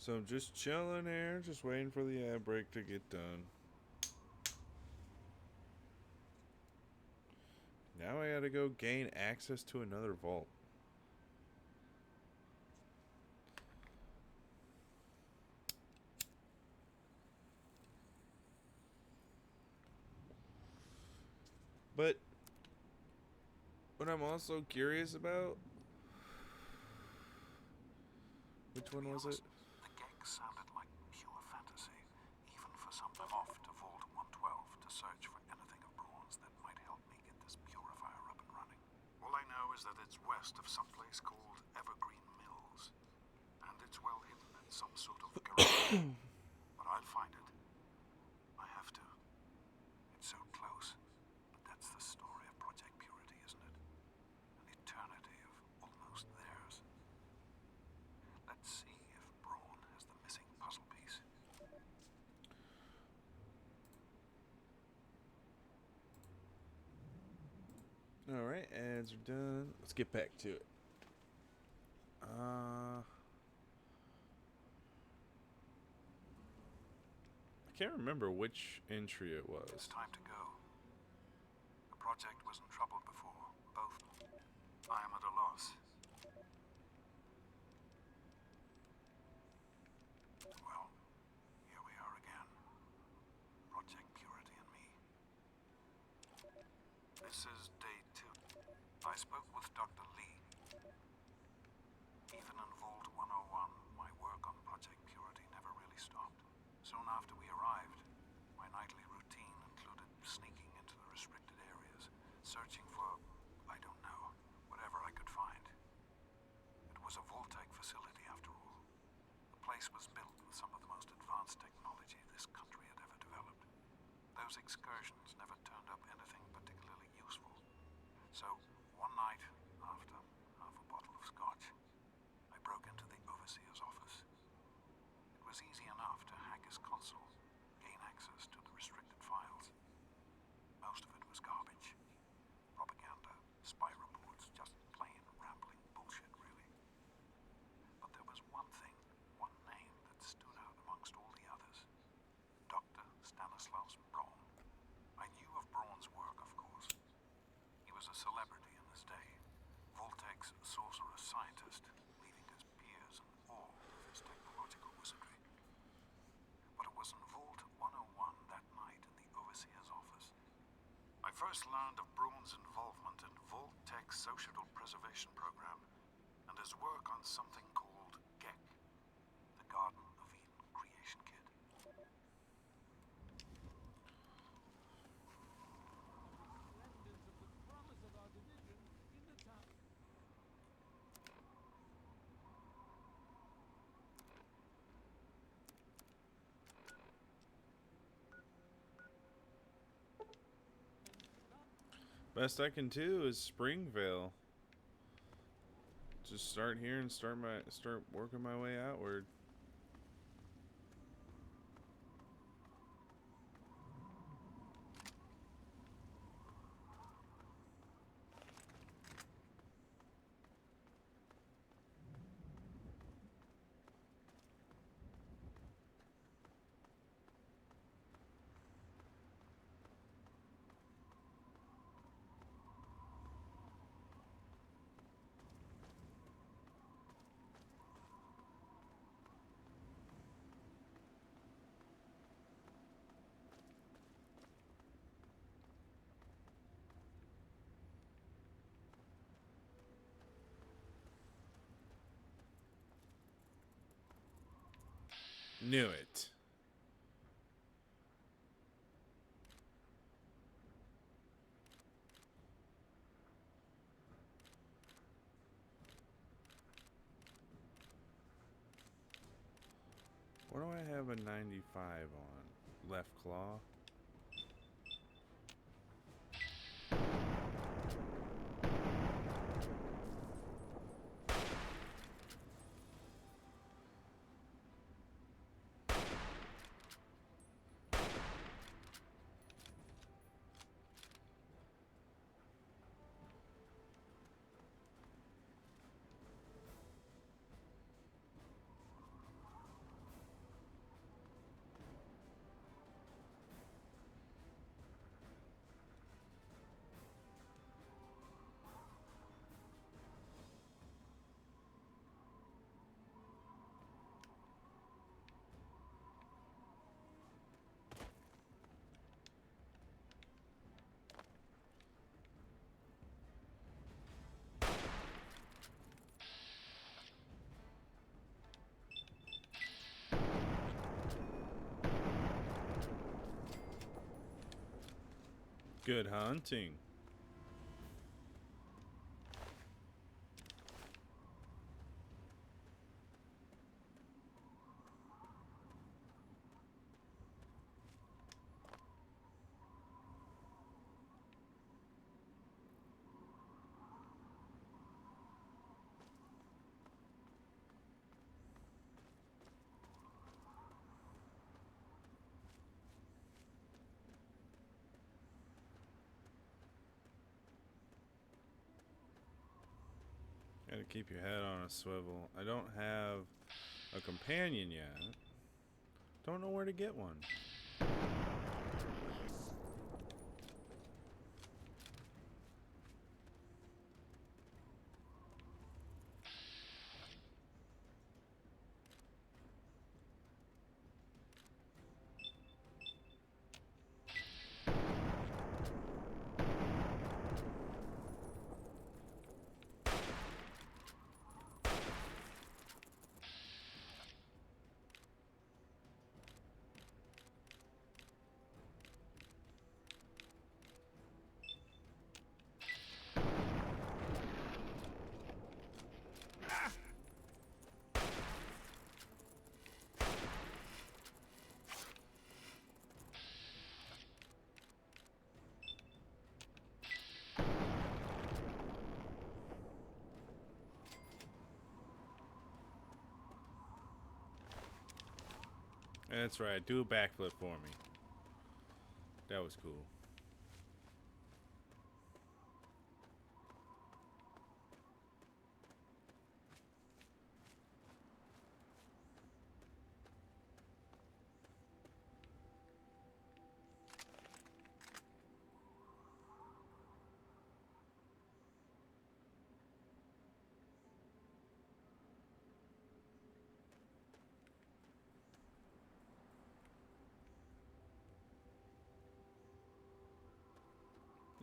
So I'm just chilling here, just waiting for the ad break to get done. Now I gotta go gain access to another vault. But what I'm also curious about, which one was it? The gag sounded like pure fantasy, even for someone off to Vault 112 to search for anything of bronze that might help me get this purifier up and running. All I know is that it's west of some place called Evergreen Mills, and it's well hidden in some sort of garage. But I'll find it. I have to. It's so close. But that's the story of Project Purity, isn't it? An eternity of almost theirs. Let's see if Braun has the missing puzzle piece. Alright, ads are done. Let's get back to it. I can't remember which entry it was. It's time to go. The project was in trouble before. Both. I am at a loss. Well, here we are again. Project Purity and me. This is day 2. I spoke with Dr. Lee. Even in Vault 101, my work on Project Purity never really stopped. Soon after we arrived, my nightly routine included sneaking into the restricted areas, searching for, I don't know, whatever I could find. It was a Voltec facility after all. The place was built with some of the most advanced technology this country had ever developed. Those excursions never turned up anything particularly useful. So, one night, after half a bottle of scotch, I broke into the overseer's office. It was easy enough to hack his console, gain access to the restricted files. Most of it was garbage. Propaganda, spy reports, just plain rambling bullshit, really. But there was one thing, one name that stood out amongst all the others. Dr. Stanislaus Braun. I knew of Braun's work, of course. He was a celebrity in his day, Voltec's sorcerous scientist, leaving his peers in awe of his technological wizardry. But it was in Vault 101 that night in the Overseer's office. I first learned of Braun's involvement in Voltec's Social Preservation Program and his work on something called GEC, the Garden of Eden Creation Kit. Best I can do is Springvale. Just start here and start working my way outward. Knew it. What do I have a 95 on? Left claw? Good hunting. Keep your head on a swivel. I don't have a companion yet. Don't know where to get one. That's right. Do a backflip for me. That was cool.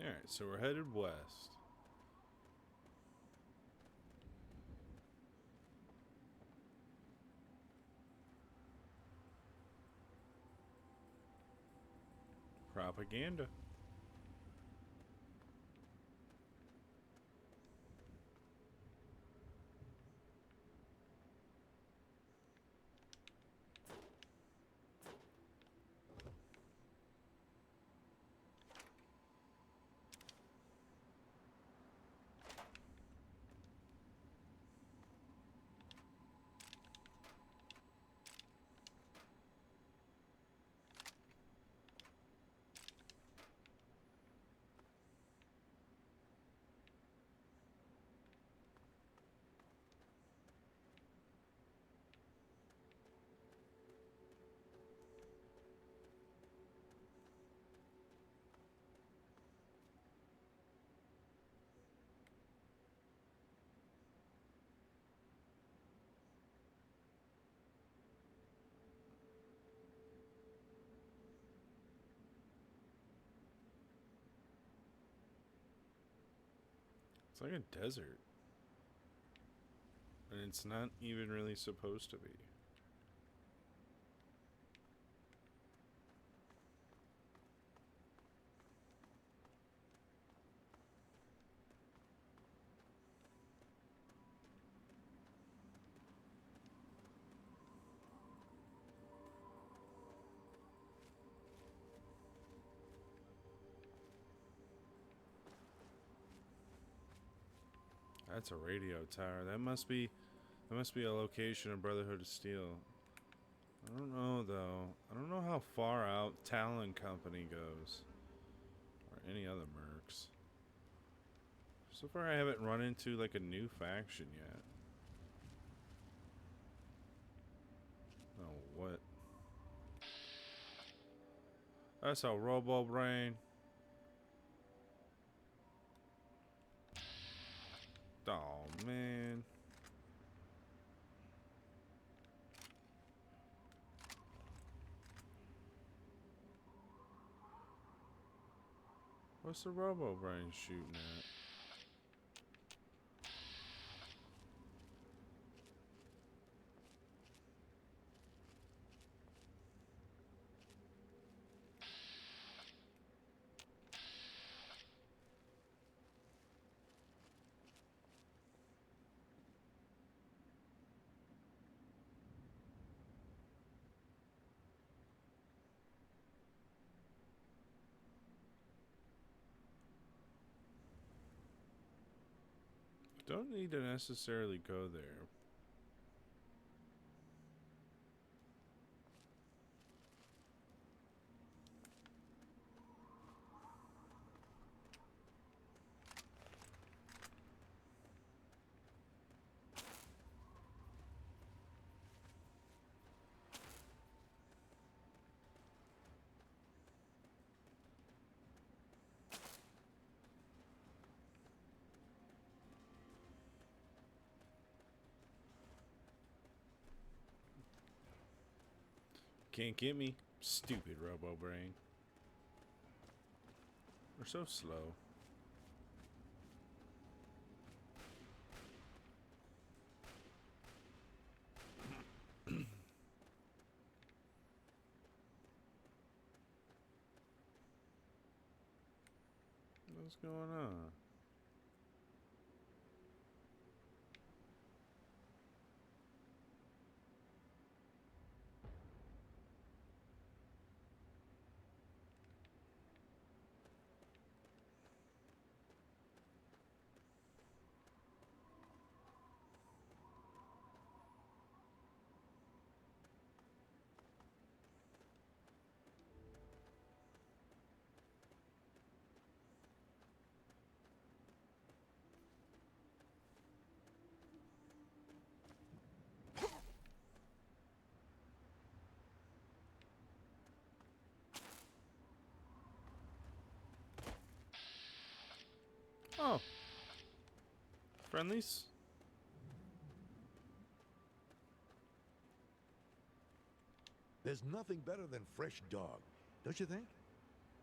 Alright, so we're headed west. Propaganda. It's like a desert. And it's not even really supposed to be. That's a radio tower. That must be a location of Brotherhood of Steel. I don't know though. I don't know how far out Talon Company goes. Or any other mercs. So far I haven't run into like a new faction yet. Oh, what? That's a Robo Brain. Oh, man. What's the Robo Brain shooting at? Don't need to necessarily go there. Can't get me. Stupid Robo Brain. We're so slow. What's going on? Oh. Friendlies? There's nothing better than fresh dog, don't you think?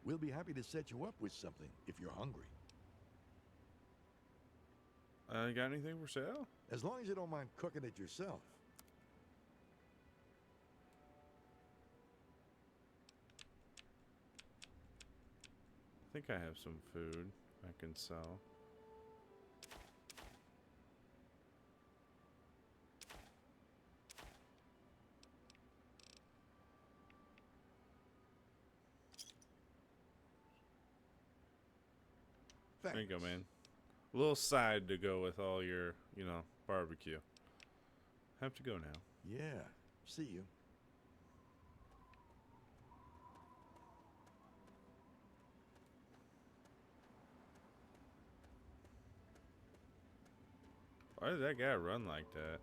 We'll be happy to set you up with something if you're hungry. Got anything for sale? As long as you don't mind cooking it yourself. I think I have some food I can sell. Thanks. There you go, man. A little side to go with all your, you know, barbecue. Have to go now. Yeah, see you. Why did that guy run like that?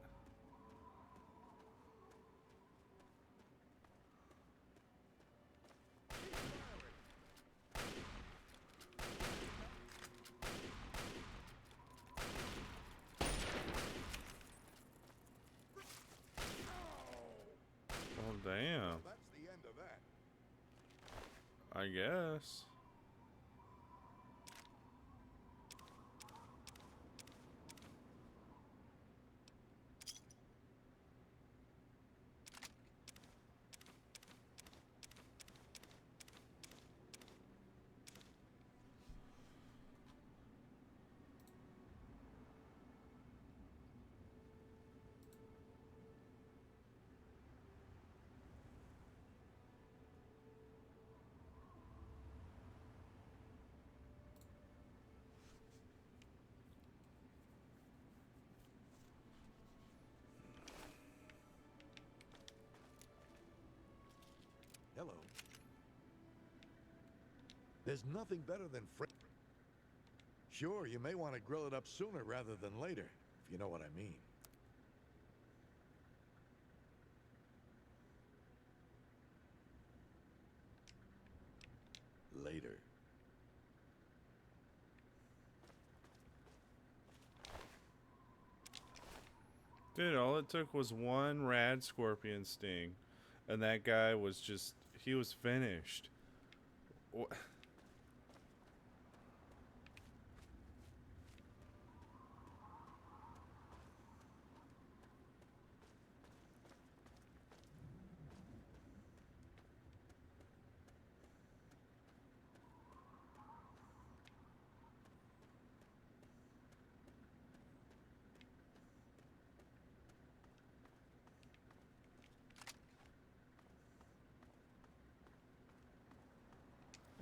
Well, damn. That's the end of that. I guess. Hello. There's nothing better than fresh. Sure, you may want to grill it up sooner rather than later, if you know what I mean. Later. Dude, all it took was one rad scorpion sting, and that guy was just, he was finished. What?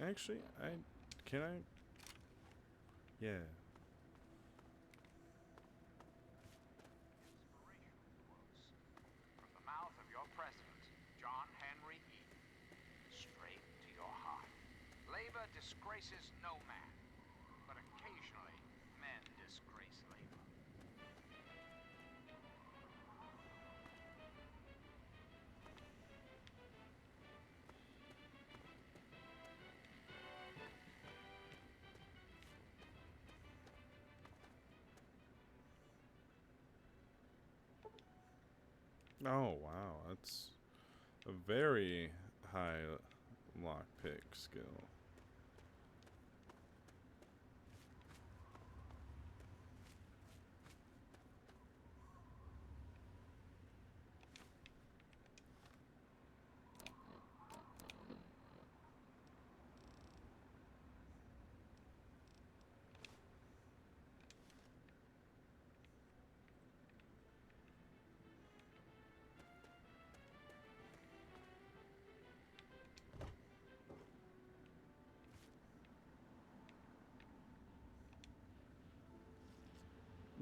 Actually, can I? Yeah. From the mouth of your president, John Henry Eden, straight to your heart. Labor disgraces no man, but occasionally men disgrace labor. Oh wow, that's A very high lockpick skill.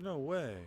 No way.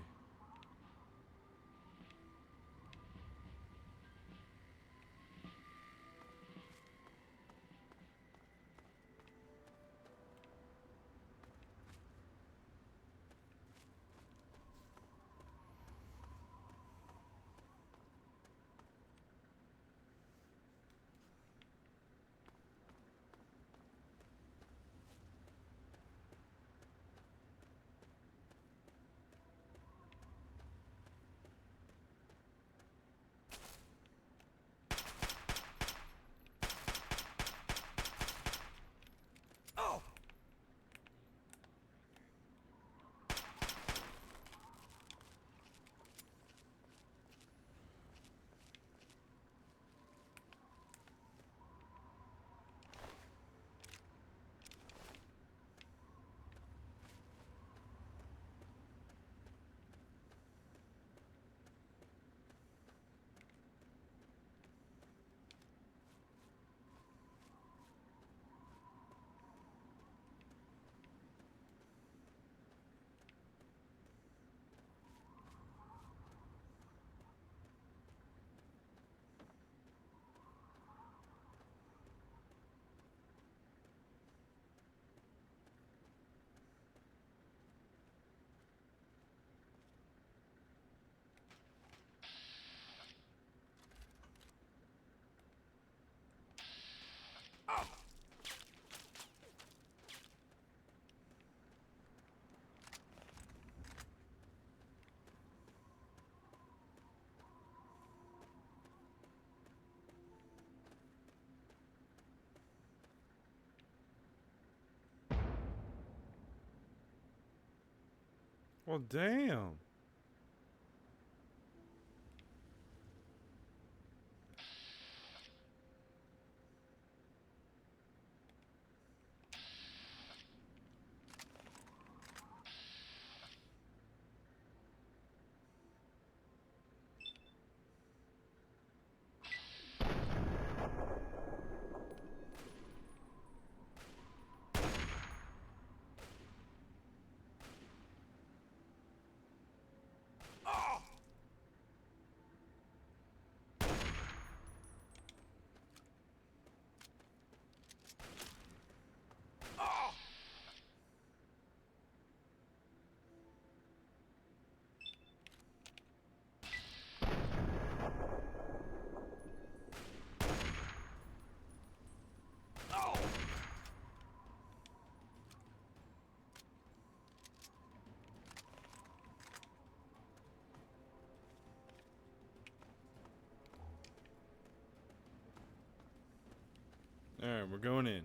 Well, damn. Alright, we're going in.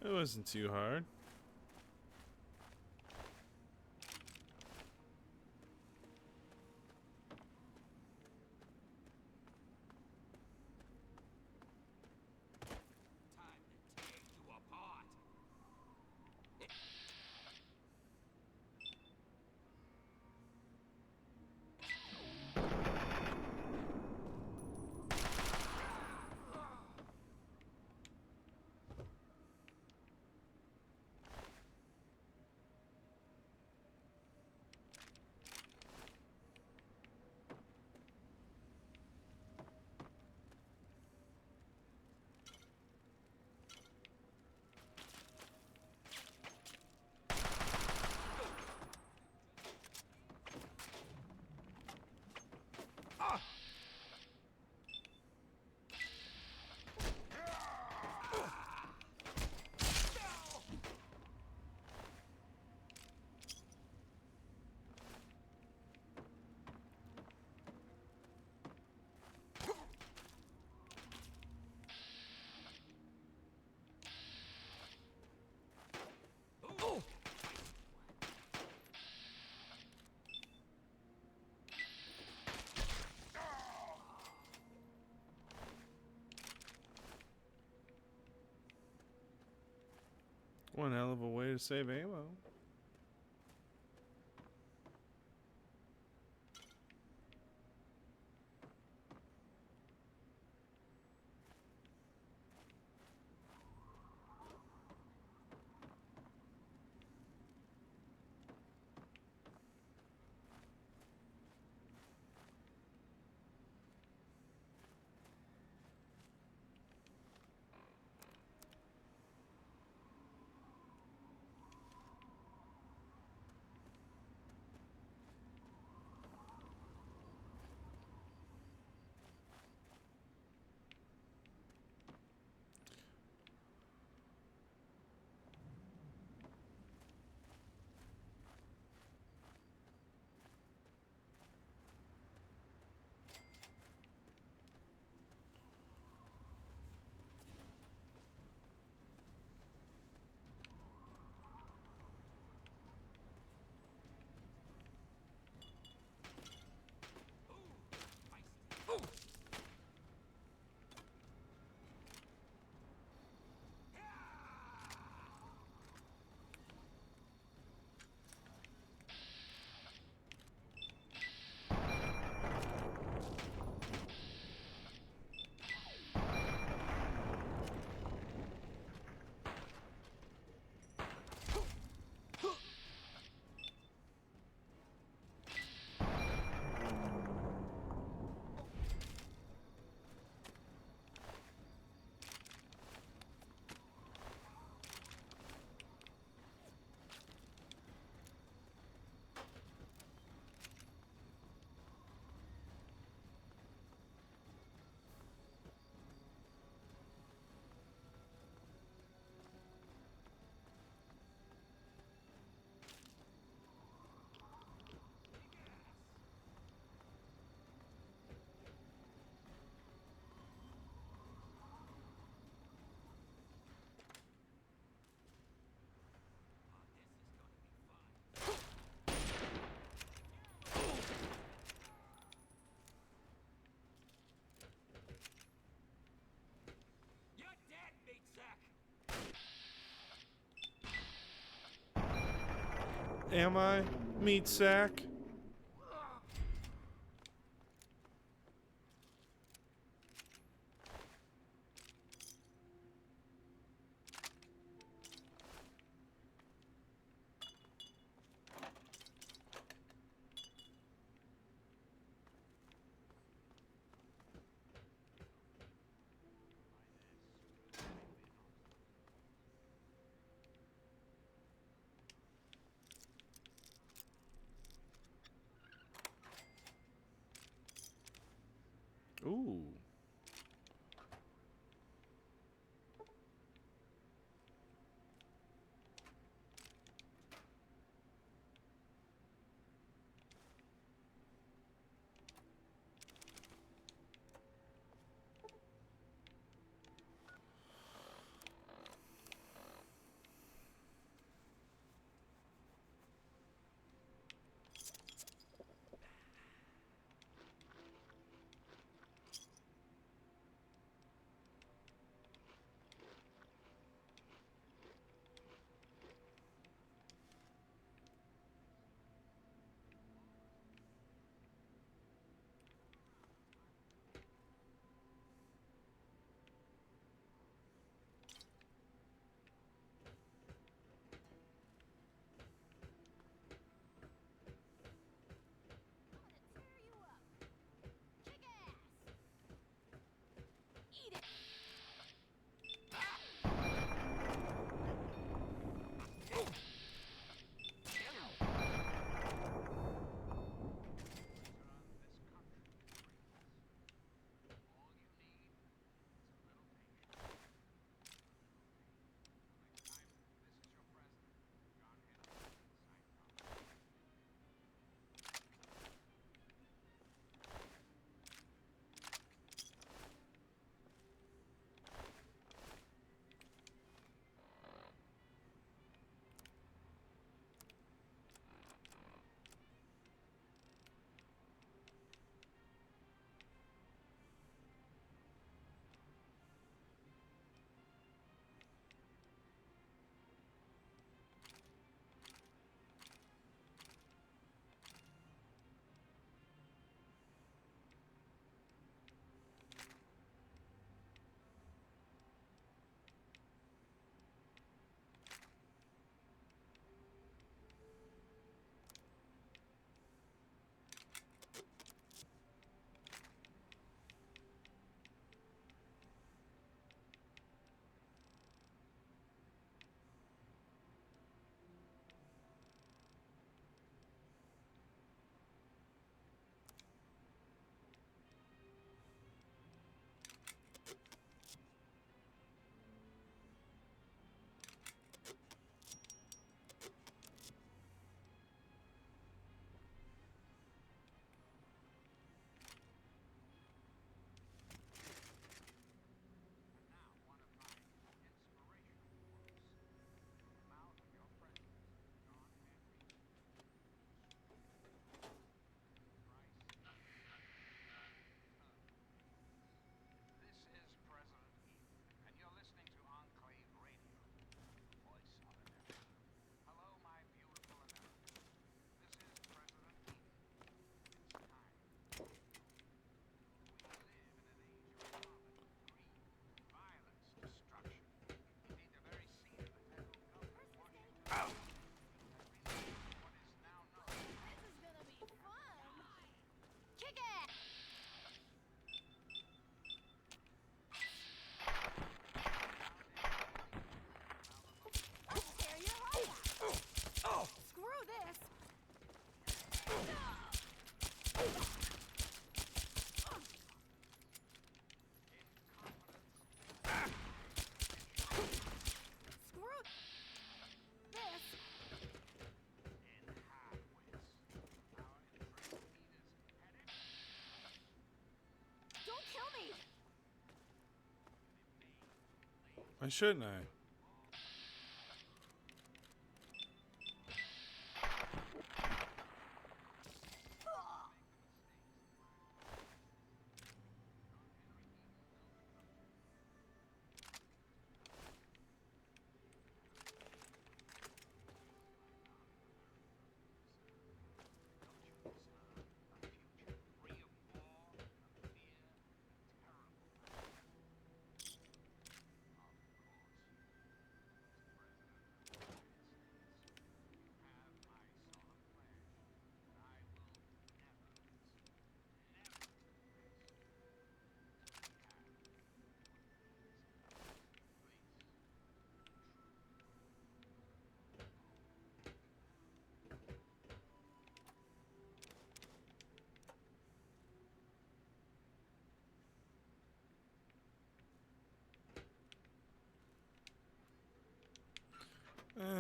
It wasn't too hard. One hell of a way to save ammo. Am I? Meat sack? Ooh. Why shouldn't I?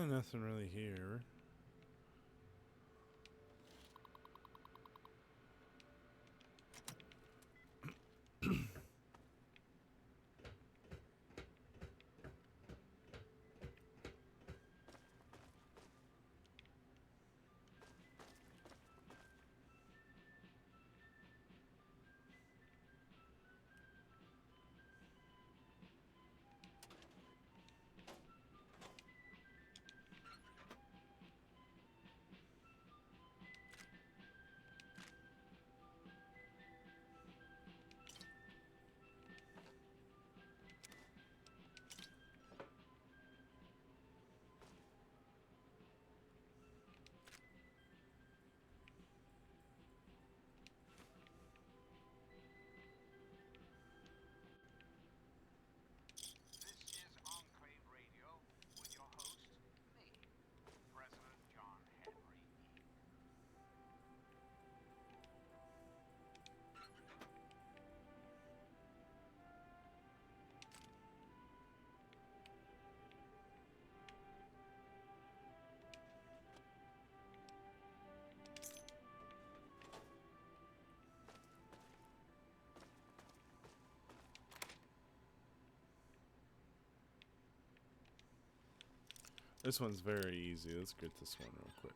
Nothing really here. This one's very easy. Let's get this one real quick.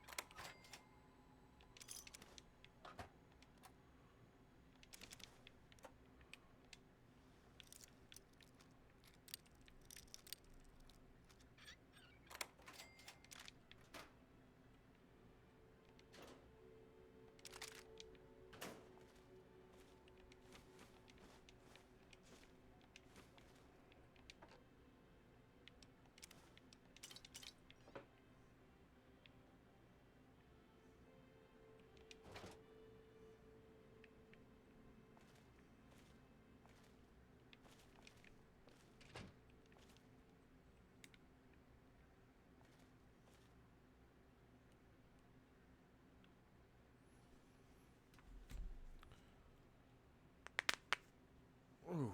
Ooh.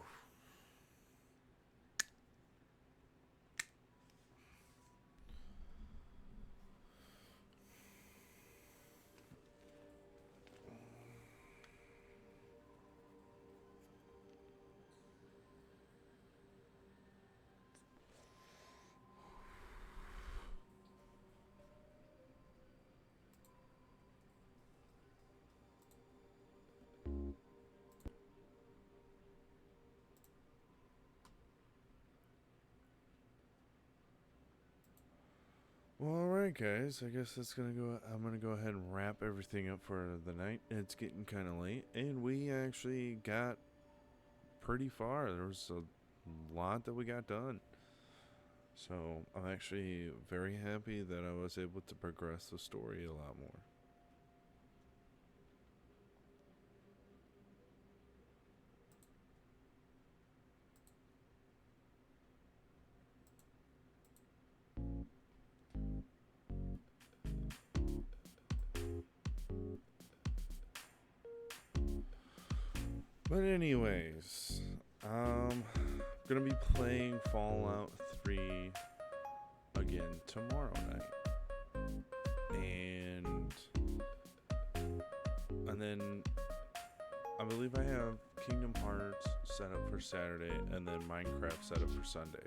Well, alright guys, I guess that's I'm gonna go ahead and wrap everything up for the night. It's getting kind of late, and we actually got pretty far. There was a lot that we got done. So, I'm actually very happy that I was able to progress the story a lot more. But anyways, gonna be playing Fallout 3 again tomorrow night. And then I believe I have Kingdom Hearts set up for Saturday, and then Minecraft set up for Sunday.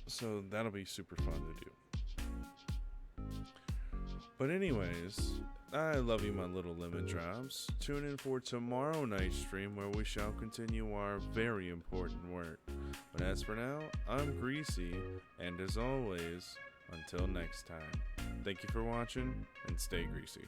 So that'll be super fun to do. But anyways, I love you, my little lemon drops. Tune in for tomorrow night's stream where we shall continue our very important work. But as for now, I'm Greasy, and as always, until next time, thank you for watching, and stay greasy.